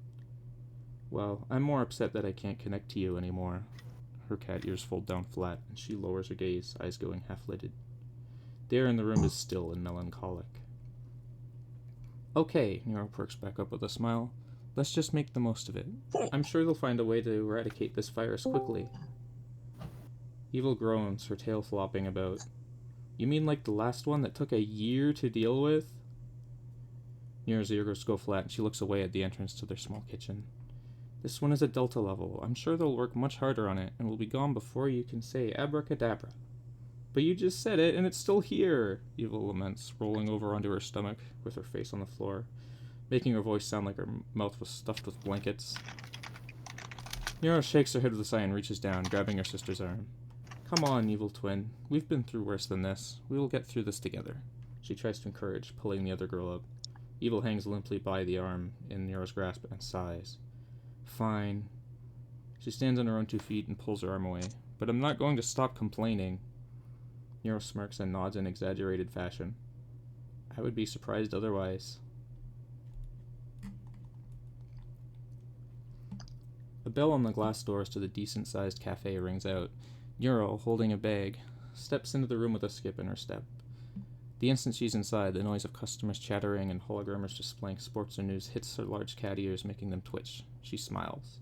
Well, I'm more upset that I can't connect to you anymore. Her cat ears fold down flat, and she lowers her gaze, eyes going half-lidded. The air in the room is still and melancholic. Okay, Nero perks back up with a smile. Let's just make the most of it. I'm sure they'll find a way to eradicate this virus quickly. Evil groans, her tail flopping about. You mean like the last one that took a year to deal with? Nero's ears go flat and she looks away at the entrance to their small kitchen. This one is a Delta level. I'm sure they'll work much harder on it and will be gone before you can say abracadabra. But you just said it and it's still here, Evil laments, rolling over onto her stomach with her face on the floor, making her voice sound like her mouth was stuffed with blankets. Nero shakes her head with a sigh and reaches down, grabbing her sister's arm. Come on, evil twin. We've been through worse than this. We will get through this together. She tries to encourage, pulling the other girl up. Evil hangs limply by the arm in Nero's grasp and sighs. Fine. She stands on her own 2 feet and pulls her arm away. But I'm not going to stop complaining. Nero smirks and nods in exaggerated fashion. I would be surprised otherwise. A bell on the glass doors to the decent-sized cafe rings out. Nero, holding a bag, steps into the room with a skip in her step. The instant she's inside, the noise of customers chattering and hologrammers displaying sports or news hits her large cat ears, making them twitch. She smiles.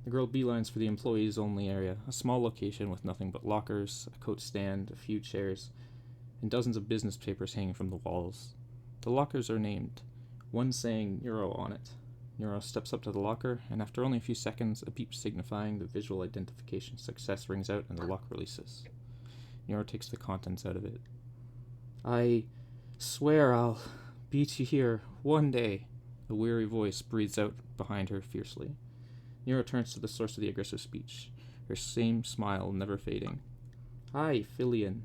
The girl beelines for the employees-only area, a small location with nothing but lockers, a coat stand, a few chairs, and dozens of business papers hanging from the walls. The lockers are named, one saying Nero on it. Nero steps up to the locker, and after only a few seconds, a beep signifying the visual identification success rings out and the lock releases. Nero takes the contents out of it. I swear I'll beat you here one day, a weary voice breathes out behind her fiercely. Nero turns to the source of the aggressive speech, her same smile never fading. Hi, Filian.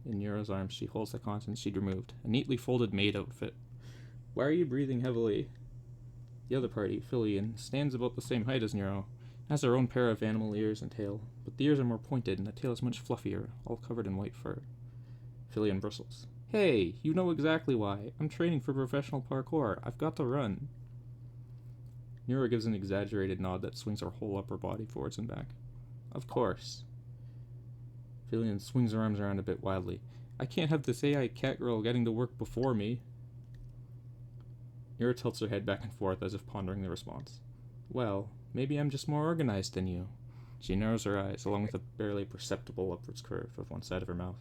In Nero's arms, she holds the contents she'd removed, a neatly folded maid outfit. Why are you breathing heavily? The other party, Filian, stands about the same height as Nero, has her own pair of animal ears and tail, but the ears are more pointed and the tail is much fluffier, all covered in white fur. Filian bristles. Hey, you know exactly why. I'm training for professional parkour. I've got to run. Nero gives an exaggerated nod that swings her whole upper body forwards and back. Of course. Filian swings her arms around a bit wildly. I can't have this AI cat girl getting to work before me. Nero tilts her head back and forth as if pondering the response. Well, maybe I'm just more organized than you. She narrows her eyes, along with a barely perceptible upwards curve of one side of her mouth.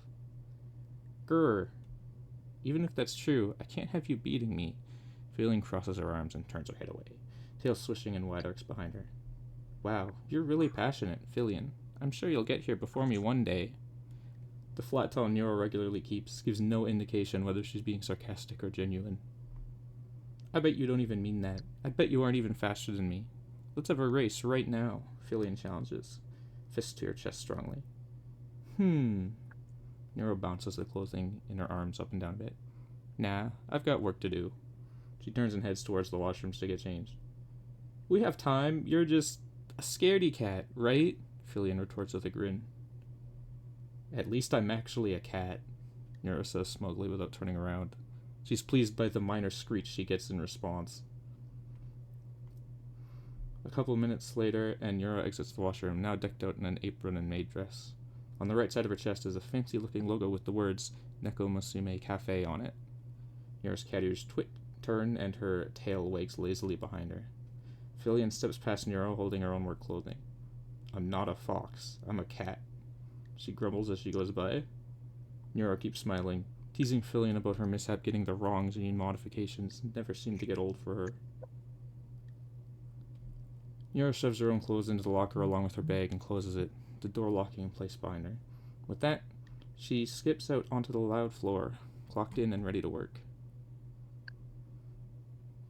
Grr. Even if that's true, I can't have you beating me. Filian crosses her arms and turns her head away, tail swishing in wide arcs behind her. Wow, you're really passionate, Filian. I'm sure you'll get here before me one day. The flat tone Nero regularly keeps gives no indication whether she's being sarcastic or genuine. I bet you don't even mean that. I bet you aren't even faster than me. Let's have a race right now, Filian challenges, fist to her chest strongly. Nero bounces the clothing in her arms up and down a bit. Nah, I've got work to do. She turns and heads towards the washrooms to get changed. We have time. You're just a scaredy cat, right? Fillion retorts with a grin. At least I'm actually a cat, Nero says smugly without turning around. She's pleased by the minor screech she gets in response. A couple minutes later, and Nero exits the washroom, now decked out in an apron and maid dress. On the right side of her chest is a fancy-looking logo with the words Neko Musume Cafe on it. Nero's cat ears turn, and her tail wags lazily behind her. Fillion steps past Nero, holding her own work clothing. I'm not a fox. I'm a cat. She grumbles as she goes by. Nero keeps smiling, teasing Fillion about her mishap getting the wrong gene modifications never seem to get old for her. Nero shoves her own clothes into the locker along with her bag and closes it, the door locking in place behind her. With that, she skips out onto the loud floor, clocked in and ready to work.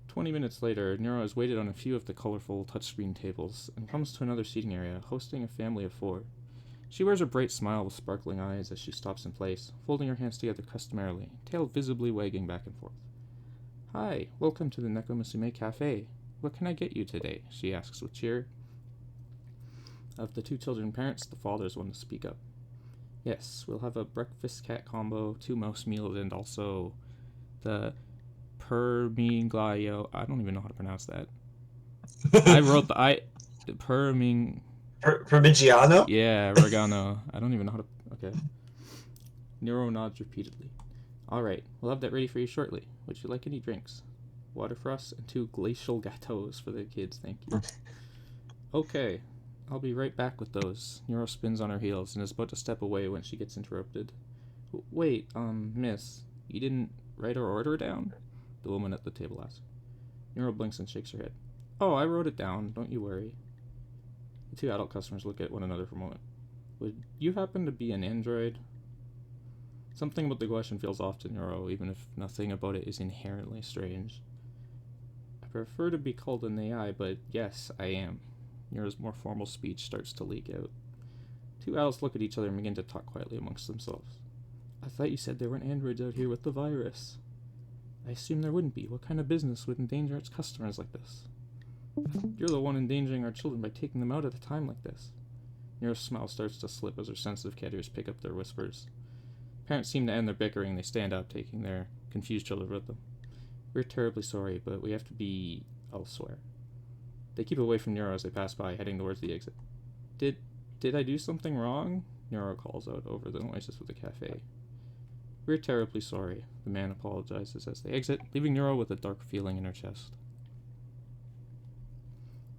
20 minutes later, Nero has waited on a few of the colorful touchscreen tables and comes to another seating area, hosting a family of 4. She wears a bright smile with sparkling eyes as she stops in place, folding her hands together customarily, tail visibly wagging back and forth. Hi, welcome to the Neko Musume Cafe. What can I get you today? She asks with cheer. Of the 2 children parents, the father's one to speak up. Yes, we'll have a breakfast cat combo, 2 mouse meals, and also the Permiglayo. I don't even know how to pronounce that. I wrote Parmigiano? Yeah, oregano. I don't even know how to. Okay. Nero nods repeatedly. Alright, we'll have that ready for you shortly. Would you like any drinks? Water for us and 2 glacial gâteaux for the kids, thank you. Okay, I'll be right back with those. Nero spins on her heels and is about to step away when she gets interrupted. Wait, miss, you didn't write our order down? The woman at the table asks. Nero blinks and shakes her head. Oh, I wrote it down, don't you worry. The 2 adult customers look at one another for a moment. Would you happen to be an android? Something about the question feels off to Nero, even if nothing about it is inherently strange. I prefer to be called an AI, but yes, I am. Nero's more formal speech starts to leak out. 2 adults look at each other and begin to talk quietly amongst themselves. I thought you said there weren't androids out here with the virus. I assume there wouldn't be. What kind of business would endanger its customers like this? You're the one endangering our children by taking them out at a time like this. Nero's smile starts to slip as her sensitive cat ears pick up their whispers. Parents seem to end their bickering. They stand up, taking their confused children with them. We're terribly sorry, but we have to be elsewhere. They keep away from Nero as they pass by, heading towards the exit. Did I do something wrong? Nero calls out over the noises of the cafe. We're terribly sorry, the man apologizes as they exit, leaving Nero with a dark feeling in her chest.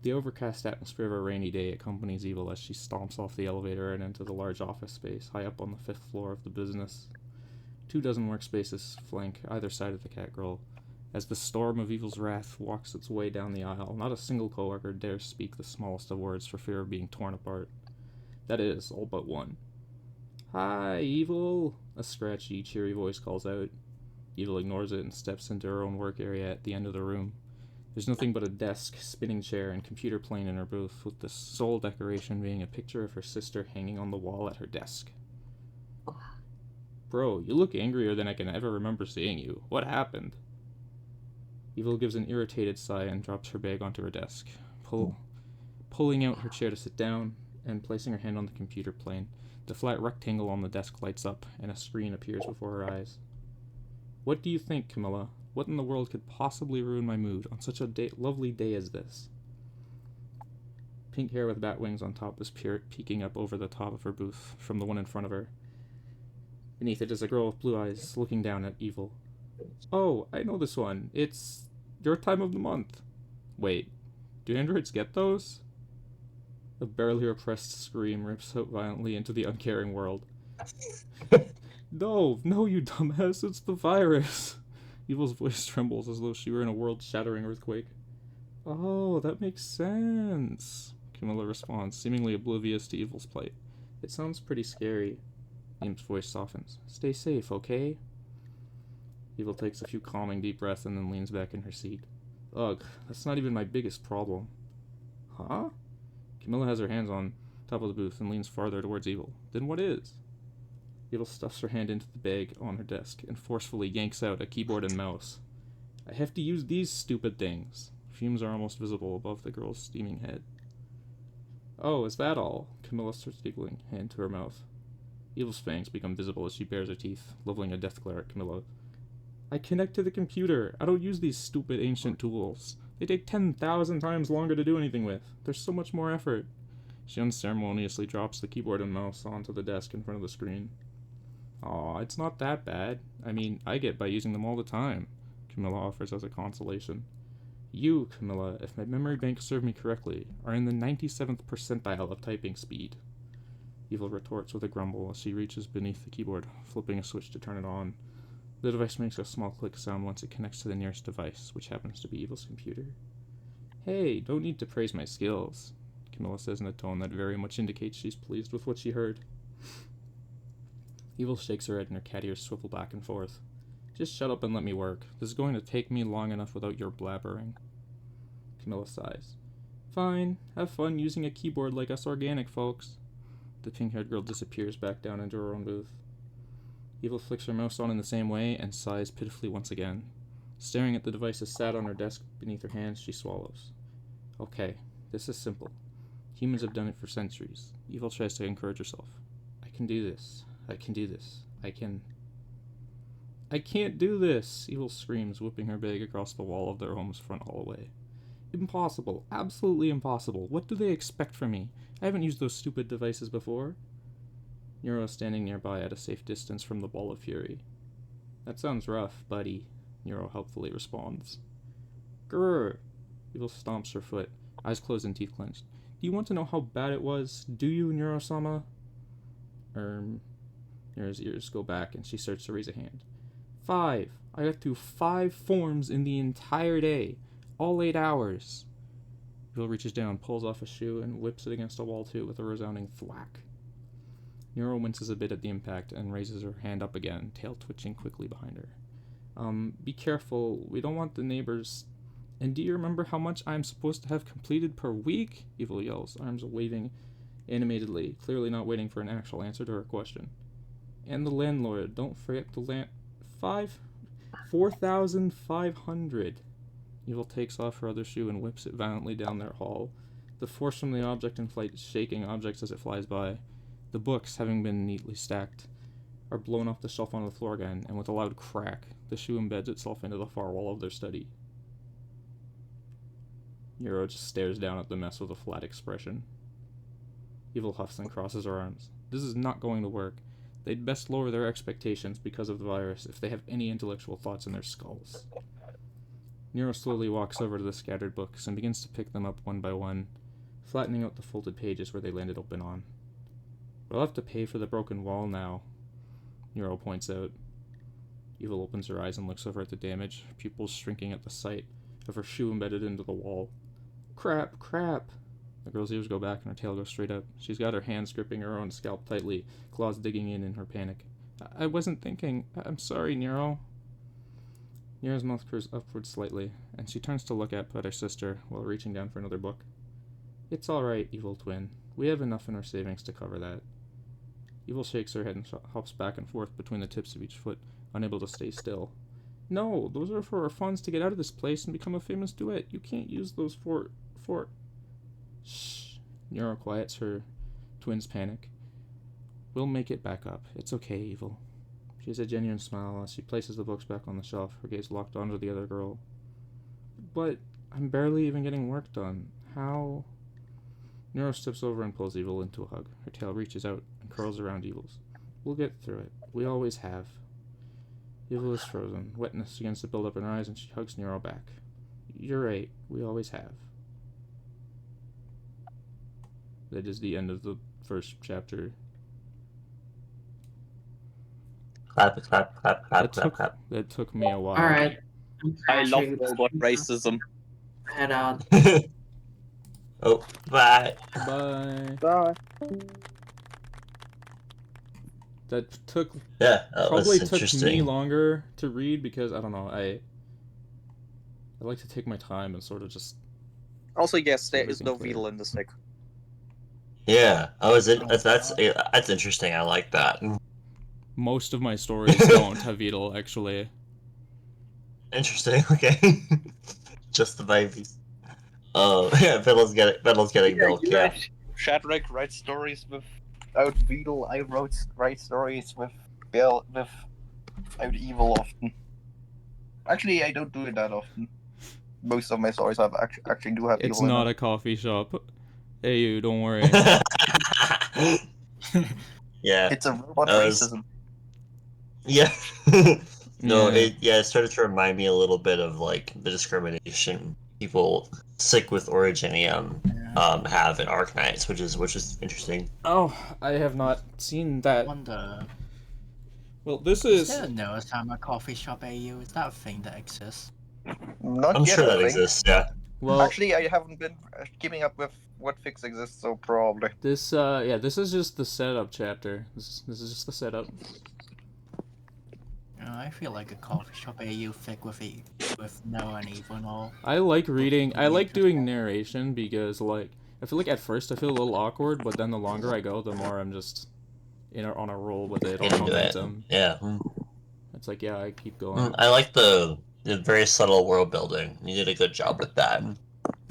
The overcast atmosphere of a rainy day accompanies Evil as she stomps off the elevator and into the large office space high up on the 5th floor of the business. 2 dozen workspaces flank either side of the cat girl. As the storm of Evil's wrath walks its way down the aisle, not a single coworker dares speak the smallest of words for fear of being torn apart. That is, all but one. Hi, Evil! A scratchy, cheery voice calls out. Evil ignores it and steps into her own work area at the end of the room. There's nothing but a desk, spinning chair, and computer plane in her booth, with the sole decoration being a picture of her sister hanging on the wall at her desk. Bro, you look angrier than I can ever remember seeing you. What happened? Evil gives an irritated sigh and drops her bag onto her desk, pulling out her chair to sit down and placing her hand on the computer plane. The flat rectangle on the desk lights up, and a screen appears before her eyes. What do you think, Camilla? What in the world could possibly ruin my mood on such a lovely day as this? Pink hair with bat wings on top is peeking up over the top of her booth from the one in front of her. Beneath it is a girl with blue eyes looking down at Evil. Oh, I know this one. It's your time of the month. Wait, do androids get those? A barely repressed scream rips out violently into the uncaring world. No, you dumbass, it's the virus. Evil's voice trembles as though she were in a world-shattering earthquake. Oh, that makes sense, Camilla responds, seemingly oblivious to Evil's plight. It sounds pretty scary. Eam's voice softens. Stay safe, okay? Evil takes a few calming deep breaths and then leans back in her seat. Ugh, that's not even my biggest problem. Huh? Camilla has her hands on top of the booth and leans farther towards Evil. Then what is? Evil stuffs her hand into the bag on her desk and forcefully yanks out a keyboard and mouse. I have to use these stupid things. Fumes are almost visible above the girl's steaming head. Oh, is that all? Camilla starts giggling, hand to her mouth. Evil's fangs become visible as she bares her teeth, leveling a death glare at Camilla. I connect to the computer. I don't use these stupid ancient tools. They take 10,000 times longer to do anything with. There's so much more effort. She unceremoniously drops the keyboard and mouse onto the desk in front of the screen. Aw, it's not that bad. I mean, I get by using them all the time, Camilla offers as a consolation. You, Camilla, if my memory bank served me correctly, are in the 97th percentile of typing speed. Evil retorts with a grumble as she reaches beneath the keyboard, flipping a switch to turn it on. The device makes a small click sound once it connects to the nearest device, which happens to be Evil's computer. Hey, don't need to praise my skills, Camilla says in a tone that very much indicates she's pleased with what she heard. Evil shakes her head and her cat ears swivel back and forth. Just shut up and let me work. This is going to take me long enough without your blabbering. Camilla sighs. Fine. Have fun using a keyboard like us organic folks. The pink-haired girl disappears back down into her own booth. Evil flicks her mouse on in the same way and sighs pitifully once again. Staring at the devices sat on her desk beneath her hands, she swallows. Okay, this is simple. Humans have done it for centuries. Evil tries to encourage herself. I can do this. I can do this. I can't do this! Evil screams, whipping her bag across the wall of their home's front hallway. Impossible. Absolutely impossible. What do they expect from me? I haven't used those stupid devices before. Nero is standing nearby at a safe distance from the ball of fury. That sounds rough, buddy, Nero helpfully responds. Grrr! Evil stomps her foot, eyes closed and teeth clenched. Do you want to know how bad it was? Do you, Nero-sama? Nero's ears go back and she starts to raise a hand. 5. I got through 5 forms in the entire day. All 8 hours. Evil reaches down, pulls off a shoe, and whips it against a wall too with a resounding thwack. Nero winces a bit at the impact and raises her hand up again, tail twitching quickly behind her. Be careful. We don't want the neighbors. And do you remember how much I'm supposed to have completed per week? Evil yells, arms waving animatedly, clearly not waiting for an actual answer to her question. And the landlord. Don't forget the 4,500. Evil takes off her other shoe and whips it violently down their hall. The force from the object in flight shaking objects as it flies by. The books, having been neatly stacked, are blown off the shelf onto the floor again, and with a loud crack, the shoe embeds itself into the far wall of their study. Nero just stares down at the mess with a flat expression. Evil huffs and crosses her arms. This is not going to work. They'd best lower their expectations because of the virus if they have any intellectual thoughts in their skulls. Nero slowly walks over to the scattered books and begins to pick them up one by one, flattening out the folded pages where they landed open on. We'll have to pay for the broken wall now, Nero points out. Evil opens her eyes and looks over at the damage, her pupils shrinking at the sight of her shoe embedded into the wall. Crap, crap! The girl's ears go back and her tail goes straight up. She's got her hands gripping her own scalp tightly, claws digging in her panic. I wasn't thinking. I'm sorry, Nero. Nero's mouth curves upward slightly, and she turns to look at her sister while reaching down for another book. It's all right, Evil twin. We have enough in our savings to cover that. Evil shakes her head and hops back and forth between the tips of each foot, unable to stay still. No, those are for our funds to get out of this place and become a famous duet. You can't use those for... Shh. Nero quiets her twin's panic. We'll make it back up. It's okay, Evil. She has a genuine smile as she places the books back on the shelf, her gaze locked onto the other girl. But I'm barely even getting work done. How? Nero steps over and pulls Evil into a hug. Her tail reaches out and curls around Evil's. We'll get through it. We always have. Evil is frozen. Wetness begins to build up in her eyes and she hugs Nero back. You're right. We always have. That is the end of the first chapter. Clap, clap, clap, clap, clap, clap. That took me a while. Alright. I love robot racism. Head on. Oh, bye. Bye. Bye. That took Yeah, that probably was took me interesting. longer to read because I don't know. I like to take my time and sort of just. Also, yes, there is Everything no clear. Beetle in this deck. Yeah, that's interesting. I like that. most of my stories don't have Beetle, actually. Interesting. Okay. Just the babies. Oh, yeah. Fiddle's getting milk. you Yeah. guys, Shadrach writes stories without Beetle. I write stories without evil often. Actually, I don't do it that often. Most of my stories actually do have It's evil not in a coffee shop. Hey, you, don't worry. Yeah. It's a robot was- racism. Yeah. No, Yeah. it started to remind me a little bit of like the discrimination people sick with Originium have in Arknights, which is interesting. Oh, I have not seen that. Wonder, Well, this is is... there a Neuroverse coffee shop AU? Is that a thing that exists? Not I'm yet, sure I that think. exists. Yeah. Well, Actually, I haven't been keeping up with what fix exists, so probably. this, yeah, this is just the setup chapter. This is just the setup. I feel like a coffee shop AU thick with no and evil and all. I like reading, I like doing narration because, like, I feel like at first I feel a little awkward, but then the longer I go, the more I'm just on a roll with it, on Get into it. momentum. Yeah. It's like, yeah, I keep going. I like the very subtle world building. You did a good job with that.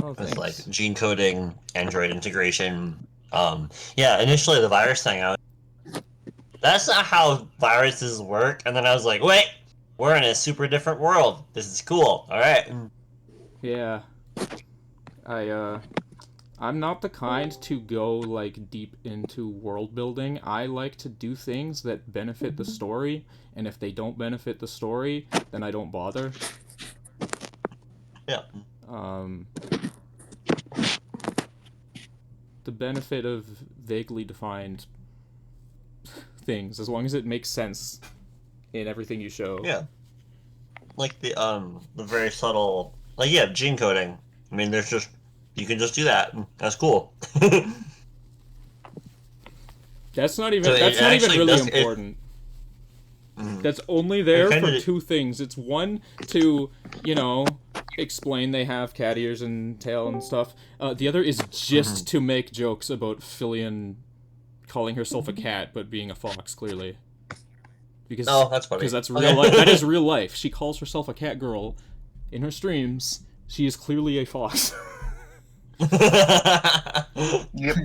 Oh, With thanks. like gene coding, Android integration. Yeah, initially the virus thing, that's not how viruses work. And then I was like, wait, we're in a super different world. This is cool. All right. Yeah. I'm not the kind to go, like, deep into world building. I like to do things that benefit the story, and if they don't benefit the story, then I don't bother. Yeah. The benefit of vaguely defined things, as long as it makes sense in everything you show. Yeah. Like the very subtle, like, yeah, gene coding. I mean, you can just do that. That's cool. That's not even So that's it not even actually really does- it- important. That's only there for kinda- two things. It's one to, you know, explain they have cat ears and tail and stuff. The other is just to make jokes about Fillion calling herself a cat but being a fox, clearly. Because that's funny. Because that's Okay. real life. That is real life. She calls herself a cat girl in her streams. She is clearly a fox. Yep.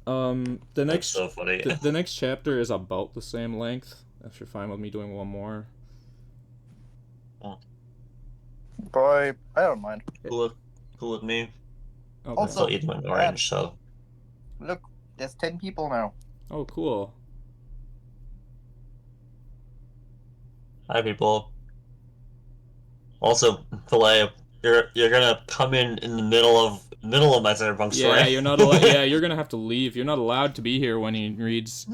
The next so funny. the next chapter is about the same length. If you're fine with me doing one more. Boy, I don't mind. cool with me. Okay. Also- Still eating an orange, so. Look, there's 10 people now. Oh, cool. Hi, people. Also, Filet, you're gonna come in the middle of my cyberpunk story. Yeah, you're not allowed. Yeah, you're gonna have to leave. You're not allowed to be here when he reads.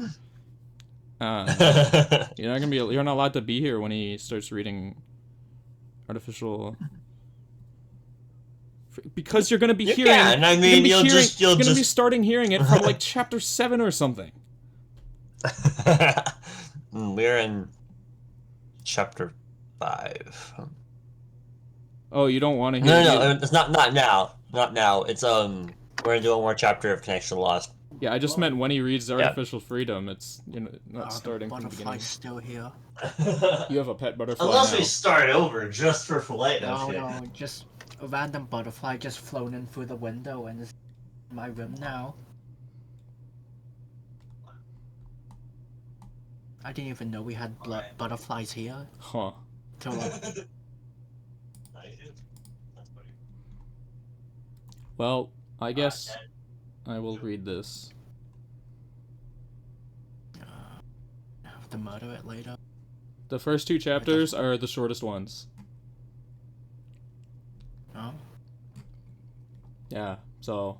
You're not allowed to be here when he starts reading artificial. Because you're gonna be You hearing. can, I mean, you're gonna be starting hearing it from like chapter 7 or something. We're in chapter 5. Oh, you don't want to hear. No, it's not now. Not now. It's we're gonna do one more chapter of Connection Lost. Yeah, I just meant when he reads Artificial Freedom. It's not starting the from the beginning. butterfly's still here. You have a pet butterfly Unless now. we start over just for Filet. No, just a random butterfly just flown in through the window and is in my room now. I didn't even know we had butterflies here. Huh. Till like, Well, I guess I will read this. have to murder it later. The first 2 chapters are the shortest ones. Oh? Yeah. So.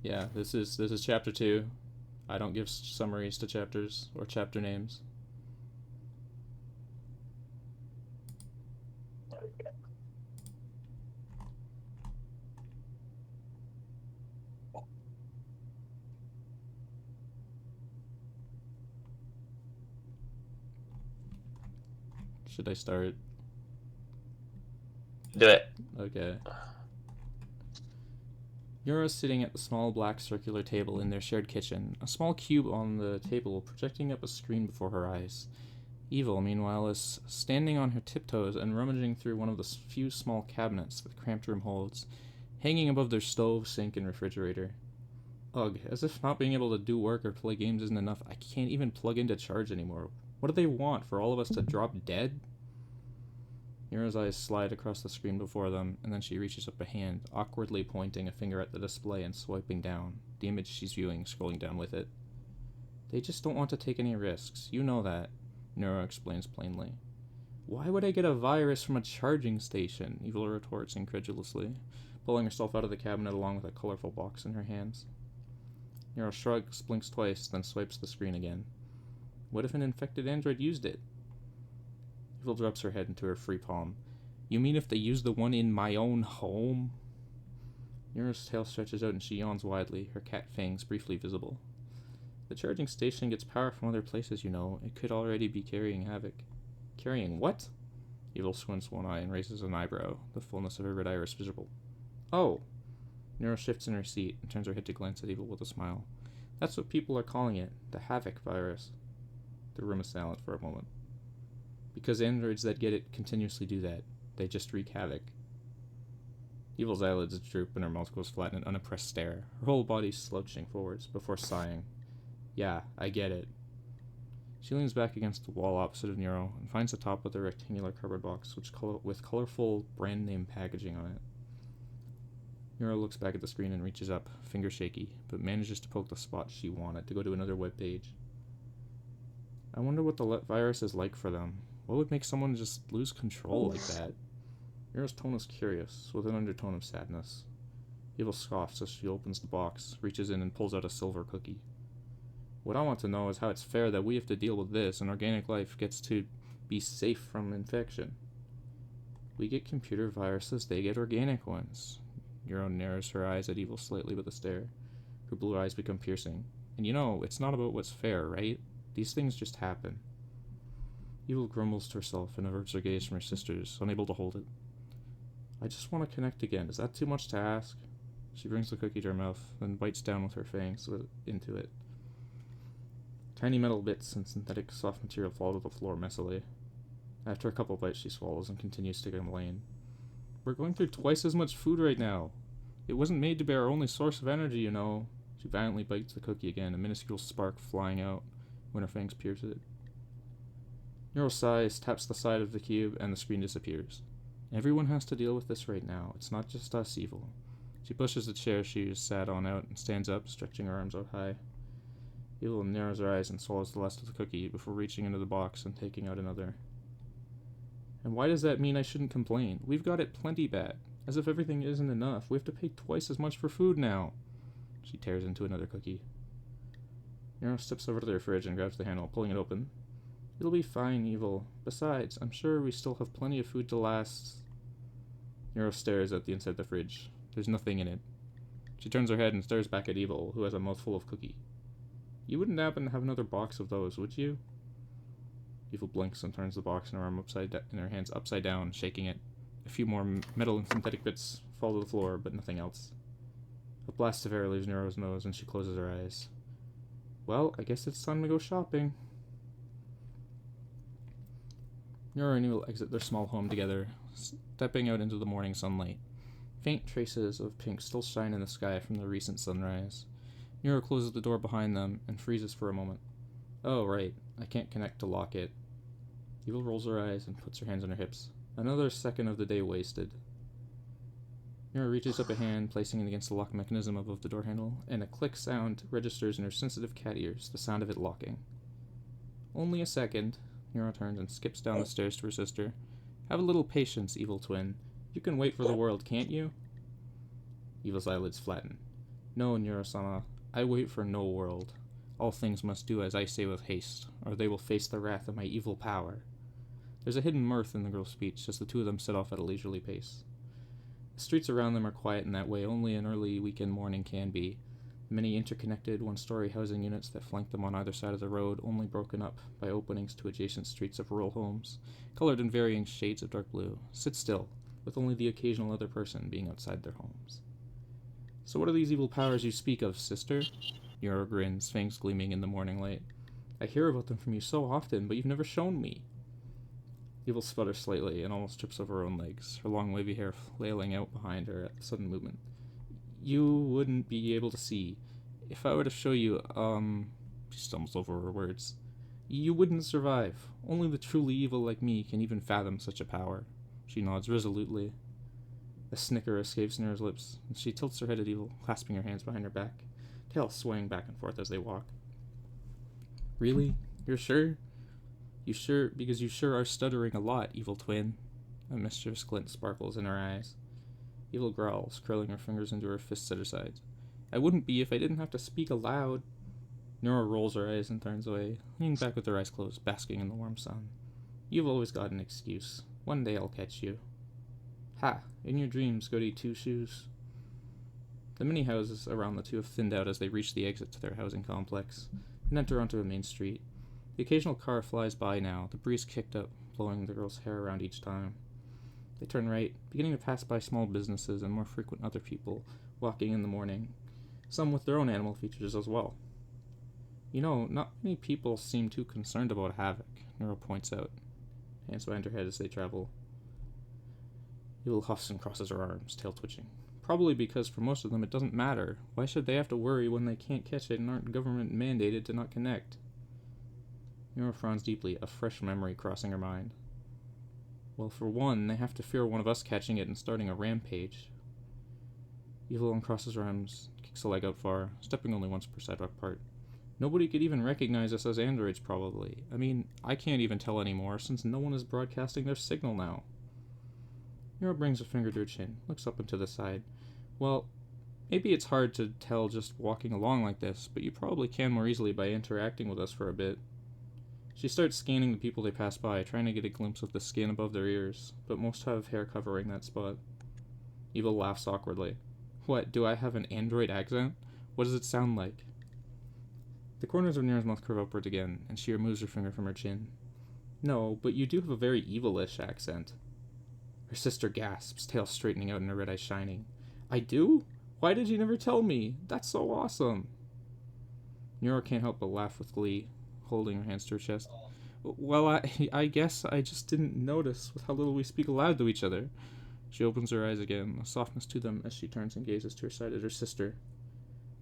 Yeah. This is chapter 2. I don't give summaries to chapters or chapter names. Should I start? Do it. Okay. Yura's sitting at the small black circular table in their shared kitchen, a small cube on the table projecting up a screen before her eyes. Evil, meanwhile, is standing on her tiptoes and rummaging through one of the few small cabinets that the cramped room holds, hanging above their stove, sink, and refrigerator. Ugh, as if not being able to do work or play games isn't enough, I can't even plug into charge anymore. What do they want, for all of us to drop dead? Mira's eyes slide across the screen before them, and then she reaches up a hand, awkwardly pointing a finger at the display and swiping down, the image she's viewing scrolling down with it. They just don't want to take any risks, you know that, Neuro explains plainly. Why would I get a virus from a charging station? Evil retorts incredulously, pulling herself out of the cabinet along with a colorful box in her hands. Neuro shrugs, blinks twice, then swipes the screen again. What if an infected android used it? Evil drops her head into her free palm. You mean if they use the one in my own home? Neuro's tail stretches out and she yawns widely, her cat fangs briefly visible. The charging station gets power from other places, you know. It could already be carrying havoc. Carrying what? Evil squints one eye and raises an eyebrow, the fullness of her red iris visible. Oh! Neuro shifts in her seat and turns her head to glance at Evil with a smile. That's what people are calling it, the havoc virus. The room is silent for a moment. Because androids that get it continuously do that. They just wreak havoc. Evil's eyelids droop and her mouth goes flat in an unimpressed stare, her whole body slouching forwards, before sighing. Yeah, I get it. She leans back against the wall opposite of Neuro and finds the top with a rectangular cardboard box with colorful brand name packaging on it. Neuro looks back at the screen and reaches up, finger shaky, but manages to poke the spot she wanted to go to another web page. I wonder what the virus is like for them. What would make someone just lose control like that? Neuro's tone is curious, with an undertone of sadness. Evil scoffs as she opens the box, reaches in and pulls out a silver cookie. What I want to know is how it's fair that we have to deal with this and organic life gets to be safe from infection. We get computer viruses, they get organic ones. Neuro narrows her eyes at Evil slightly with a stare. Her blue eyes become piercing. And you know, it's not about what's fair, right? These things just happen. Evil grumbles to herself and averts her gaze from her sisters, unable to hold it. I just want to connect again. Is that too much to ask? She brings the cookie to her mouth, then bites down with her fangs into it. Tiny metal bits and synthetic soft material fall to the floor messily. After a couple bites, she swallows and continues to complain. We're going through twice as much food right now. It wasn't made to be our only source of energy, you know. She violently bites the cookie again, a minuscule spark flying out when her fangs pierce it. Neuro sighs, taps the side of the cube, and the screen disappears. Everyone has to deal with this right now. It's not just us, Evil. She pushes the chair she was sat on out and stands up, stretching her arms out high. Evil narrows her eyes and swallows the last of the cookie before reaching into the box and taking out another. And why does that mean I shouldn't complain? We've got it plenty bad. As if everything isn't enough. We have to pay twice as much for food now. She tears into another cookie. Neuro steps over to their fridge and grabs the handle, pulling it open. It'll be fine, Evil. Besides, I'm sure we still have plenty of food to last. Neuro stares at the inside of the fridge. There's nothing in it. She turns her head and stares back at Evil, who has a mouthful of cookie. You wouldn't happen to have another box of those, would you? Evil blinks and turns the box in her hands upside down, shaking it. A few more metal and synthetic bits fall to the floor, but nothing else. A blast of air leaves Neuro's nose, and she closes her eyes. Well, I guess it's time to go shopping. Neuro and Evil exit their small home together, stepping out into the morning sunlight. Faint traces of pink still shine in the sky from the recent sunrise. Neuro closes the door behind them and freezes for a moment. Oh, right. I can't connect to lock it. Evil rolls her eyes and puts her hands on her hips. Another second of the day wasted. Neuro reaches up a hand, placing it against the lock mechanism above the door handle, and a click sound registers in her sensitive cat ears, the sound of it locking. Only a second. Neuro turns and skips down the stairs to her sister. Have a little patience, Evil twin. You can wait for the world, can't you? Evil's eyelids flatten. No, Neuro-sama. I wait for no world. All things must do as I say with haste, or they will face the wrath of my evil power. There's a hidden mirth in the girl's speech as the two of them set off at a leisurely pace. The streets around them are quiet in that way only an early weekend morning can be. The many interconnected one-story housing units that flank them on either side of the road only broken up by openings to adjacent streets of rural homes, colored in varying shades of dark blue, sit still, with only the occasional other person being outside their homes. So what are these evil powers you speak of, sister? Nero grins, fangs gleaming in the morning light. I hear about them from you so often, but you've never shown me. Evil sputters slightly and almost trips over her own legs, her long wavy hair flailing out behind her at the sudden movement. You wouldn't be able to see. If I were to show you, she stumbles over her words. You wouldn't survive. Only the truly evil like me can even fathom such a power. She nods resolutely. A snicker escapes Nero's lips, and she tilts her head at Evil, clasping her hands behind her back, tail swaying back and forth as they walk. Really? You're sure? You sure? Because you sure are stuttering a lot, evil twin. A mischievous glint sparkles in her eyes. Evil growls, curling her fingers into her fists at her sides. I wouldn't be if I didn't have to speak aloud. Nora rolls her eyes and turns away, leaning back with her eyes closed, basking in the warm sun. You've always got an excuse. One day I'll catch you. Ha! In your dreams, goody two-shoes. The many houses around the two have thinned out as they reach the exit to their housing complex and enter onto a main street. The occasional car flies by now, the breeze kicked up, blowing the girl's hair around each time. They turn right, beginning to pass by small businesses and more frequent other people walking in the morning, some with their own animal features as well. You know, not many people seem too concerned about havoc, Nero points out, hands behind her head as they travel. Evil huffs and crosses her arms, tail twitching. Probably because for most of them it doesn't matter. Why should they have to worry when they can't catch it and aren't government mandated to not connect? Nero frowns deeply, a fresh memory crossing her mind. Well, for one, they have to fear one of us catching it and starting a rampage. Evil uncrosses her arms, kicks a leg out far, stepping only once per sidewalk part. Nobody could even recognize us as androids, probably. I mean, I can't even tell anymore, since no one is broadcasting their signal now. Nero brings a finger to her chin, looks up and to the side. Well, maybe it's hard to tell just walking along like this, but you probably can more easily by interacting with us for a bit. She starts scanning the people they pass by, trying to get a glimpse of the skin above their ears, but most have hair covering that spot. Evil laughs awkwardly. What, do I have an android accent? What does it sound like? The corners of Nero's mouth curve upwards again, and she removes her finger from her chin. No, but you do have a very evilish accent. Her sister gasps, tail straightening out and her red eyes shining. I do? Why did you never tell me? That's so awesome. Nero can't help but laugh with glee, holding her hands to her chest. Well, I guess I just didn't notice with how little we speak aloud to each other. She opens her eyes again, a softness to them as she turns and gazes to her side at her sister.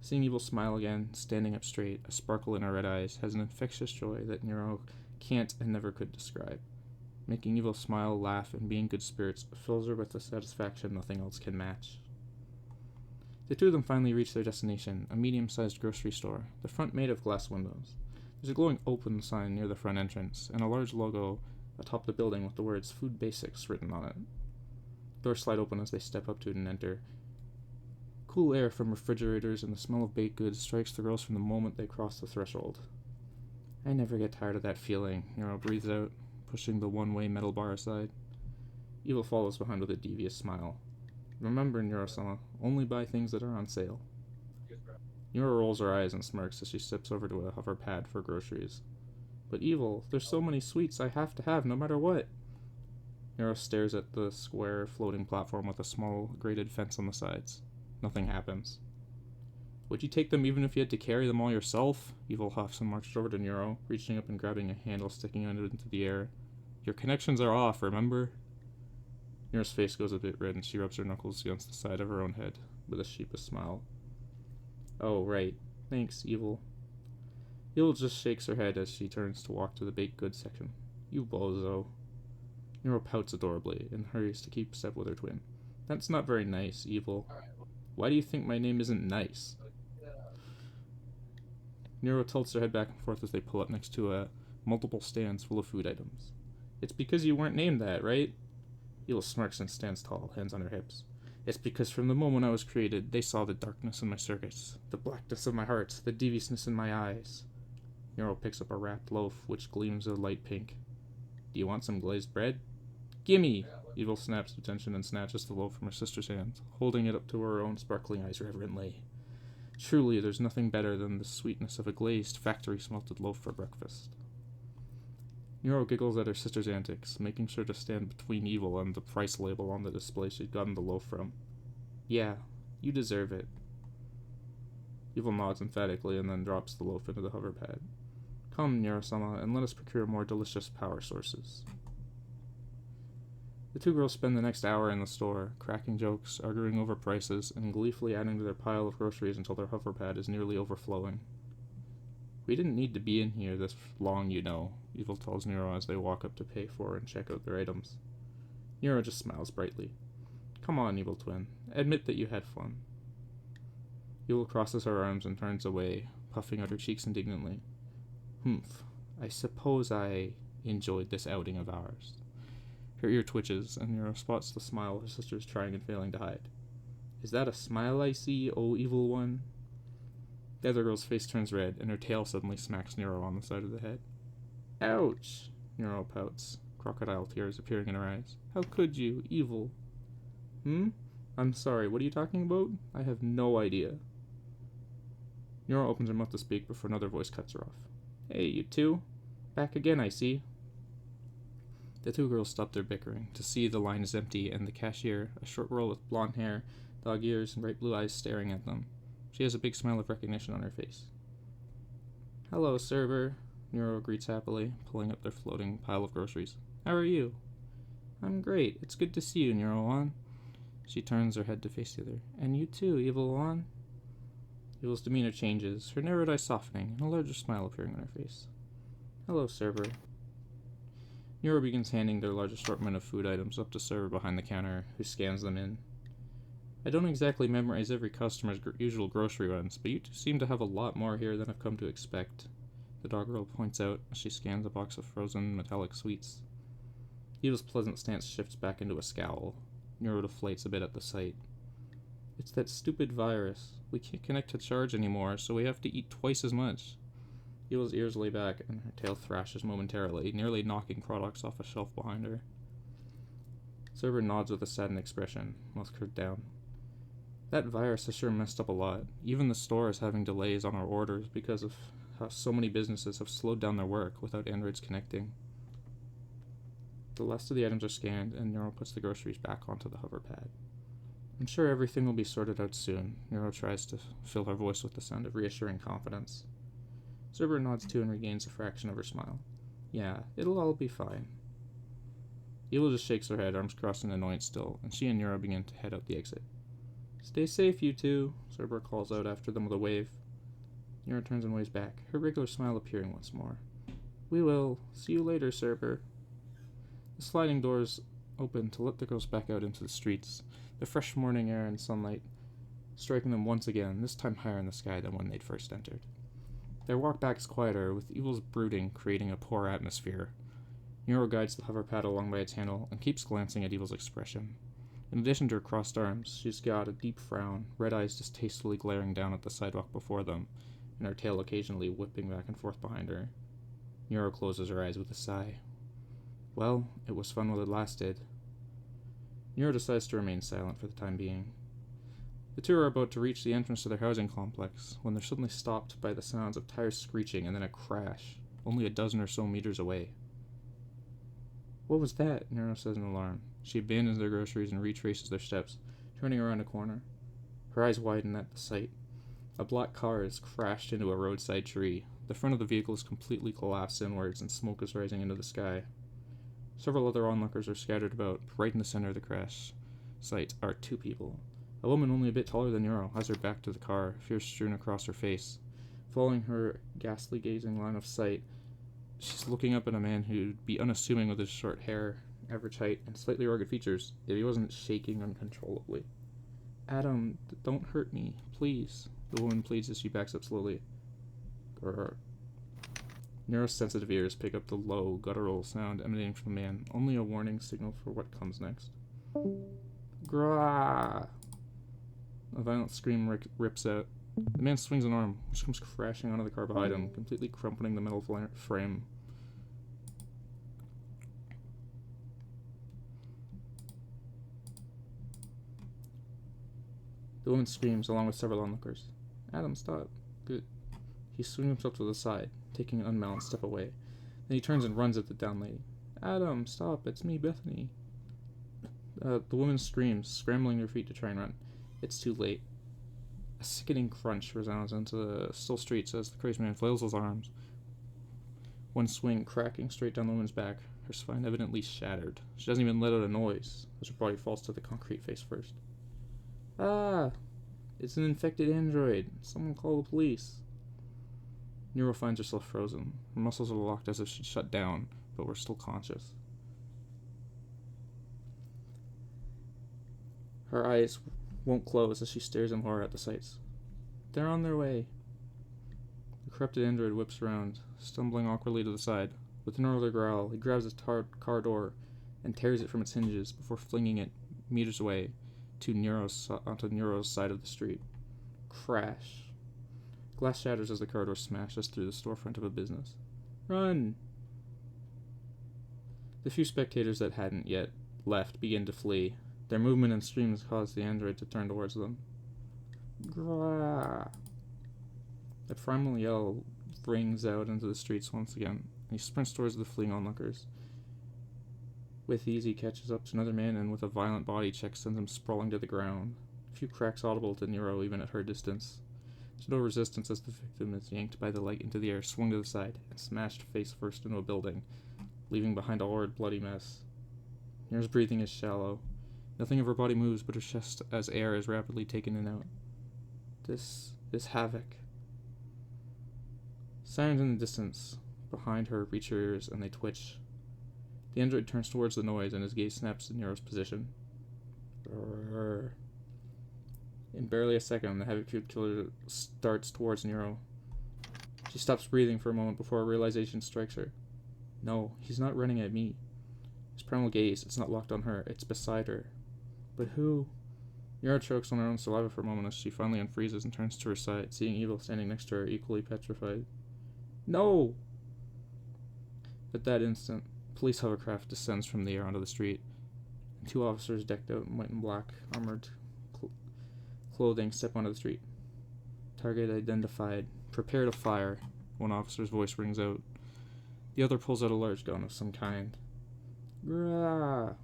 Seeing Evil smile again, standing up straight, a sparkle in her red eyes, has an infectious joy that Nero can't and never could describe. Making Evil smile, laugh, and be in good spirits fills her with a satisfaction nothing else can match. The two of them finally reach their destination, a medium-sized grocery store, the front made of glass windows. There's a glowing open sign near the front entrance, and a large logo atop the building with the words Food Basics written on it. Doors slide open as they step up to it and enter. Cool air from refrigerators and the smell of baked goods strikes the girls from the moment they cross the threshold. I never get tired of that feeling, Nero breathes out, pushing the one-way metal bar aside. Evil follows behind with a devious smile. Remember, Nero-sama, only buy things that are on sale. Nero rolls her eyes and smirks as she steps over to a hover pad for groceries. But Evil, there's so many sweets I have to have no matter what. Nero stares at the square floating platform with a small grated fence on the sides. Nothing happens. Would you take them even if you had to carry them all yourself? Evil huffs and marches over to Nero, reaching up and grabbing a handle sticking out into the air. Your connections are off, remember? Nero's face goes a bit red and she rubs her knuckles against the side of her own head, with a sheepish smile. Oh, right. Thanks, Evil. Evil just shakes her head as she turns to walk to the baked goods section. You bozo. Nero pouts adorably and hurries to keep step with her twin. That's not very nice, Evil. Why do you think my name isn't nice? Nero tilts her head back and forth as they pull up next to multiple stands full of food items. It's because you weren't named that, right? Evil smirks and stands tall, hands on her hips. It's because from the moment I was created, they saw the darkness in my circuits, the blackness of my heart, the deviousness in my eyes. Nero picks up a wrapped loaf, which gleams a light pink. Do you want some glazed bread? Gimme! Evil snaps to attention and snatches the loaf from her sister's hand, holding it up to her own sparkling eyes reverently. Truly, there's nothing better than the sweetness of a glazed, factory-smelted loaf for breakfast. Nero giggles at her sister's antics, making sure to stand between Evil and the price label on the display she'd gotten the loaf from. Yeah, you deserve it. Evil nods emphatically and then drops the loaf into the hover pad. Come, Nero-sama, and let us procure more delicious power sources. The two girls spend the next hour in the store, cracking jokes, arguing over prices, and gleefully adding to their pile of groceries until their hover pad is nearly overflowing. We didn't need to be in here this long, you know, Evil tells Nero as they walk up to pay for and check out their items. Nero just smiles brightly. Come on, Evil Twin. Admit that you had fun. Evil crosses her arms and turns away, puffing out her cheeks indignantly. Humph. I suppose I enjoyed this outing of ours. Her ear twitches, and Nero spots the smile her sister is trying and failing to hide. Is that a smile I see, O evil one? The other girl's face turns red, and her tail suddenly smacks Nero on the side of the head. Ouch! Nero pouts, crocodile tears appearing in her eyes. How could you, evil? I'm sorry, what are you talking about? I have no idea. Nero opens her mouth to speak before another voice cuts her off. Hey, you two. Back again, I see. The two girls stop their bickering to see the line is empty and the cashier, a short girl with blonde hair, dog ears, and bright blue eyes staring at them. She has a big smile of recognition on her face. Hello, server, Nero greets happily, pulling up their floating pile of groceries. How are you? I'm great. It's good to see you, Nero-wan. She turns her head to face the other. And you too, Evil-wan. Evil's demeanor changes, her narrowed eyes softening, and a larger smile appearing on her face. Hello, server. Nero begins handing their large assortment of food items up to server behind the counter, who scans them in. I don't exactly memorize every customer's usual grocery runs, but you two seem to have a lot more here than I've come to expect, the dog girl points out as she scans a box of frozen metallic sweets. Evil's pleasant stance shifts back into a scowl. Nero deflates a bit at the sight. It's that stupid virus. We can't connect to charge anymore, so we have to eat twice as much. Evil's ears lay back, and her tail thrashes momentarily, nearly knocking products off a shelf behind her. Server nods with a saddened expression, mouth curved down. That virus has sure messed up a lot. Even the store is having delays on our orders because of how so many businesses have slowed down their work without androids connecting. The last of the items are scanned, and Nero puts the groceries back onto the hover pad. I'm sure everything will be sorted out soon. Nero tries to fill her voice with the sound of reassuring confidence. Server nods too and regains a fraction of her smile. Yeah, it'll all be fine. Evil just shakes her head, arms crossed in annoyance still, and she and Nero begin to head out the exit. Stay safe, you two, Cerber calls out after them with a wave. Nero turns and waves back, her regular smile appearing once more. We will. See you later, Cerber. The sliding doors open to let the girls back out into the streets, the fresh morning air and sunlight striking them once again, this time higher in the sky than when they'd first entered. Their walk back is quieter, with Evil's brooding creating a poor atmosphere. Nero guides the hover pad along by its handle and keeps glancing at Evil's expression. In addition to her crossed arms, she's got a deep frown, red eyes distastefully glaring down at the sidewalk before them, and her tail occasionally whipping back and forth behind her. Nero closes her eyes with a sigh. Well, it was fun while it lasted. Nero decides to remain silent for the time being. The two are about to reach the entrance to their housing complex when they're suddenly stopped by the sounds of tires screeching and then a crash, only a dozen or so meters away. What was that? Nero says in alarm. She abandons their groceries and retraces their steps, turning around a corner. Her eyes widen at the sight. A black car has crashed into a roadside tree. The front of the vehicle is completely collapsed inwards and smoke is rising into the sky. Several other onlookers are scattered about. Right in the center of the crash site are two people. A woman only a bit taller than Nero has her back to the car, fear strewn across her face. Following her ghastly gazing line of sight, she's looking up at a man who'd be unassuming with his short hair, average height, and slightly rugged features if he wasn't shaking uncontrollably. Adam, don't hurt me, please, the woman pleads as she backs up slowly. Grr. Nero's sensitive ears pick up the low, guttural sound emanating from the man, only a warning signal for what comes next. Grah! A violent scream rips out. The man swings an arm, which comes crashing onto the car behind him, completely crumpling the metal frame. The woman screams, along with several onlookers. Adam, stop. Good. He swings himself to the side, taking an unbalanced step away. Then he turns and runs at the down lady. Adam, stop. It's me, Bethany. The woman screams, scrambling her feet to try and run. It's too late. A sickening crunch resounds into the still streets as the crazy man flails his arms. One swing cracking straight down the woman's back, her spine evidently shattered. She doesn't even let out a noise as her body falls to the concrete face first. Ah! It's an infected android. Someone call the police. Nero finds herself frozen. Her muscles are locked as if she'd shut down, but we're still conscious. Her eyes won't close as she stares in horror at the sights. They're on their way. The corrupted android whips around, stumbling awkwardly to the side. With an early growl, he grabs a car door and tears it from its hinges before flinging it meters away onto Nero's side of the street. Crash. Glass shatters as the car door smashes through the storefront of a business. Run! The few spectators that hadn't yet left begin to flee. Their movement and screams cause the android to turn towards them. Grah! The primal yell rings out into the streets once again, and he sprints towards the fleeing onlookers. With ease, he catches up to another man and with a violent body check sends him sprawling to the ground. A few cracks audible to Nero even at her distance. There's no resistance as the victim is yanked by the light into the air, swung to the side, and smashed face first into a building, leaving behind a horrid bloody mess. Nero's breathing is shallow. Nothing of her body moves but her chest as air is rapidly taken in and out. This is havoc. Sirens in the distance behind her reach her ears and they twitch. The android turns towards the noise and his gaze snaps to Nero's position. Brrr. In barely a second, the havoc killer starts towards Nero. She stops breathing for a moment before a realization strikes her. No, he's not running at me. His primal gaze, it's not locked on her, it's beside her. But who? Nero chokes on her own saliva for a moment as she finally unfreezes and turns to her side, seeing Evil standing next to her, equally petrified. No! At that instant, a police hovercraft descends from the air onto the street, and two officers decked out in white and black, armored clothing step onto the street. Target identified. Prepare to fire. One officer's voice rings out. The other pulls out a large gun of some kind. Grah!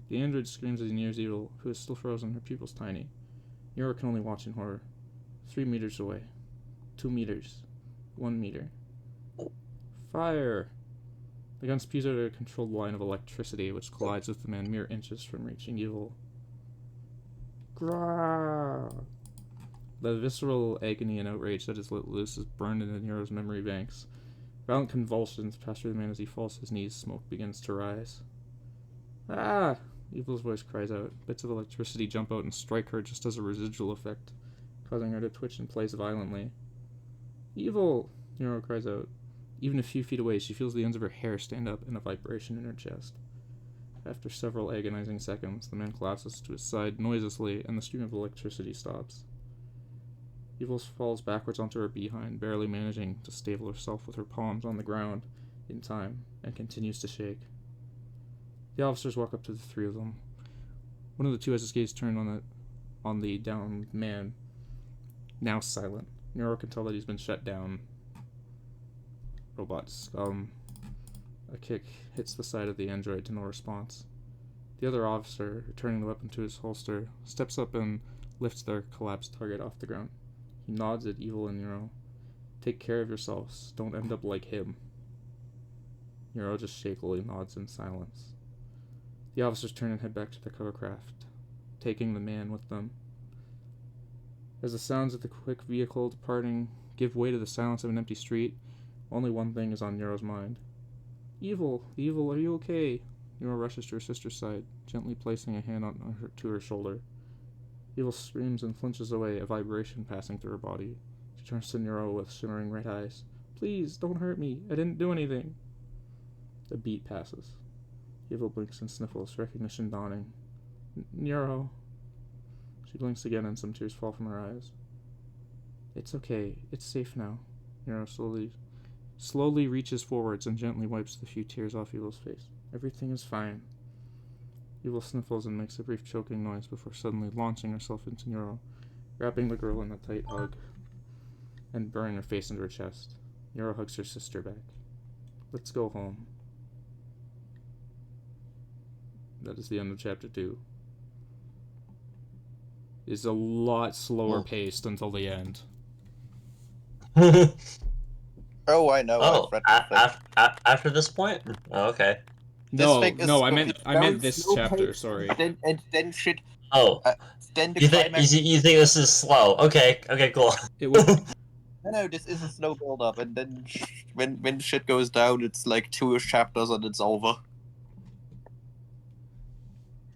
The android screams as he nears Evil, who is still frozen, her pupils tiny. Nero can only watch in horror. 3 meters away. 2 meters. 1 meter. Fire! The gun spews out a controlled line of electricity, which collides with the man mere inches from reaching Evil. Grah! The visceral agony and outrage that is let loose is burned into Nero's memory banks. Violent convulsions pass through the man as he falls to his knees. Smoke begins to rise. Ah! Evil's voice cries out. Bits of electricity jump out and strike her just as a residual effect, causing her to twitch and place violently. Evil! Nero cries out. Even a few feet away, she feels the ends of her hair stand up in a vibration in her chest. After several agonizing seconds, the man collapses to his side noiselessly, and the stream of electricity stops. Evil falls backwards onto her behind, barely managing to stable herself with her palms on the ground in time, and continues to shake. The officers walk up to the three of them. One of the two has his gaze turned on the downed man, now silent. Nero can tell that he's been shut down. Robot scum. A kick hits the side of the android to no response. The other officer, returning the weapon to his holster, steps up and lifts their collapsed target off the ground. He nods at Evil and Nero. Take care of yourselves. Don't end up like him. Nero just shakily nods in silence. The officers turn and head back to the hovercraft, taking the man with them. As the sounds of the quick vehicle departing give way to the silence of an empty street, only one thing is on Nero's mind. Evil, are you okay? Nero rushes to her sister's side, gently placing a hand to her shoulder. Evil screams and flinches away, a vibration passing through her body. She turns to Nero with shimmering red eyes. Please, don't hurt me. I didn't do anything. The beat passes. Evil blinks and sniffles, recognition dawning. Nero. She blinks again and some tears fall from her eyes. It's okay. It's safe now. Nero slowly reaches forwards and gently wipes the few tears off Evil's face. Everything is fine. Evil sniffles and makes a brief choking noise before suddenly launching herself into Nero, wrapping the girl in a tight hug and burying her face into her chest. Nero hugs her sister back. Let's go home. That is the end of chapter 2. is a lot slower paced until the end. Oh, I know. Oh, I've read the thing. after this point? Oh, okay. No, thing is no, I so meant it's I meant very this slow chapter. paced, Sorry. Then shit. Oh, Then the you think climax. you think this is slow? Okay, cool. It was No, this is a slow build up, and then when shit goes down, it's like 2 chapters and it's over.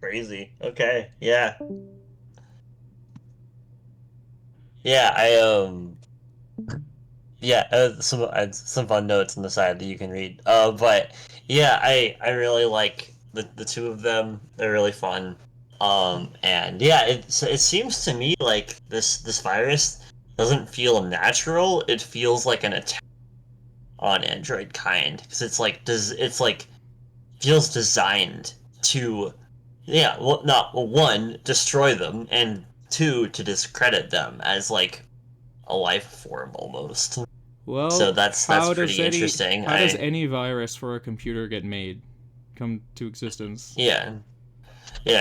Crazy. Okay, yeah. Yeah, yeah, some fun notes on the side that you can read. But yeah, I really like the two of them. They're really fun. And yeah, it seems to me like this virus doesn't feel natural. It feels like an attack on Android kind, because it's like feels designed to, yeah, well, not well, one, destroy them, and two, to discredit them as like a life form almost. well. So that's pretty interesting. How does any virus for a computer get made, come to existence? Yeah,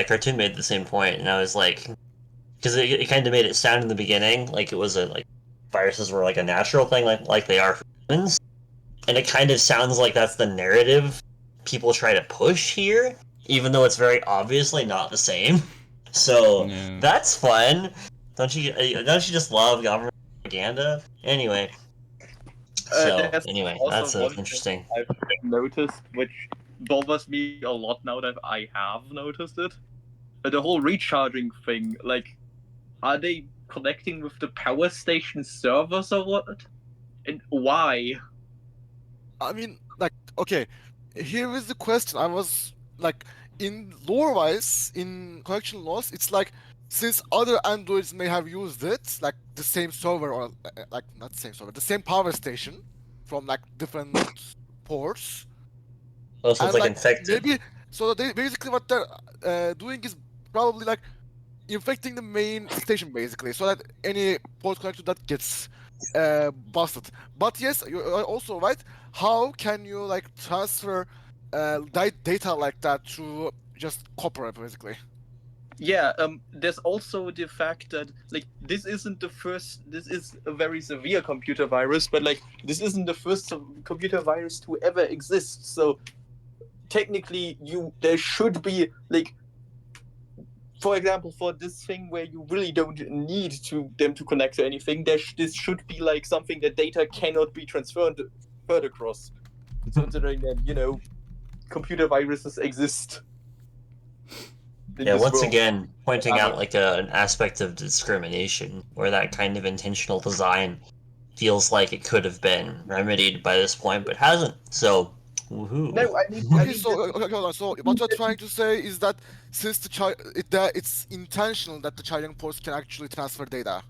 Cartoon made the same point, and I was like, because it kind of made it sound in the beginning like it was like viruses were like a natural thing, like they are for humans, and it kind of sounds like that's the narrative people try to push here, even though it's very obviously not the same. So Yeah. that's fun. Don't you just love government propaganda? Anyway. So anyway, that's interesting. I've noticed, which bothers me a lot now that I have noticed it. The whole recharging thing, like, are they connecting with the power station servers or what? And why? I mean, like, okay, here is the question. I was like, in lore-wise, in collection laws, it's like, since other androids may have used it, like the same server or like not the same server, the same power station from like different ports, Oh, so it's and like like infected. maybe so they basically what they're doing is probably like infecting the main station basically, so that any port connection that gets busted. But yes, you're also right. How can you like transfer data like that to just copper basically? Yeah, there's also the fact that, like, this isn't the first, this is a very severe computer virus, but, like, this isn't the first computer virus to ever exist, so technically there should be, like, for example, for this thing where you really don't need them to connect to anything, this should be, like, something that data cannot be transferred across, considering that, computer viruses exist. Yeah, once again, pointing out like an aspect of discrimination, where that kind of intentional design feels like it could have been remedied by this point, but hasn't. So, woohoo. No, I mean, Okay, so hold on. So what you're trying to say is that since it's intentional that the child ports can actually transfer data.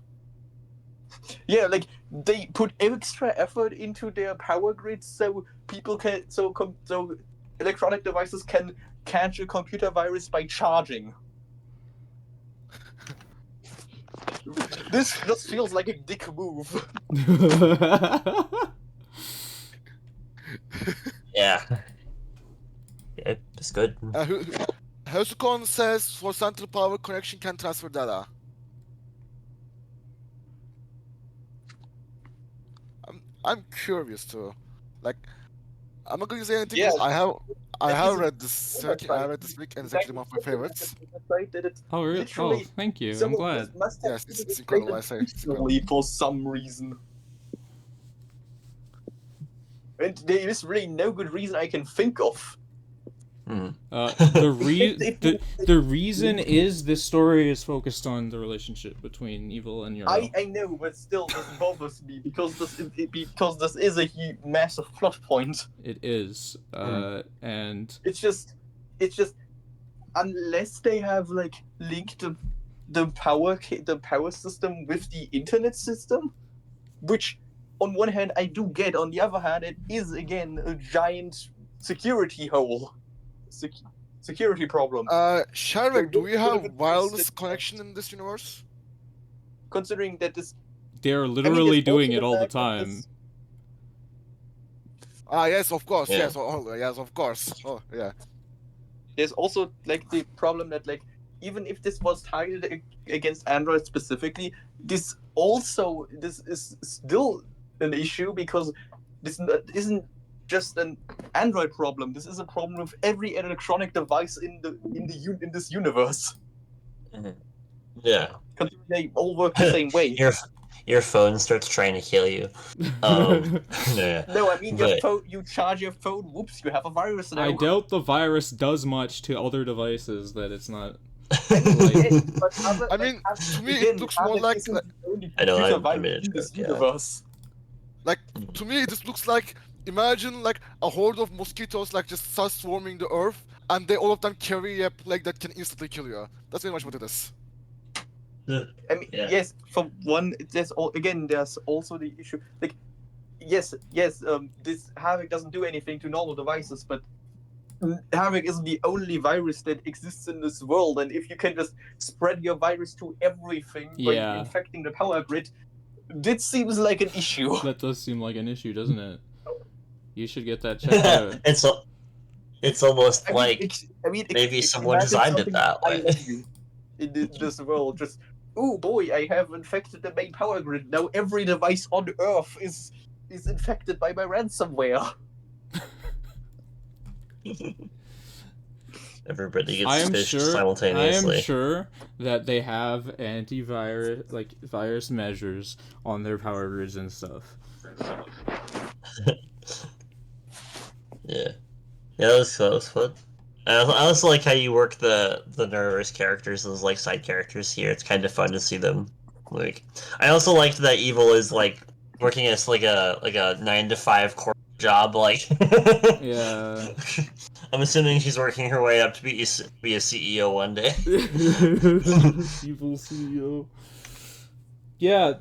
Yeah, like they put extra effort into their power grids so people can, so electronic devices can catch a computer virus by charging. This just feels like a dick move. Yeah. Yeah, it's good. Hosukon says for central power connection can transfer data. I'm curious too. Like, I'm not going to say anything. Yeah. I have read this. I have read this week, and it's actually one of my favorites. Oh, really? Oh, thank you. I'm glad. Yes, it's incredible. I say it's incredible. For some reason. And there is really no good reason I can think of. The reason is this story is focused on the relationship between Evil and Euro. I know, but still, this bothers me because this is a massive plot point. It is, and it's just unless they have like linked the power system with the internet system, which on one hand I do get, on the other hand it is again a giant security hole. Security problem. Sharvik, do we have wireless connection in this universe? Considering that they're literally doing it all the time. Yes, of course. Yeah. Yes, yes, of course. Oh, yeah. There's also like the problem that like even if this was targeted against Android specifically, this is still an issue because this isn't just an Android problem. This is a problem with every electronic device in this universe. Mm-hmm. Yeah. Because they all work the same way. Your phone starts trying to kill you. Yeah. No, I mean, but... you charge your phone, whoops, you have a virus now. I doubt the virus does much to other devices that it's not. I mean, to me, it looks more like... I know, I in made a this joke, yeah. universe. Like, to me, this looks like, imagine, like, a horde of mosquitoes, like, just start swarming the Earth, and they all of them carry a plague that can instantly kill you. That's very much what it is. I mean, yes, for one, there's also the issue, like, yes, this Havoc doesn't do anything to normal devices, but Havoc isn't the only virus that exists in this world, and if you can just spread your virus to everything by infecting the power grid, this seems like an issue. That does seem like an issue, doesn't it? You should get that checked out. It's almost maybe someone designed it that way. In this world, just, oh boy, I have infected the main power grid. Now every device on Earth is infected by my ransomware. Everybody gets fished simultaneously. I am sure that they have virus measures on their power grids and stuff. Yeah, that was fun. I also like how you work the Neuroverse characters as like side characters here. It's kind of fun to see them. Like, I also liked that Evil is like working as like a 9-to-5 corporate job. Like, yeah. I'm assuming she's working her way up to be a CEO one day. Evil CEO. Yeah,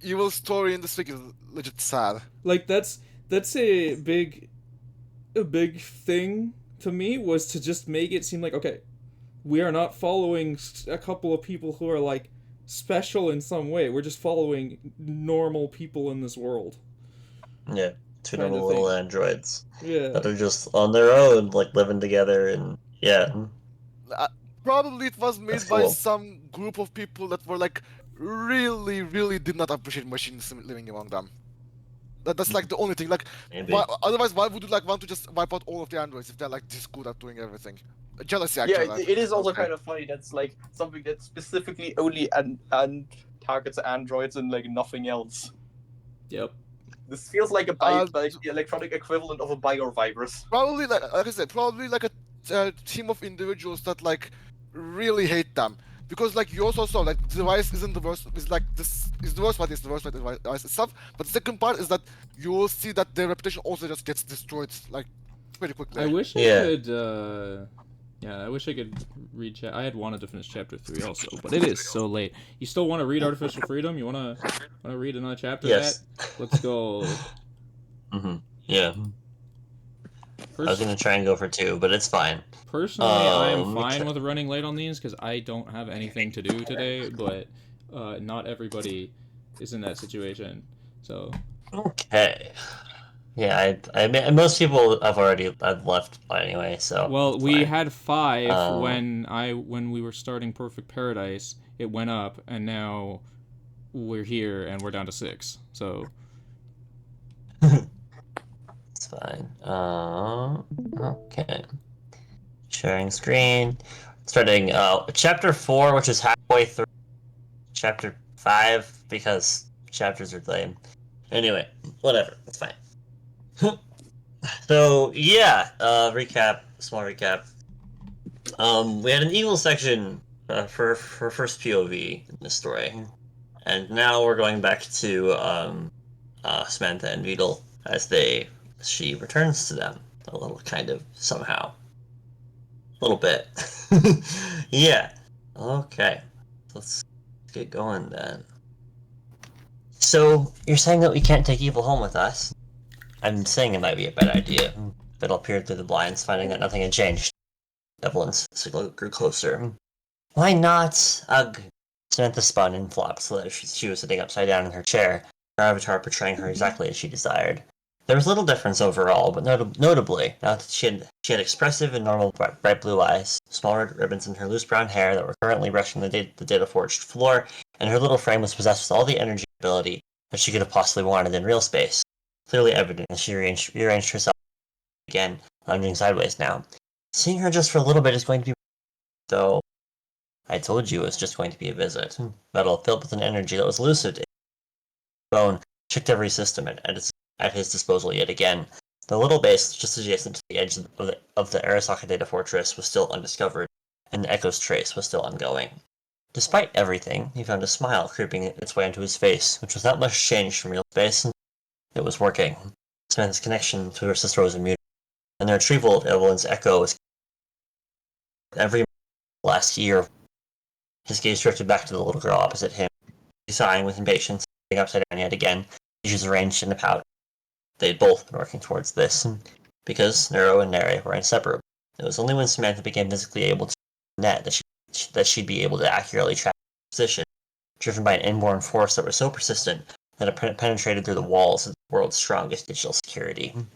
Evil story in this week is legit sad. Like that's a big thing to me, was to just make it seem like, okay, we are not following a couple of people who are like special in some way. We're just following normal people in this world. Yeah, two normal little androids. Yeah, that are just on their own, like living together, and probably it was made by some group of people that were like really, really did not appreciate machines living among them. That's like the only thing. Like, otherwise, why would you like want to just wipe out all of the androids if they're like this good at doing everything? Jealousy, actually. Yeah, it is also kind of funny. That's like something that specifically only targets androids and like nothing else. Yep. This feels like like the electronic equivalent of a biovirus. Probably, like I said, probably like a team of individuals that like really hate them. Because like you also saw, like the device isn't the worst. It's like this is the worst part. It's the worst part of the device itself. But the second part is that you will see that their reputation also just gets destroyed like pretty quickly. I wish I could. I wish I could read. I had wanted to finish chapter 3 also, but it is so late. You still want to read Artificial Freedom? You want to read another chapter? Yes. Of that? Let's go. Yeah. I was gonna try and go for 2, but it's fine. Personally, I am fine with running late on these because I don't have anything to do today. But not everybody is in that situation. So. Okay. Yeah, I mean, most people I've left anyway. So. Well, we had 5 when we were starting Perfect Paradise. It went up, and now we're here, and we're down to 6. So. It's fine. Okay. Sharing screen. Starting chapter 4, which is halfway through chapter 5, because chapters are lame. Anyway, whatever. It's fine. So yeah, small recap. We had an evil section for first POV in this story, and now we're going back to Samantha and Beetle as she returns to them a little, kind of, somehow. A little bit. Yeah. Okay. Let's get going then. So, you're saying that we can't take Evil home with us? I'm saying it might be a bad idea. Fiddle peered through the blinds, finding that nothing had changed. Evelyn's signal grew closer. Why not? Ugh. Samantha spun and flopped so that she was sitting upside down in her chair, her avatar portraying her exactly as she desired. There was little difference overall, but notably, now that she had expressive and normal bright blue eyes, small red ribbons in her loose brown hair that were currently brushing the data forged floor, and her little frame was possessed with all the energy and ability that she could have possibly wanted in real space, clearly evident as she rearranged herself again, lounging sideways now. Seeing her just for a little bit is going to be... Though, I told you it was just going to be a visit. Metal, filled with an energy that was lucid. Bone checked every system at his disposal yet again. The little base just adjacent to the edge of the Arasaka data fortress was still undiscovered, and the Echo's trace was still ongoing. Despite everything, he found a smile creeping its way into his face, which was not much changed from real space. It was working. Samantha's connection to her sister was immutable, and the retrieval of Evelyn's Echo was every last year. His gaze drifted back to the little girl opposite him. Sighing with impatience, sitting upside down yet again, tissues arranged in a pouch. They had both been working towards this, because Neuro and Nere were inseparable. It was only when Samantha became physically able to net that she'd be able to accurately track her position, driven by an inborn force that was so persistent that it penetrated through the walls of the world's strongest digital security. And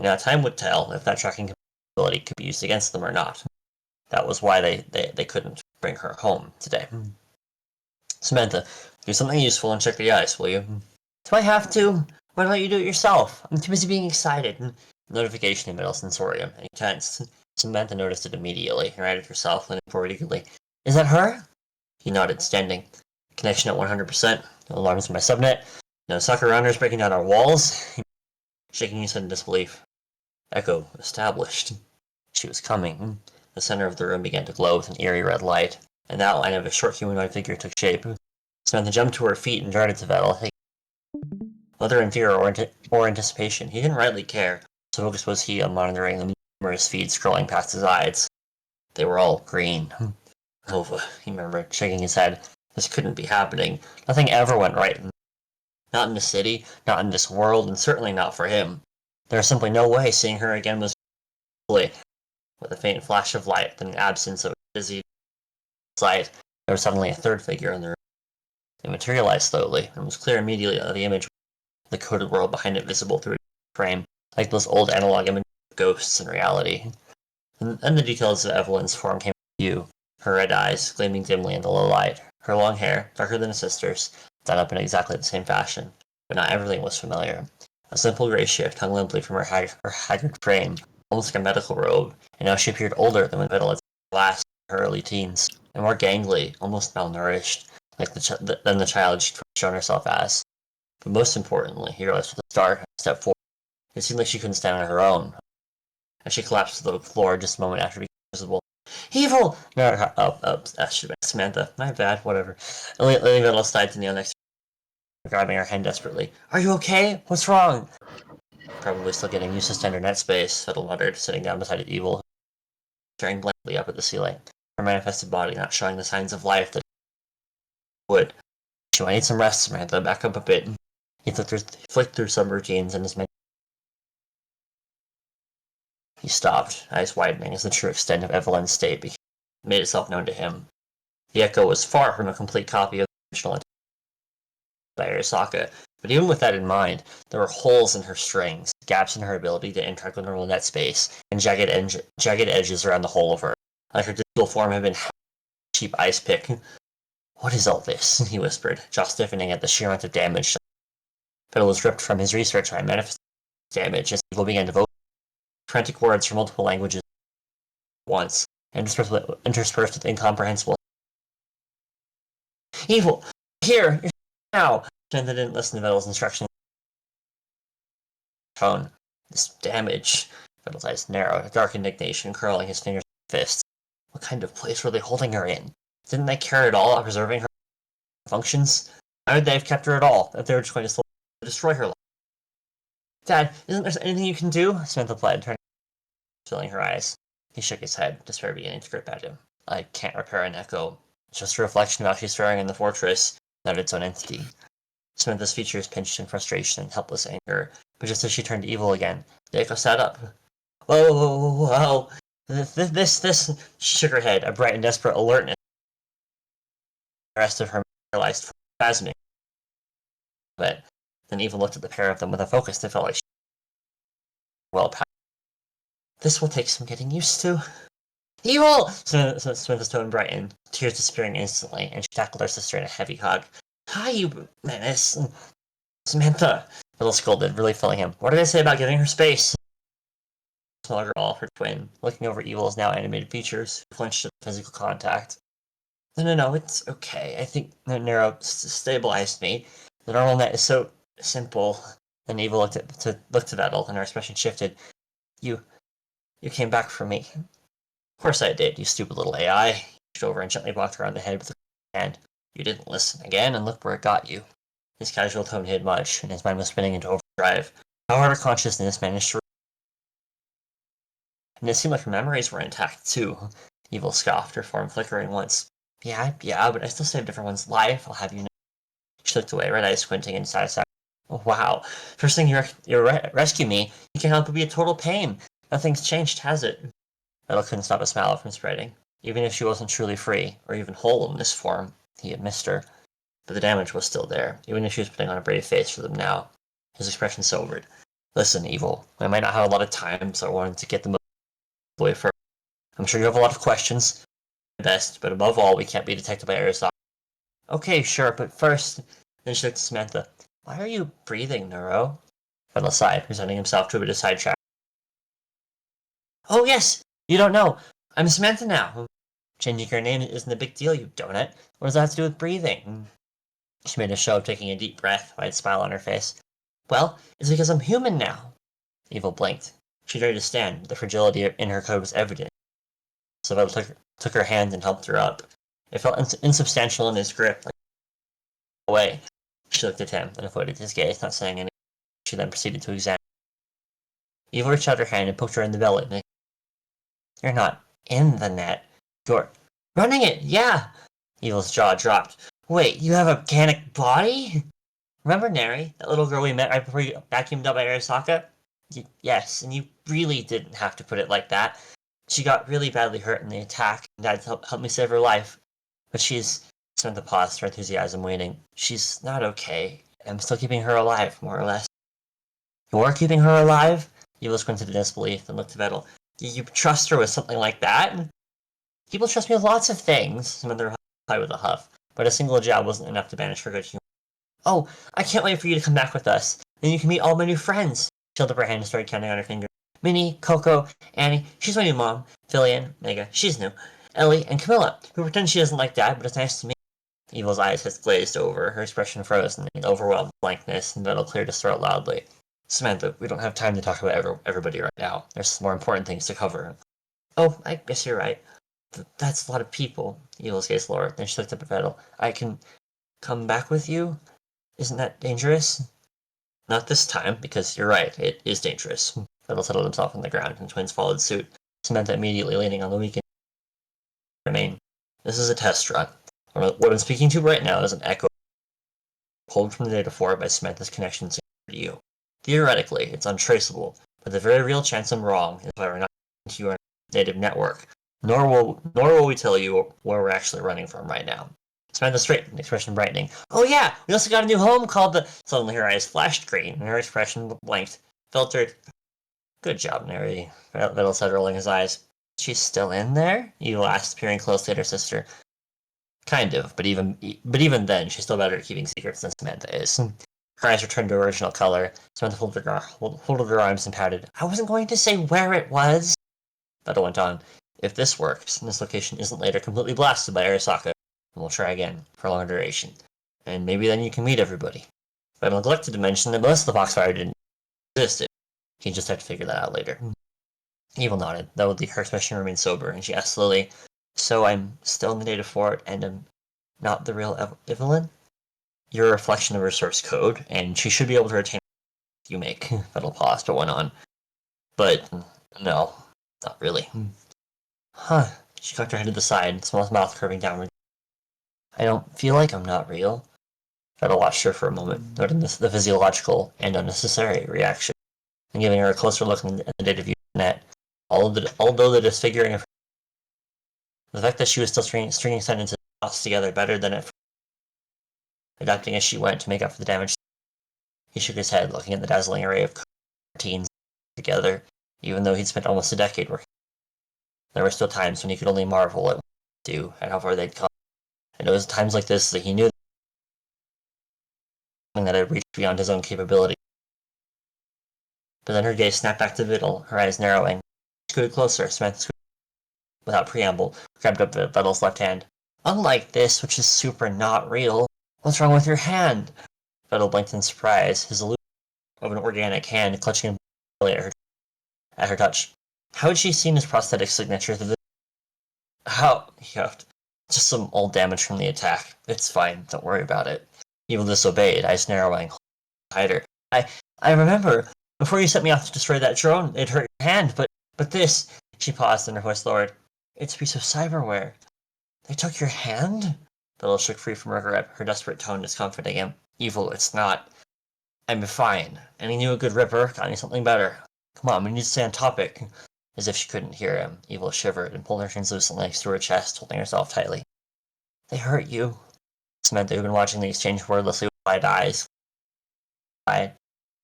now time would tell if that tracking ability could be used against them or not. That was why they couldn't bring her home today. Samantha, do something useful and check the ice, will you? Do I have to? Why don't you do it yourself? I'm too busy being excited. Notification email sensorium, and he tensed. Samantha noticed it immediately and righted herself, leaning forward eagerly. Is that her? He nodded, standing. Connection at 100%. No alarms in my subnet. No sucker runners breaking down our walls. Shaking his head in disbelief. Echo established. She was coming. The center of the room began to glow with an eerie red light, and the outline of a short humanoid figure took shape. Samantha jumped to her feet and darted to Vettel. Whether in fear or anticipation, he didn't rightly care, so focused was he on monitoring the numerous feeds scrolling past his eyes. They were all green. Nova, he murmured, shaking his head. This couldn't be happening. Nothing ever went right. Not in the city, not in this world, and certainly not for him. There was simply no way seeing her again was fully. With a faint flash of light, then an absence of dizzy sight, there was suddenly a third figure in the room. It materialized slowly, and was clear immediately that the image, the coded world behind it visible through a frame, like those old analog images of ghosts in reality. And then the details of Evelyn's form came to view, her red eyes gleaming dimly in the low light, her long hair, darker than a sister's, done up in exactly the same fashion, but not everything was familiar. A simple gray shift hung limply from her haggard frame, almost like a medical robe, and now she appeared older than when Vittle had last in her early teens, and more gangly, almost malnourished, like than the child she'd shown herself as. But most importantly, he realized with a start and a step forward, it seemed like she couldn't stand on her own. As she collapsed to the floor just a moment after becoming visible. Evil! No, that should have been Samantha. My bad, whatever. Lily Vittle slid to Neil next to her, grabbing her hand desperately. Are you okay? What's wrong? Probably still getting used to standard net space, Fiddle muttered, sitting down beside Evil, staring blankly up at the ceiling, her manifested body not showing the signs of life that it would. She might need some rest, Samantha. Back up a bit. He flicked through some routines and his mental. He stopped, eyes widening as the true extent of Evelyn's state made itself known to him. The Echo was far from a complete copy of the original by Arasaka, but even with that in mind, there were holes in her strings, gaps in her ability to interact with normal net space, and jagged edges around the whole of her, like her digital form had been a cheap ice pick. What is all this? He whispered, jaw stiffening at the sheer amount of damage. Fiddle was ripped from his research by manifest damage as Evil began to vote frantic words from multiple languages at once, interspersed with incomprehensible. Evil! Here! Now! Samantha didn't listen to Vettel's instructions. Tone. This damage. Vettel's eyes narrowed, a dark indignation curling his fingers and fists. What kind of place were they holding her in? Didn't they care at all about preserving her functions? Why would they have kept her at all, if they were just going to slowly destroy her life? Dad, isn't there anything you can do? Samantha pled, turning, filling her eyes. He shook his head, despair beginning to grip at him. I can't repair an Echo. It's just a reflection of how she's faring in the fortress, not its own entity. Samantha's features pinched in frustration and helpless anger, but just as she turned to Evil again, the Echo sat up. Whoa! This. She shook her head, a bright and desperate alertness. The rest of her paralyzed, spasming. But then Evil looked at the pair of them with a focus that felt like well, this will take some getting used to. Evil! Samantha's tone brightened, tears disappearing instantly, and she tackled her sister in a heavy hug. Hi, you menace. Samantha, Little scolded, really filling him. What did I say about giving her space? Smaller girl, her twin, looking over Evil's now animated features, flinched at physical contact. No, it's okay. I think Nero stabilized me. The normal net is so simple. Then Evil looked to Vettel, and her expression shifted. You came back for me. Of course I did, you stupid little AI. He reached over and gently blocked her on the head with a hand. You didn't listen again, and look where it got you. His casual tone hid much, and his mind was spinning into overdrive. However, consciousness managed to... And it seemed like her memories were intact, too. Evil scoffed, her form flickering once. Yeah, but I still saved everyone's life, I'll have you know. She looked away, red eyes squinting in satisfaction. Oh, wow. First thing you rescue me, you can't help but be a total pain. Nothing's changed, has it? Vettel couldn't stop a smile from spreading. Even if she wasn't truly free, or even whole in this form, he had missed her. But the damage was still there, even if she was putting on a brave face for them now. His expression sobered. Listen, Evil, I might not have a lot of time, so I wanted to get them away first. I'm sure you have a lot of questions. Best, but above all, we can't be detected by Aristotle. Okay, sure, but first... Then she looked to Samantha. Why are you breathing, Neuro? Vettel sighed, presenting himself to a bit of sidetrack. Oh, yes! You don't know. I'm Samantha now. Changing her name isn't a big deal, you donut. What does that have to do with breathing? She made a show of taking a deep breath, a wide smile on her face. Well, it's because I'm human now. Evil blinked. She tried to stand, but the fragility in her code was evident. So Vettel took her hand and helped her up. It felt insubstantial in his grip, like away. She looked at him, then avoided his gaze, not saying anything. She then proceeded to examine. Evil reached out her hand and poked her in the belly. You're not in the net. You're running it, yeah! Evil's jaw dropped. Wait, you have a mechanic body? Remember Neri, that little girl we met right before you vacuumed up by Arasaka? Yes, and you really didn't have to put it like that. She got really badly hurt in the attack, and Dad helped me save her life. But she's... Samantha paused, her enthusiasm waning. She's not okay. I'm still keeping her alive, more or less. You're keeping her alive? Evil squinted in disbelief and looked at Vettel. You trust her with something like that? People trust me with lots of things, Samantha replied with a huff, but a single jab wasn't enough to banish her good humor. Oh, I can't wait for you to come back with us. Then you can meet all my new friends. She held up her hand and started counting on her fingers. Minnie, Coco, Annie, she's my new mom. Fillian, Mega, she's new. Ellie, and Camilla, who pretends she doesn't like Dad, but it's nice to meet. Evil's eyes had glazed over, her expression frozen in overwhelmed blankness, and Vettel cleared his throat loudly. Samantha, we don't have time to talk about everybody right now. There's more important things to cover. Oh, I guess you're right. That's a lot of people. Evil's gaze lowered. Then she looked up at Vettel. I can come back with you? Isn't that dangerous? Not this time, because you're right, it is dangerous. Vettel settled himself on the ground, and the twins followed suit, Samantha immediately leaning on the weakened remain. This is a test run. What I'm speaking to right now is an echo pulled from the data for it by Samantha's connection to you. Theoretically, it's untraceable, but the very real chance I'm wrong is if I run into your native network. Nor will we tell you where we're actually running from right now. Samantha straightened, expression brightening. Oh yeah, we also got a new home called the... Suddenly her eyes flashed green, and her expression blinked. Filtered. Good job, Neri, Vettel said, rolling his eyes. She's still in there? Evil asked, peering closely at her sister. Kind of, but even then, she's still better at keeping secrets than Samantha is. Her eyes returned to original color. Samantha folded her arms and pouted. I wasn't going to say where it was. Vettel went on. If this works, and this location isn't later completely blasted by Arasaka, then we'll try again, for a longer duration. And maybe then you can meet everybody. But I neglected to mention that most of the Foxfire didn't exist. You just have to figure that out later. Evil nodded, though her expression remained sober, and she asked slowly, So I'm still in the data for it, and I'm not the real Evelyn? You're a reflection of her source code, and she should be able to retain you make. Vettel paused, but went on. But, no, not really. Huh. She cocked her head to the side, small mouth curving downward. I don't feel like I'm not real. Vettel watched her for a moment, noting the physiological and unnecessary reaction, and giving her a closer look at the data view net. Although the disfiguring of the fact that she was still stringing sentences together better than at first, adapting as she went to make up for the damage. He shook his head, looking at the dazzling array of routines. together, even though he'd spent almost a decade working. There were still times when he could only marvel at what they do and how far they'd come. And it was times like this that he knew something that had reached beyond his own capability. But then her gaze snapped back to Vidal, her eyes narrowing. She scooted closer, Samantha scooted without preamble, grabbed up Vidal's left hand. Unlike this, which is super not real, what's wrong with your hand? Vidal blinked in surprise, his illusion of an organic hand clutching at her touch. How had she seen his prosthetic signature? How? He huffed. Just some old damage from the attack. It's fine, don't worry about it. Evil disobeyed, eyes narrowing, tighter. I remember, before you sent me off to destroy that drone, it hurt your hand, but this... She paused and her voice lowered. It's a piece of cyberware. They took your hand? Bill shook free from her grip, her desperate tone discomforting him. Evil, it's not. I'm fine. Any new good ripper? Got me something better. Come on, we need to stay on topic. As if she couldn't hear him, Evil shivered and pulled her translucent legs through her chest, holding herself tightly. They hurt you. Samantha, who'd been watching the exchange wordlessly with wide eyes.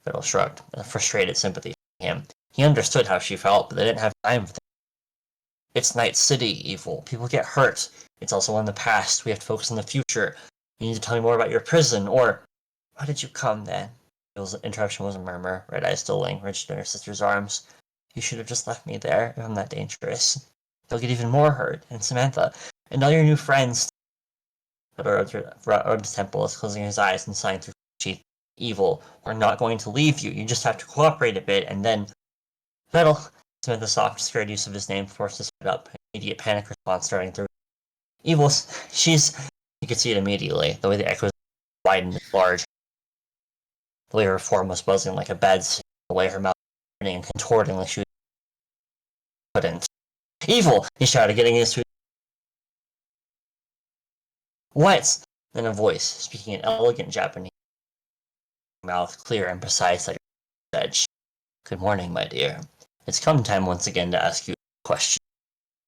Fiddle shrugged, a frustrated sympathy for him. He understood how she felt, but they didn't have time for that. It's Night City, Evil. People get hurt. It's also in the past. We have to focus on the future. You need to tell me more about your prison, or... Why did you come, then? Evil's interruption was a murmur, red eyes still rigid in her sister's arms. You should have just left me there, if I'm that dangerous. They'll get even more hurt, and Samantha, and all your new friends... Fiddle rubbed his temples, closing his eyes and sighing through his teeth. Evil, we're not going to leave you. You just have to cooperate a bit, and then... Fiddle! Samantha's soft, scared use of his name forced his head up, an immediate panic response starting through. Evil, she's... You could see it immediately, the way the echoes widened and large. The way her form was buzzing like a bad signal, the way her mouth was turning and contorting like she couldn't. Evil! He shouted, getting his to... What? Then a voice, speaking in elegant Japanese, mouth clear and precise like a edge. Good morning, my dear. It's come time once again to ask you a question.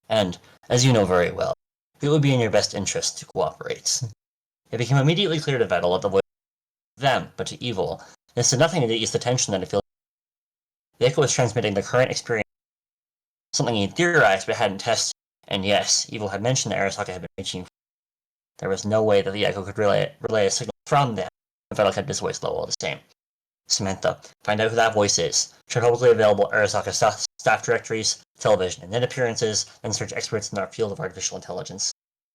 And, as you know very well, it would be in your best interest to cooperate. It became immediately clear to Vettel that the voice was not them, but to Evil. This did nothing to ease the tension that it felt. The echo was transmitting the current experience, something he theorized but hadn't tested. And yes, Evil had mentioned that Arasaka had been reaching. There was no way that the echo could relay a signal from them. Vettel kept his voice low all the same. Samantha, find out who that voice is. Check publicly available Arasaka staff directories, television, and net appearances, then search experts in our field of artificial intelligence.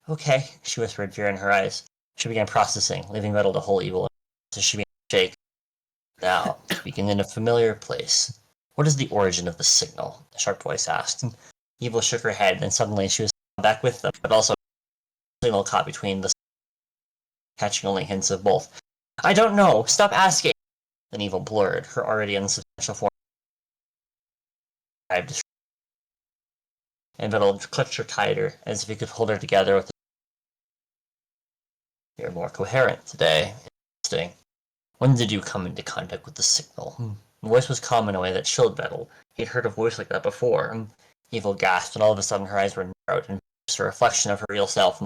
Okay, she whispered, fear in her eyes. She began processing, leaving Vettel to whole Evil as she began to shake. Now, begin in a familiar place. What is the origin of the signal? The sharp voice asked. Evil shook her head, then suddenly she was back with them, but also the signal caught between the catching only hints of both. I don't know. Stop asking. Then Evil blurred, her already unsubstantial form. And Vettel clutched her tighter, as if he could hold her together with. You're more coherent today. Interesting. When did you come into contact with the signal? The voice was calm in a way that chilled Vettel. He'd heard a voice like that before. Evil gasped, and all of a sudden her eyes were narrowed and just a reflection of her real self.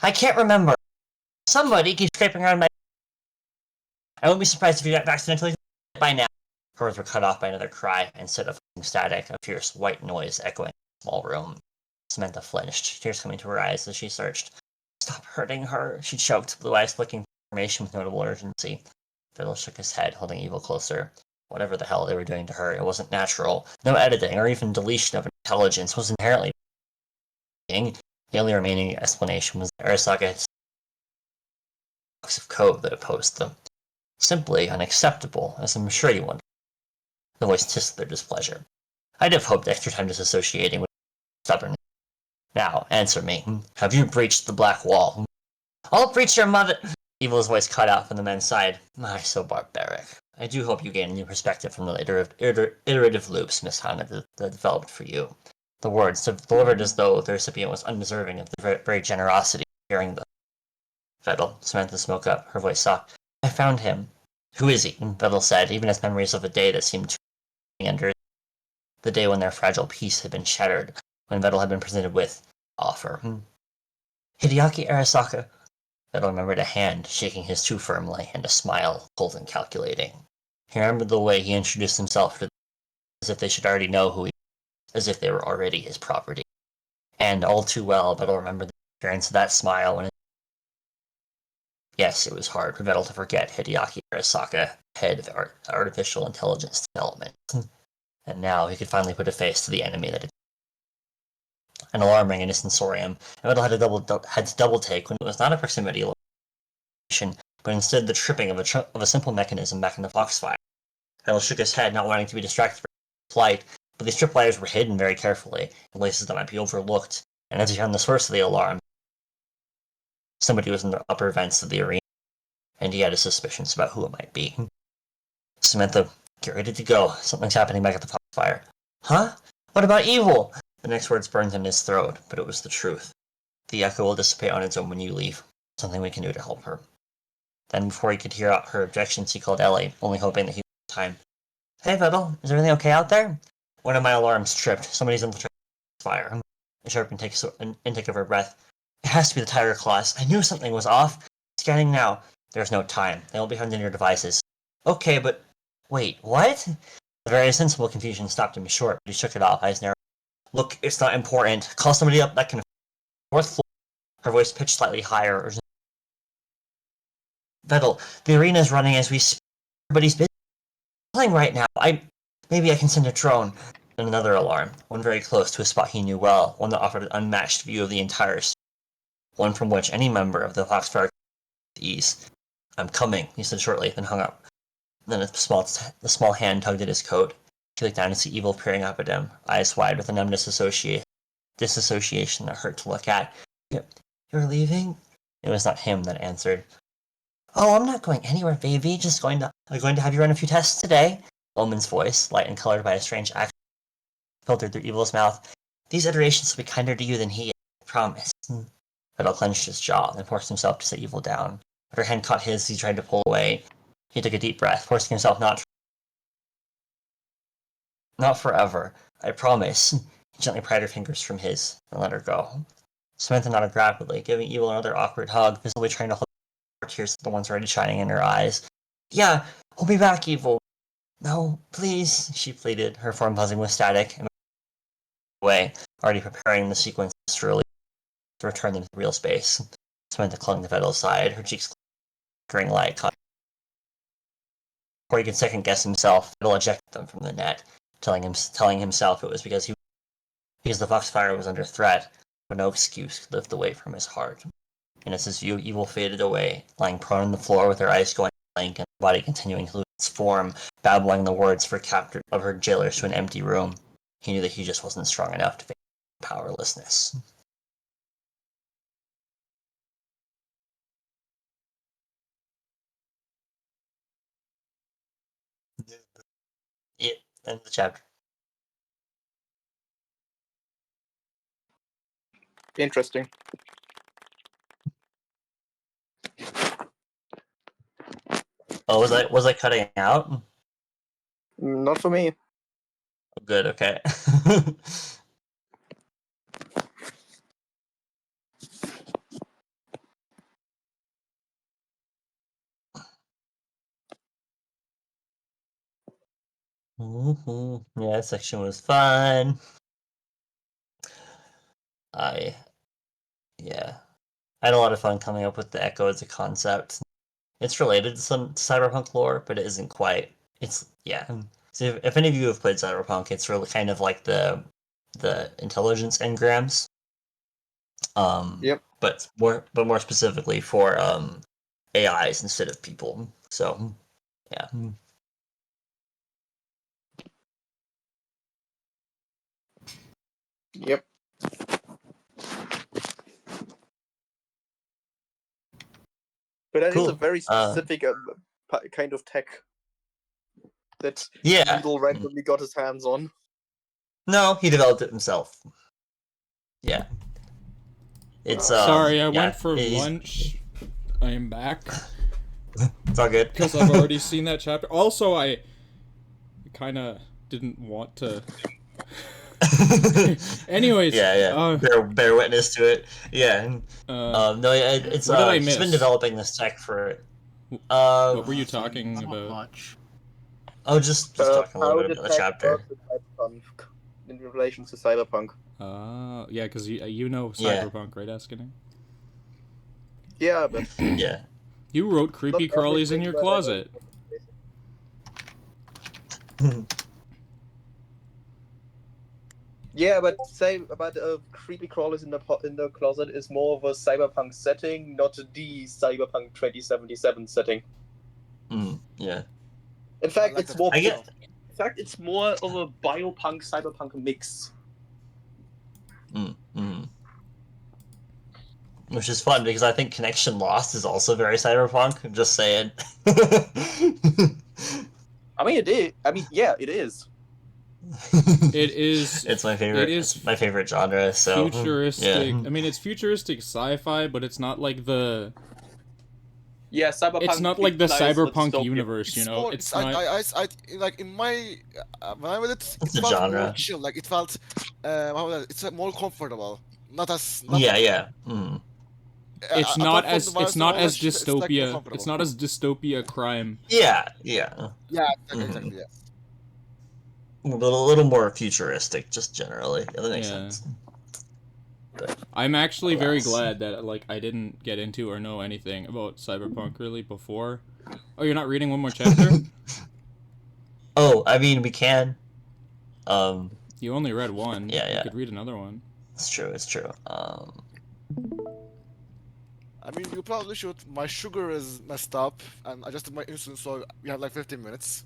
I can't remember. Somebody keeps scraping around my... I won't be surprised if you accidentally... By now. Her words were cut off by another cry, instead of static, a fierce white noise echoing in the small room. Samantha flinched, tears coming to her eyes as she searched. Stop hurting her, she choked, blue eyes flicking information with notable urgency. Fiddle shook his head, holding Evil closer. Whatever the hell they were doing to her, it wasn't natural. No editing or even deletion of intelligence was inherently being. The only remaining explanation was that Arasaka had box of code that opposed them. Simply unacceptable, as I'm sure you wonder. The voice hissed their displeasure. I'd have hoped extra time disassociating with stubbornness. Now, answer me. Have you breached the black wall? I'll breach your mother... Evil's voice cut out from the men's side. So barbaric. I do hope you gain a new perspective from the iterative loops Miss Hannah developed for you. The words delivered as though the recipient was undeserving of the very generosity of hearing them. Vettel, Samantha spoke up, her voice soft. I found him. Who is he? Vettel said, even as memories of a day that seemed too under the day when their fragile peace had been shattered, when Vettel had been presented with offer. Hideaki Arasaka. Vettel remembered a hand shaking his too firmly, and a smile, cold and calculating. He remembered the way he introduced himself to as if they should already know who he is, as if they were already his property. And all too well, Vettel remembered the appearance of that smile when yes, it was hard for Vettel to forget Hideaki Arasaka, head of artificial intelligence development. And now he could finally put a face to the enemy that an alarm rang in his sensorium, and Vettel had to double take when it was not a proximity location, but instead the tripping of a simple mechanism back in the Foxfire. Vettel shook his head, not wanting to be distracted from flight, but these tripwires were hidden very carefully, in places that might be overlooked, and as he found the source of the alarm, somebody was in the upper vents of the arena, and he had his suspicions about who it might be. Samantha, get ready to go. Something's happening back at the Foxfire. Huh? What about evil? The next words burned in his throat, but it was the truth. The echo will dissipate on its own when you leave. Something we can do to help her. Then, before he could hear out her objections, he called Ellie, only hoping that he would have time. Hey, Vettel, is everything okay out there? One of my alarms tripped. Somebody's infiltrated the fire. A sharp intake of her breath. It has to be the tiger claws. I knew something was off. Scanning now. There's no time. They will be hunting your devices. Okay, but... Wait, what? The very sensible confusion stopped him short, but he shook it off, eyes narrowed. Look, it's not important. Call somebody up that can... Fourth floor. Her voice pitched slightly higher. Vettel, the arena is running as we speak. Everybody's busy playing right now. Maybe I can send a drone. And another alarm, one very close to a spot he knew well, one that offered an unmatched view of the entire city. One from which any member of the Foxfire could ease. I'm coming, he said shortly, then hung up. Then the small hand tugged at his coat. He looked down to see Evil peering up at him, eyes wide with a numb disassociation that hurt to look at. You're leaving? It was not him that answered. Oh, I'm not going anywhere, baby. Just going to have you run a few tests today. Omen's voice, light and colored by a strange accent, filtered through Evil's mouth. These iterations will be kinder to you than he is, I promise. Vettel clenched his jaw, then forced himself to set Evil down. But her hand caught his as he tried to pull away. He took a deep breath, forcing himself not forever, I promise. He gently pried her fingers from his, and let her go. Samantha nodded rapidly, giving Evil another awkward hug, visibly trying to hold her tears, the ones already shining in her eyes. Yeah, hold me back, Evil. No, please, she pleaded, her form buzzing with static, and away, already preparing the sequence to return them to real space. Samantha clung to Vettel's side, her cheeks flickering light caught. Before he could second-guess himself, Vettel ejected them from the net, telling himself it was because the Foxfire was under threat, but no excuse could lift the weight from his heart. And as his view of Evil faded away, lying prone on the floor with her eyes going blank and her body continuing to lose its form, babbling the words for capture of her jailers to an empty room, he knew that he just wasn't strong enough to face powerlessness. Yeah, end of the chapter. Interesting. Oh, was I cutting out? Not for me. Oh, good, okay. Yeah, that section was fun. I had a lot of fun coming up with the Echo as a concept. It's related to some cyberpunk lore, but it isn't quite. So if any of you have played cyberpunk, it's really kind of like the intelligence engrams. Yep. But more specifically for AIs instead of people. So yeah. Yep. But that is a Cool. very specific kind of tech that Needle randomly got his hands on. No, he developed it himself. Yeah. It's Sorry, I went for lunch. I am back. It's all good. Because I've already seen that chapter. Also, I kind of didn't want to. Anyways. Yeah. Bear witness to it. Yeah. It's what did I miss? He's been developing this tech for. What were you talking about? Much. Oh, just talking a little How bit did about the tech chapter. work with Cyberpunk in relation to Cyberpunk? Yeah, because you know Yeah. Cyberpunk, right, Askinen? Yeah, but Yeah. You wrote creepy not crawlies in everything your that I closet. Yeah, but say about creepy crawlers in the closet is more of a cyberpunk setting, not the cyberpunk 2077 setting. Yeah. In fact, like it's that more. I get. In fact, it's more of a biopunk cyberpunk mix. Which is fun because I think Connection Lost is also very cyberpunk. I'm just saying. I mean, it is. I mean, yeah, it is. It is. It's my favorite. It is It's my favorite genre. So futuristic. yeah. I mean, it's futuristic sci-fi, but it's not like the. Yeah, cyberpunk. It's not like the implies cyberpunk dystopia. universe, you know. more, It's I, not. I, like in my when I read it, It's it a felt genre. more chill. Like it felt, it's more comfortable. Not as Yeah. It's not apart from as. the violence It's and not all as that shit, it's like more dystopia. comfortable. It's not as dystopia crime. Yeah. Yeah, exactly. Yeah. A little more futuristic, just generally. Yeah, that makes Yeah. sense. But I'm actually very alas. glad that like I didn't get into or know anything about Cyberpunk really before. Oh, you're not reading one more chapter? Oh, I mean, we can. You only read one. Yeah. You could read another one. It's true. I mean, you probably should. My sugar is messed up, and I just did my insulin, so we have like 15 minutes.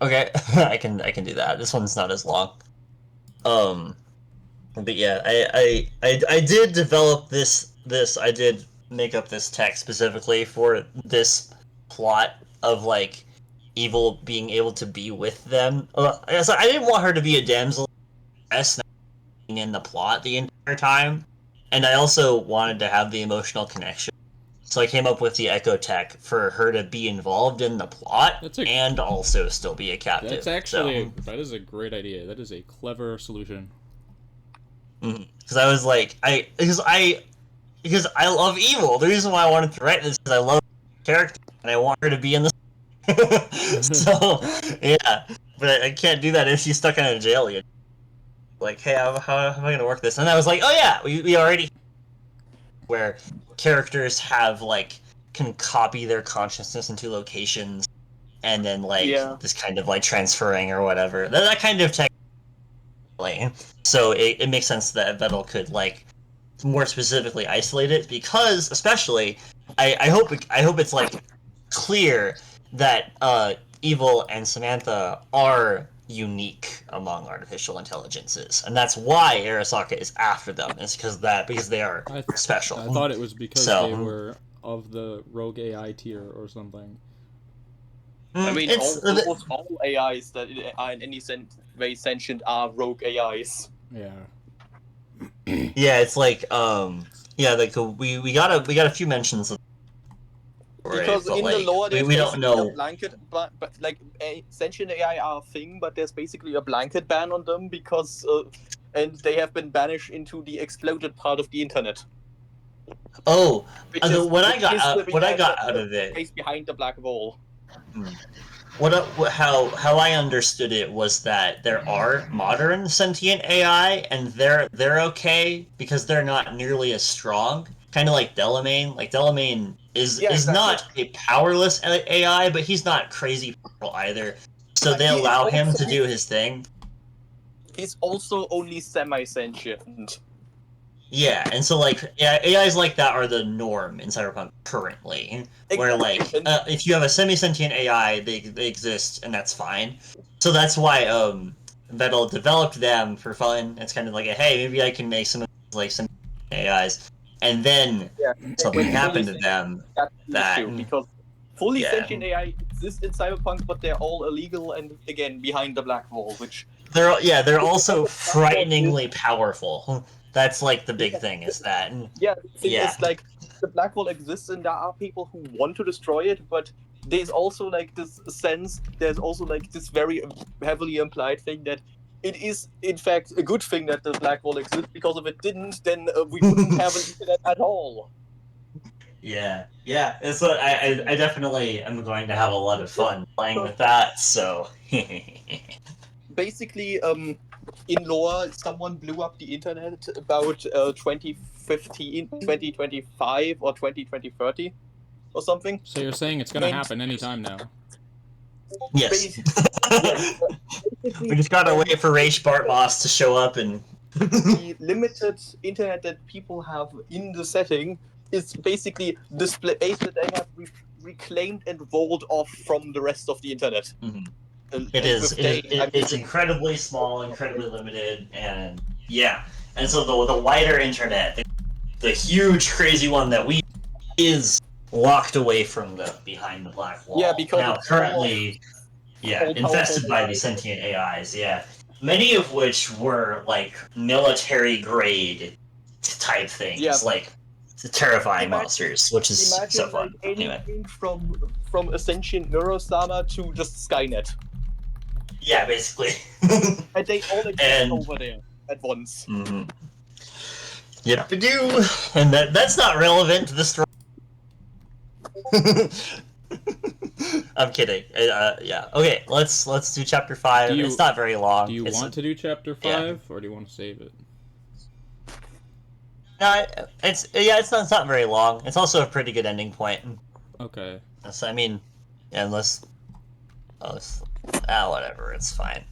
Okay, I can do that. This one's not as long. But yeah, I did develop this. I did make up this text specifically for this plot of like evil being able to be with them. I didn't want her to be a damsel in the plot the entire time, and I also wanted to have the emotional connection. So I came up with the Echo Tech for her to be involved in the plot and also still be a captive. That's actually that is a great idea. That is a clever solution. Because I was like, because I love evil. The reason why I wanted to write this is because I love the character and I want her to be in the. So yeah, but I can't do that if she's stuck in a jail. Like, hey, how am I gonna work this? And I was like, oh yeah, we already where characters have like can copy their consciousness into locations and then like this kind of like transferring or whatever. That kind of tech. So it makes sense that Vettel could like more specifically isolate it because especially I hope it's like clear that Evil and Samantha are unique among artificial intelligences, and that's why Arasaka is after them. It's because they are special. I thought it was because they were of the rogue AI tier or something. I mean, almost all AIs that are in any way sentient are rogue AIs. Yeah. Yeah, it's like like we got a few mentions of. Because in like, the lore, there's we don't know. A blanket, but like sentient AI are a thing, but there's basically a blanket ban on them because, and they have been banished into the exploded part of the internet. Oh, what I got out of it, place behind the black wall. How I understood it was that there are modern sentient AI, and they're okay because they're not nearly as strong. Kind of like Delamain. Like Delamain is not a powerless AI, but he's not crazy powerful either. So they allow him to do his thing. He's also only semi-sentient. Yeah, and so like AIs like that are the norm in Cyberpunk currently. Where like if you have a semi-sentient AI, they exist and that's fine. So that's why Vettel developed them for fun. It's kind of like hey, maybe I can make some like some AIs, and then something happened to them because fully sentient AI exists in Cyberpunk, but they're all illegal and again behind the black wall, which they're also frighteningly powerful. That's like the big thing is that. It's like the black wall exists and there are people who want to destroy it, but there's also like this sense, there's also like this very heavily implied thing that it is in fact a good thing that the black wall exists, because if it didn't, then we wouldn't have an internet at all. Yeah, it's what I definitely am going to have a lot of fun playing with that. So. Basically, in lore, someone blew up the internet about 2015, 2025, or 2030 or something. So you're saying it's gonna And happen anytime now? Yes. Yes, We just gotta wait for Rage Bart Moss to show up and. the limited internet that people have in the setting is basically the space that they have reclaimed and rolled off from the rest of the internet. Mhm. And It's mean, incredibly small, incredibly limited, and yeah. And so the wider internet, the huge, crazy one that we is locked away from the behind the black wall. Yeah, because now it's full of currently, all-powerful infested by these AIs. sentient AIs. Yeah, many of which were like military grade type things, Yeah. like terrifying Imagine- monsters, which is Imagine so fun. like Anyway, anything from a sentient Neurosama to just Skynet, yeah, basically. and they all exist And- over there at once. Mm-hmm. Yep, I do. And that's not relevant to the story. I'm kidding. Yeah. Okay, let's do chapter 5. It's not very long. Do you want to do chapter 5, or do you want to save it? No, it's not very long. It's also a pretty good ending point. Okay. So, I mean, unless whatever, it's fine.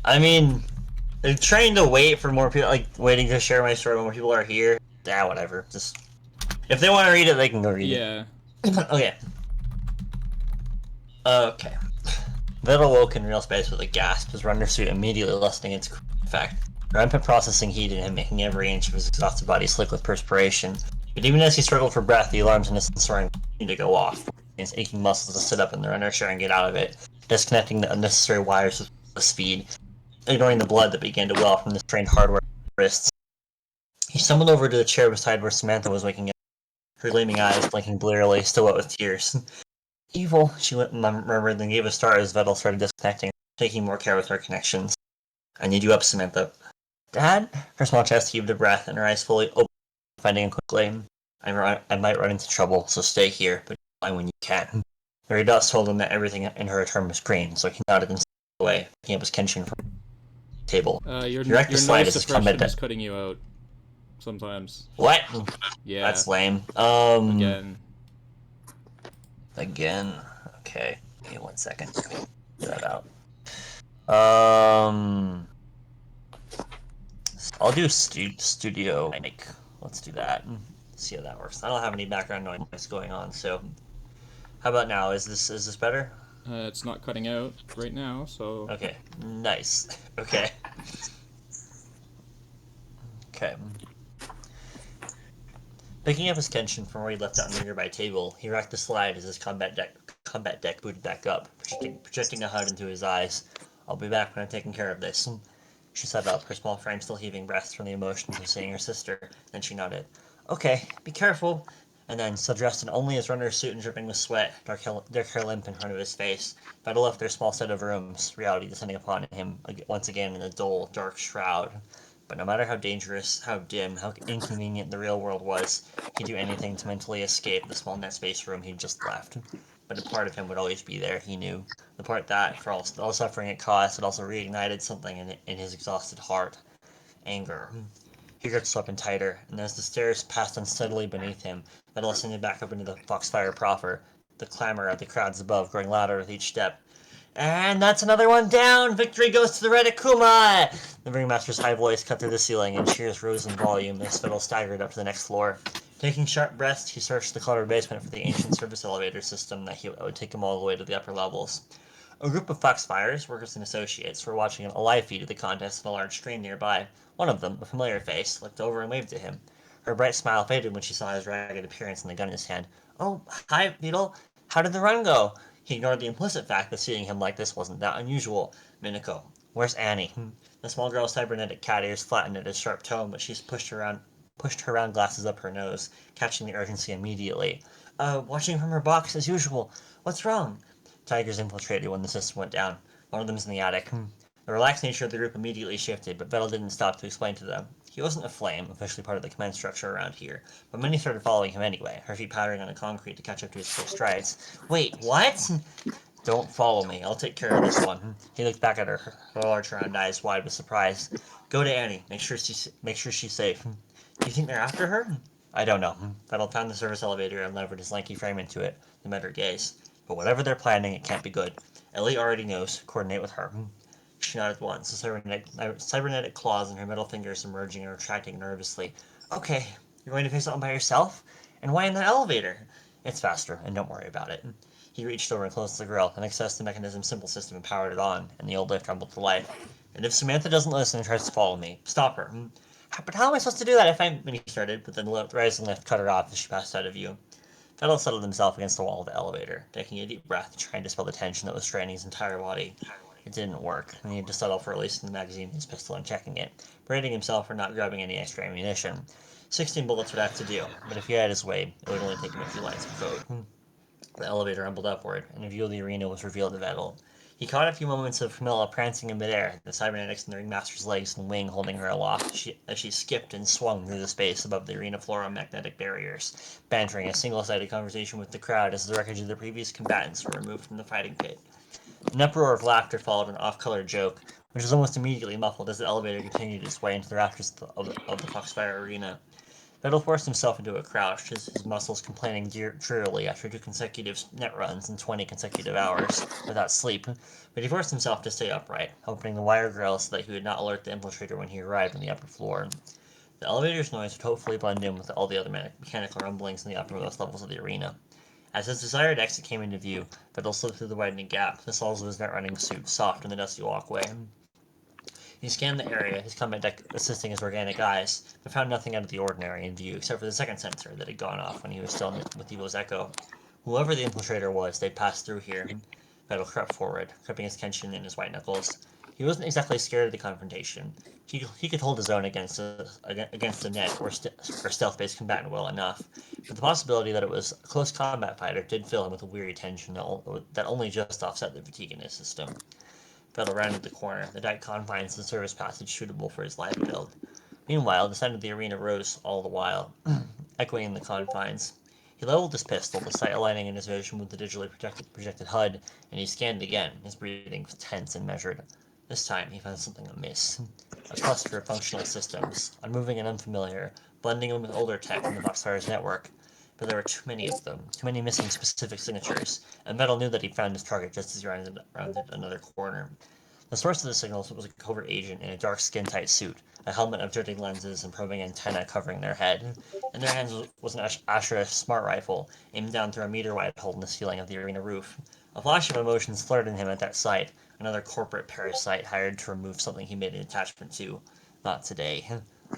I mean, trying to wait for more people, like waiting to share my story when more people are here. Whatever. Just if they want to read it, they can go read it. Yeah. Okay. Okay. Vettel woke in real space with a gasp, his runner suit immediately lessening its effect. Rampant processing heated him, making every inch of his exhausted body slick with perspiration. But even as he struggled for breath, the alarms in his soaring continued to go off. His aching muscles to sit up in the inertia and get out of it, disconnecting the unnecessary wires with speed, ignoring the blood that began to well from the strained hardware wrists. He stumbled over to the chair beside where Samantha was waking up, her gleaming eyes blinking blearily, still wet with tears. Evil, she murmured, then gave a start as Vettel started disconnecting, taking more care with her connections. I need you up, Samantha. Dad? Her small chest heaved a breath, and her eyes fully opened, finding him quickly. I might run into trouble, so stay here, but fly when you can. The red dots told him that everything in her return was green, so he nodded and stepped away, picking up his Kenshin from the table. Your Direct slide noise as his suppression combat is cutting you out. Sometimes. What? Yeah. That's lame. Again. Okay. Give me 1 second. Get that out. I'll do studio mic. Let's do that. See how that works. I don't have any background noise going on, so how about now? Is this better? It's not cutting out right now, so. Okay. Nice. Okay. Okay. Picking up his Kenshin from where he left it on the nearby table, he racked the slide as his combat deck booted back up, projecting a HUD into his eyes. I'll be back when I've taken care of this. She sat up, her small frame still heaving breaths from the emotions of seeing her sister. Then she nodded. Okay, be careful. And then, still dressed in only his runner's suit and dripping with sweat, dark hair limp in front of his face, Vettel left their small set of rooms, reality descending upon him once again in a dull, dark shroud. But no matter how dangerous, how dim, how inconvenient the real world was, he'd do anything to mentally escape the small net space room he'd just left. But a part of him would always be there, he knew. The part that, for all the suffering it caused, had also reignited something in his exhausted heart. Anger. He gripped Sweppen tighter, and as the stairs passed unsteadily beneath him, Vettel ascended back up into the Foxfire proper, the clamor of the crowds above growing louder with each step. And that's another one down! Victory goes to the Red Akuma! The ringmaster's high voice cut through the ceiling, and cheers rose in volume as Vettel staggered up to the next floor. Taking sharp breaths, he searched the cluttered basement for the ancient service elevator system that would take him all the way to the upper levels. A group of Foxfires, workers and associates, were watching a live feed of the contest on a large screen nearby. One of them, a familiar face, looked over and waved to him. Her bright smile faded when she saw his ragged appearance and the gun in his hand. Oh, hi, Beetle. How did the run go? He ignored the implicit fact that seeing him like this wasn't that unusual. Minako. Where's Annie? The small girl's cybernetic cat ears flattened at his sharp tone, but she pushed her round glasses up her nose, catching the urgency immediately. Watching from her box as usual. What's wrong? Tigers infiltrated when the system went down. One of them's in the attic. The relaxed nature of the group immediately shifted, but Vettel didn't stop to explain to them. He wasn't a flame, officially part of the command structure around here, but many started following him anyway, her feet pattering on the concrete to catch up to his quick strides. Wait, what? Don't follow me. I'll take care of this one. He looked back at her, her large round eyes wide with surprise. Go to Annie. Make sure she's safe. Do you think they're after her? I don't know. Vettel found the service elevator and levered his lanky frame into it. They met her gaze. But whatever they're planning, it can't be good. Ellie already knows. Coordinate with her. She nodded once, the cybernetic claws in her middle fingers emerging and retracting nervously. Okay, you're going to face it all by yourself? And why in the elevator? It's faster, and don't worry about it. He reached over and closed the grill, and accessed the mechanism's simple system and powered it on, and the old lift rumbled to life. And if Samantha doesn't listen and tries to follow me, stop her. But how am I supposed to do that if I'm... He started, but then the rising lift cut her off as she passed out of view. Vettel settled himself against the wall of the elevator, taking a deep breath to try and dispel the tension that was straining his entire body. It didn't work, and he had to settle for releasing the magazine in his pistol and checking it, berating himself for not grabbing any extra ammunition. 16 bullets would have to do, but if he had his way, it would only take him a few lines of code. The elevator rumbled upward, and a view of the arena was revealed to Vettel. He caught a few moments of Camilla prancing in midair, the cybernetics in the ringmaster's legs and wing holding her aloft as she skipped and swung through the space above the arena floor on magnetic barriers, bantering a single-sided conversation with the crowd as the wreckage of the previous combatants were removed from the fighting pit. An uproar of laughter followed an off-color joke, which was almost immediately muffled as the elevator continued its way into the rafters of the Foxfire Arena. Vettel forced himself into a crouch, his muscles complaining drearily after 2 consecutive net runs and 20 consecutive hours without sleep, but he forced himself to stay upright, opening the wire grill so that he would not alert the infiltrator when he arrived on the upper floor. The elevator's noise would hopefully blend in with all the other mechanical rumblings in the uppermost levels of the arena. As his desired exit came into view, Vettel slipped through the widening gap, the soles of his net-running suit soft in the dusty walkway. He scanned the area, his combat deck assisting his organic eyes, but found nothing out of the ordinary in view except for the second sensor that had gone off when he was still with Evo's Echo. Whoever the infiltrator was, they'd passed through here. Vettel crept forward, gripping his tension in his white knuckles. He wasn't exactly scared of the confrontation. He could hold his own against a net or stealth-based combatant well enough, but the possibility that it was a close combat fighter did fill him with a weary tension that only just offset the fatigue in his system. Vettel rounded the corner, the tight confines of the service passage suitable for his life build. Meanwhile, the sound of the arena rose all the while, echoing in the confines. He leveled his pistol, the sight aligning in his vision with the digitally projected HUD, and he scanned again, his breathing tense and measured. This time, he found something amiss. A cluster of functional systems, unmoving and unfamiliar, blending in with older tech from the Foxfire's network. But there were too many of them, too many missing specific signatures, and Vettel knew that he'd found his target just as he rounded another corner. The source of the signals was a covert agent in a dark skin-tight suit, a helmet of dirty lenses and probing antennae covering their head. In their hands was an Astra smart rifle, aimed down through a meter-wide hole in the ceiling of the arena roof. A flash of emotions flared in him at that sight, another corporate parasite hired to remove something he made an attachment to. Not today.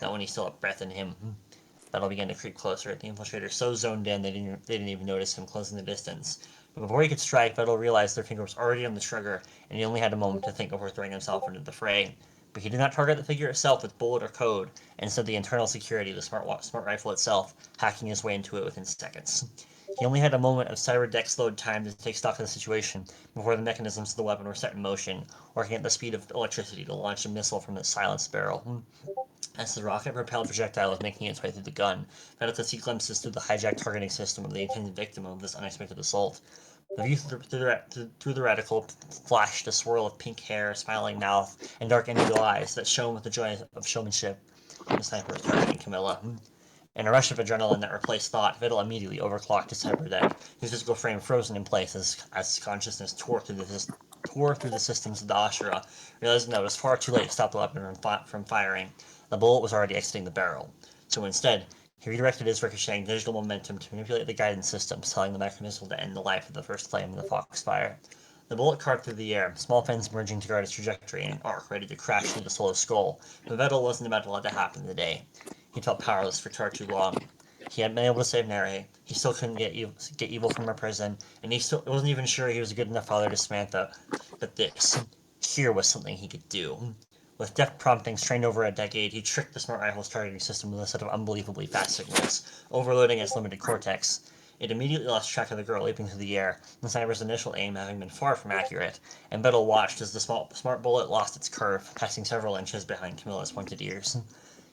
Not when he still had breath in him. Vettel began to creep closer, the infiltrator so zoned in they didn't even notice him closing the distance. But before he could strike, Vettel realized their finger was already on the trigger, and he only had a moment to think before throwing himself into the fray. But he did not target the figure itself with bullet or code, and instead the internal security of the smart rifle itself, hacking his way into it within seconds. He only had a moment of cyber deck slowed time to take stock of the situation before the mechanisms of the weapon were set in motion, working at the speed of electricity to launch a missile from its silenced barrel. As the rocket-propelled projectile was making its way through the gun, Vettel could see glimpses through the hijacked targeting system of the intended victim of this unexpected assault. The view through the reticle flashed a swirl of pink hair, smiling mouth, and dark indigo eyes that shone with the joy of showmanship. The sniper was targeting Camilla. In a rush of adrenaline that replaced thought, Vettel immediately overclocked his cyberdeck, his physical frame frozen in place as consciousness tore through the systems of the Ashura, realizing that it was far too late to stop the weapon from firing. The bullet was already exiting the barrel. So instead, he redirected his ricocheting digital momentum to manipulate the guidance systems, telling the mechanism to end the life of the first flame in the Foxfire. The bullet carved through the air, small fins merging to guard its trajectory in an arc ready to crash through the Solo's skull, but Vettel wasn't about to let that happen today. He felt powerless for far too long. He hadn't been able to save Nere, he still couldn't get Evil from her prison, and he still wasn't even sure he was a good enough father to Samantha, but this, here was something he could do. With deft promptings trained over a decade, he tricked the smart rifle's targeting system with a set of unbelievably fast signals, overloading its limited cortex. It immediately lost track of the girl leaping through the air, the sniper's initial aim having been far from accurate, and Bettel watched as the smart bullet lost its curve, passing several inches behind Camilla's pointed ears.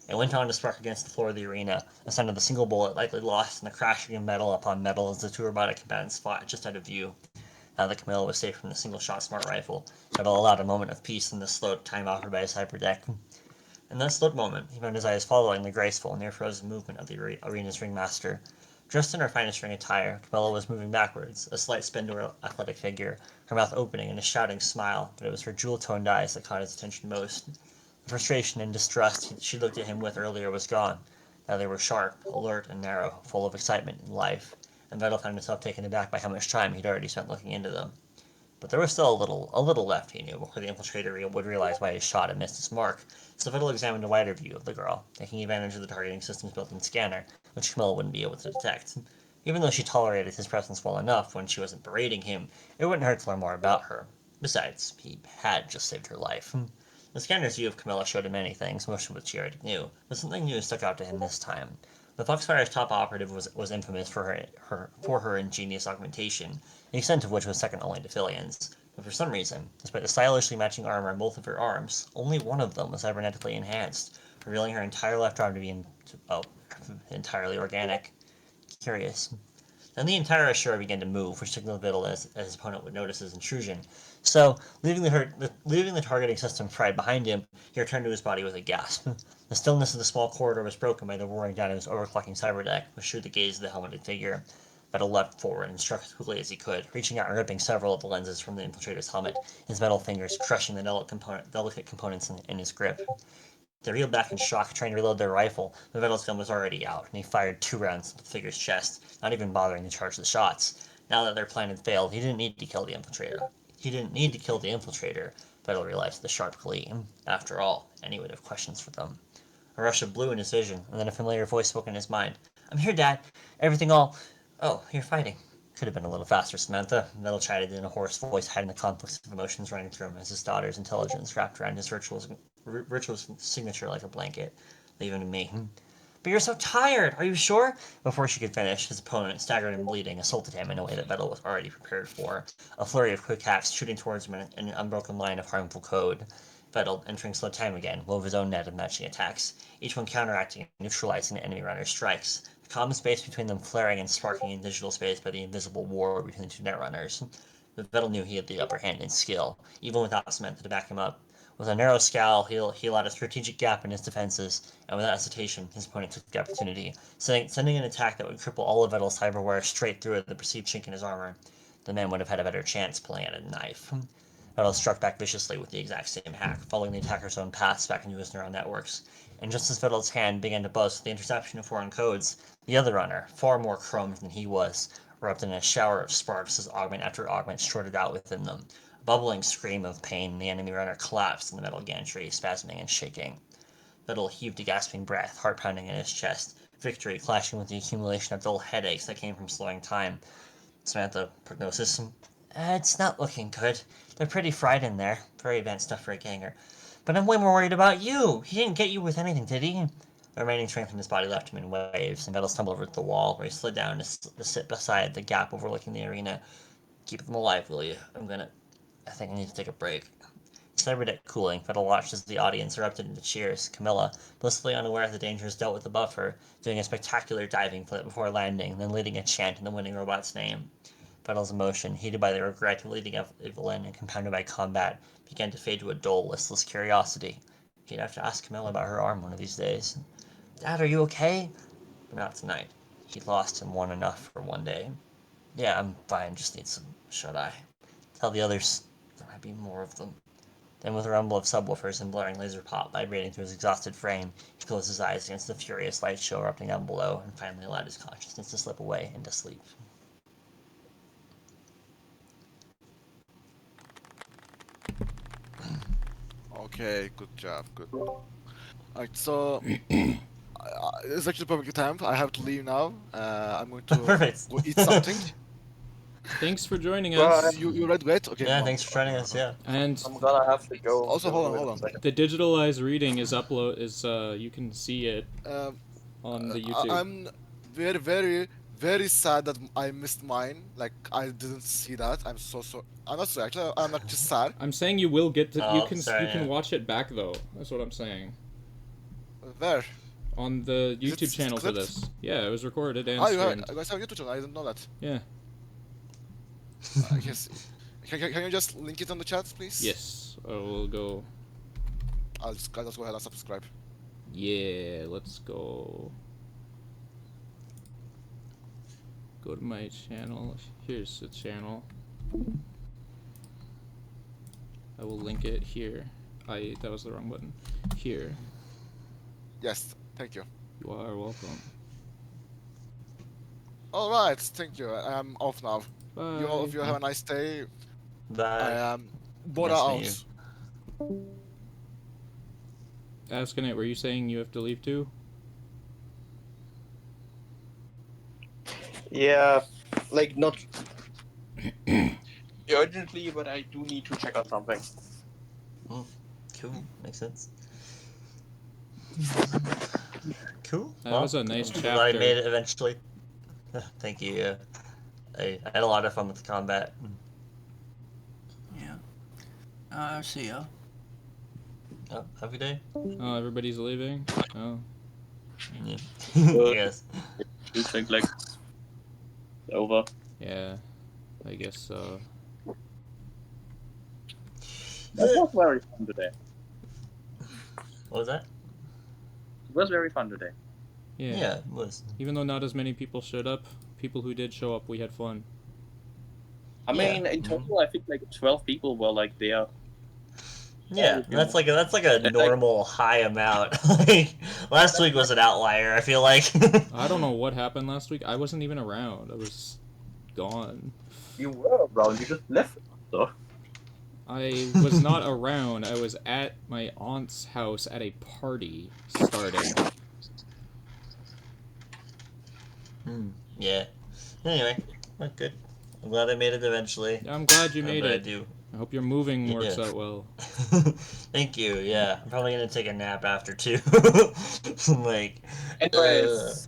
It went on to spark against the floor of the arena, a sound of the single bullet likely lost and the crashing of metal upon metal as the two robotic combatants fought just out of view. Now that Camilla was safe from the single-shot smart rifle, Bettel allowed a moment of peace in the slow time offered by his hyperdeck. In that slowed moment, he found his eyes following the graceful, near-frozen movement of the arena's ringmaster. Dressed in her finest ring attire, Camilla was moving backwards, a slight spin to her athletic figure, her mouth opening in a shouting smile, but it was her jewel-toned eyes that caught his attention most. The frustration and distrust she looked at him with earlier was gone. Now they were sharp, alert, and narrow, full of excitement and life, and Vettel found himself taken aback by how much time he'd already spent looking into them. But there was still a little left, he knew, before the infiltrator would realize why his shot had missed his mark, so Vettel examined a wider view of the girl, taking advantage of the targeting system's built-in scanner, which Camilla wouldn't be able to detect. Even though she tolerated his presence well enough when she wasn't berating him, it wouldn't hurt to learn more about her. Besides, he had just saved her life. The scanner's view of Camilla showed him many things, most of which he already knew, but something new stuck out to him this time. The Foxfire's top operative was infamous for her ingenious augmentation, the extent of which was second only to Filian's. But for some reason, despite the stylishly matching armor on both of her arms, only one of them was cybernetically enhanced, revealing her entire left arm to be entirely organic. Curious. Then the entire Ashura began to move, which signaled Vittel as his opponent would notice his intrusion. So, leaving the targeting system fried behind him, he returned to his body with a gasp. The stillness of the small corridor was broken by the roaring down of his overclocking cyberdeck, which drew the gaze of the helmeted figure. Vettel leapt forward and struck as quickly as he could, reaching out and ripping several of the lenses from the infiltrator's helmet, his metal fingers crushing the delicate components in his grip. They reeled back in shock, trying to reload their rifle, but Vettel's gun was already out, and he fired 2 rounds into the figure's chest, not even bothering to charge the shots. Now that their plan had failed, he didn't need to kill the infiltrator. Vettel realized the sharp gleam. After all, any would have questions for them. A rush of blue in his vision, and then a familiar voice spoke in his mind. "I'm here, Dad. Everything all... Oh, you're fighting." Could have been a little faster, Samantha. Vettel chatted in a hoarse voice, hiding the conflicts of emotions running through him as his daughter's intelligence wrapped around his virtuous signature like a blanket, leaving me. "But you're so tired, are you sure?" Before she could finish, his opponent, staggered and bleeding, assaulted him in a way that Vettel was already prepared for. A flurry of quick hacks shooting towards him in an unbroken line of harmful code. Vettel, entering slow time again, wove his own net of matching attacks, each one counteracting and neutralizing the enemy runner's strikes, the common space between them flaring and sparking in digital space by the invisible war between the two netrunners. But Vettel knew he had the upper hand in skill, even without Samantha to back him up. With a narrow scowl, he allowed a strategic gap in his defenses, and without hesitation, his opponent took the opportunity, sending an attack that would cripple all of Vettel's cyberware straight through the perceived chink in his armor. The man would have had a better chance pulling out a knife. Vettel struck back viciously with the exact same hack, following the attacker's own paths back into his neural networks. And just as Vettel's hand began to buzz with the interception of foreign codes, the other runner, far more chromed than he was, erupted in a shower of sparks as augment after augment shorted out within them. A bubbling scream of pain, the enemy runner collapsed in the metal gantry, spasming and shaking. Vettel heaved a gasping breath, heart pounding in his chest, victory clashing with the accumulation of dull headaches that came from slowing time. Samantha, prognosis? It's not looking good. They're pretty fried in there. Very advanced stuff for a ganger. But I'm way more worried about you. He didn't get you with anything, did he? The remaining strength in his body left him in waves, and Vettel stumbled over to the wall, where he slid down to sit beside the gap overlooking the arena. "Keep them alive, will you? I think I need to take a break." Cyberdeck cooling, Vettel watched as the audience erupted into cheers. Camilla, blissfully unaware of the dangers dealt with above her, doing a spectacular diving flip before landing, then leading a chant in the winning robot's name. Vettel's emotion, heated by the regret of leading Evelyn and compounded by combat, began to fade to a dull, listless curiosity. He'd have to ask Camilla about her arm one of these days. "Dad, are you okay?" But not tonight. He'd lost and won enough for one day. "Yeah, I'm fine, just need some shut-eye. Tell the others there might be more of them." Then with a rumble of subwoofers and blaring laser pop vibrating through his exhausted frame, he closed his eyes against the furious light show erupting down below and finally allowed his consciousness to slip away into sleep. Okay, good job, good. Alright, so it's actually the perfect time. I have to leave now. I'm going to Perfect. go eat something. Thanks for joining Bye. us. You read great? Okay. Yeah, well, thanks for joining us, yeah. And I'm gonna have to go. Also, hold on. the digitalized reading is you can see it Um, on the YouTube. I'm very, very very sad that I missed mine. Like I didn't see that. I'm so sorry. I'm not sorry. Actually, I'm not just sad. I'm saying you will get to. Oh, you can sorry, you can yeah. watch it back though. That's what I'm saying. Where? On the Is it YouTube channel for clipped? this. Yeah, it was recorded and Oh, you streamed. guys have a YouTube channel. I didn't know that. Yeah. I guess. Can you just link it on the chat, please? Yes. We'll go. I'll just go ahead and subscribe. Yeah, let's go. Go to my channel. Here's the channel. I will link it here. That was the wrong button. Here. Yes, thank you. You are welcome. All right, thank you. I'm off now. Bye. You all of you have a nice day. Bye. I am Bora Nice to out. meet Asking it, were you saying you have to leave too? Yeah, like not urgently, but I do need to check on something. Cool, makes sense. Cool. That was a nice I'm glad I chapter. made it eventually. Thank you. Yeah. I had a lot of fun with the combat. Yeah. See ya. Oh, have a good day. Oh, everybody's leaving? Oh. Yeah. Yes. You think like over? Yeah. I guess so. That was very fun today. What was that? It was very fun today. Yeah. Yeah, it was. Even though not as many people showed up, people who did show up, we had fun. I mean, in total, I think like 12 people were like there. Yeah, that's like a normal high amount. Like last week was an outlier. I feel like. I don't know what happened last week. I wasn't even around. I was gone. You were around. You just left. So. I was not around. I was at my aunt's house at a party starting. Yeah. Anyway, well, good. I'm glad I made it eventually. I'm glad you made But it. I do. I hope your moving works Yeah. out well. Thank you. Yeah, I'm probably gonna take a nap after too. Like. Anyways,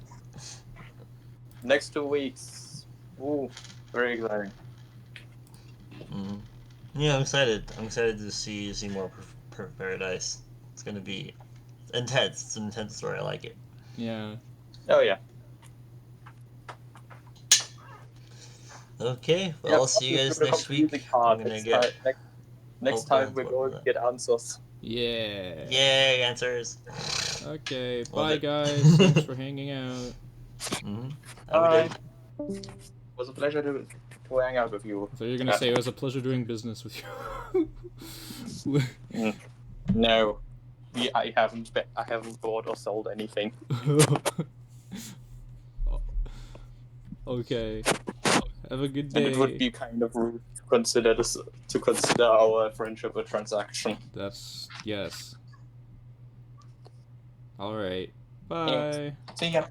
next 2 weeks. Ooh, very exciting. Yeah, I'm excited. I'm excited to see more Paradise. It's gonna be intense. It's an intense story. I like it. Yeah. Oh yeah. Okay. Well, I'll see you guys next week. I'm gonna get. Next time we're going to get answers. Yeah. Yay, answers. Okay. Love Bye, it. guys. Thanks for hanging out. Bye. It was a pleasure to hang out with you. So you're gonna say it was a pleasure doing business with you. No, I haven't bought or sold anything. Okay. Have a good day. And it would be kind of rude to consider our friendship a transaction. That's yes. All right. Bye. See ya.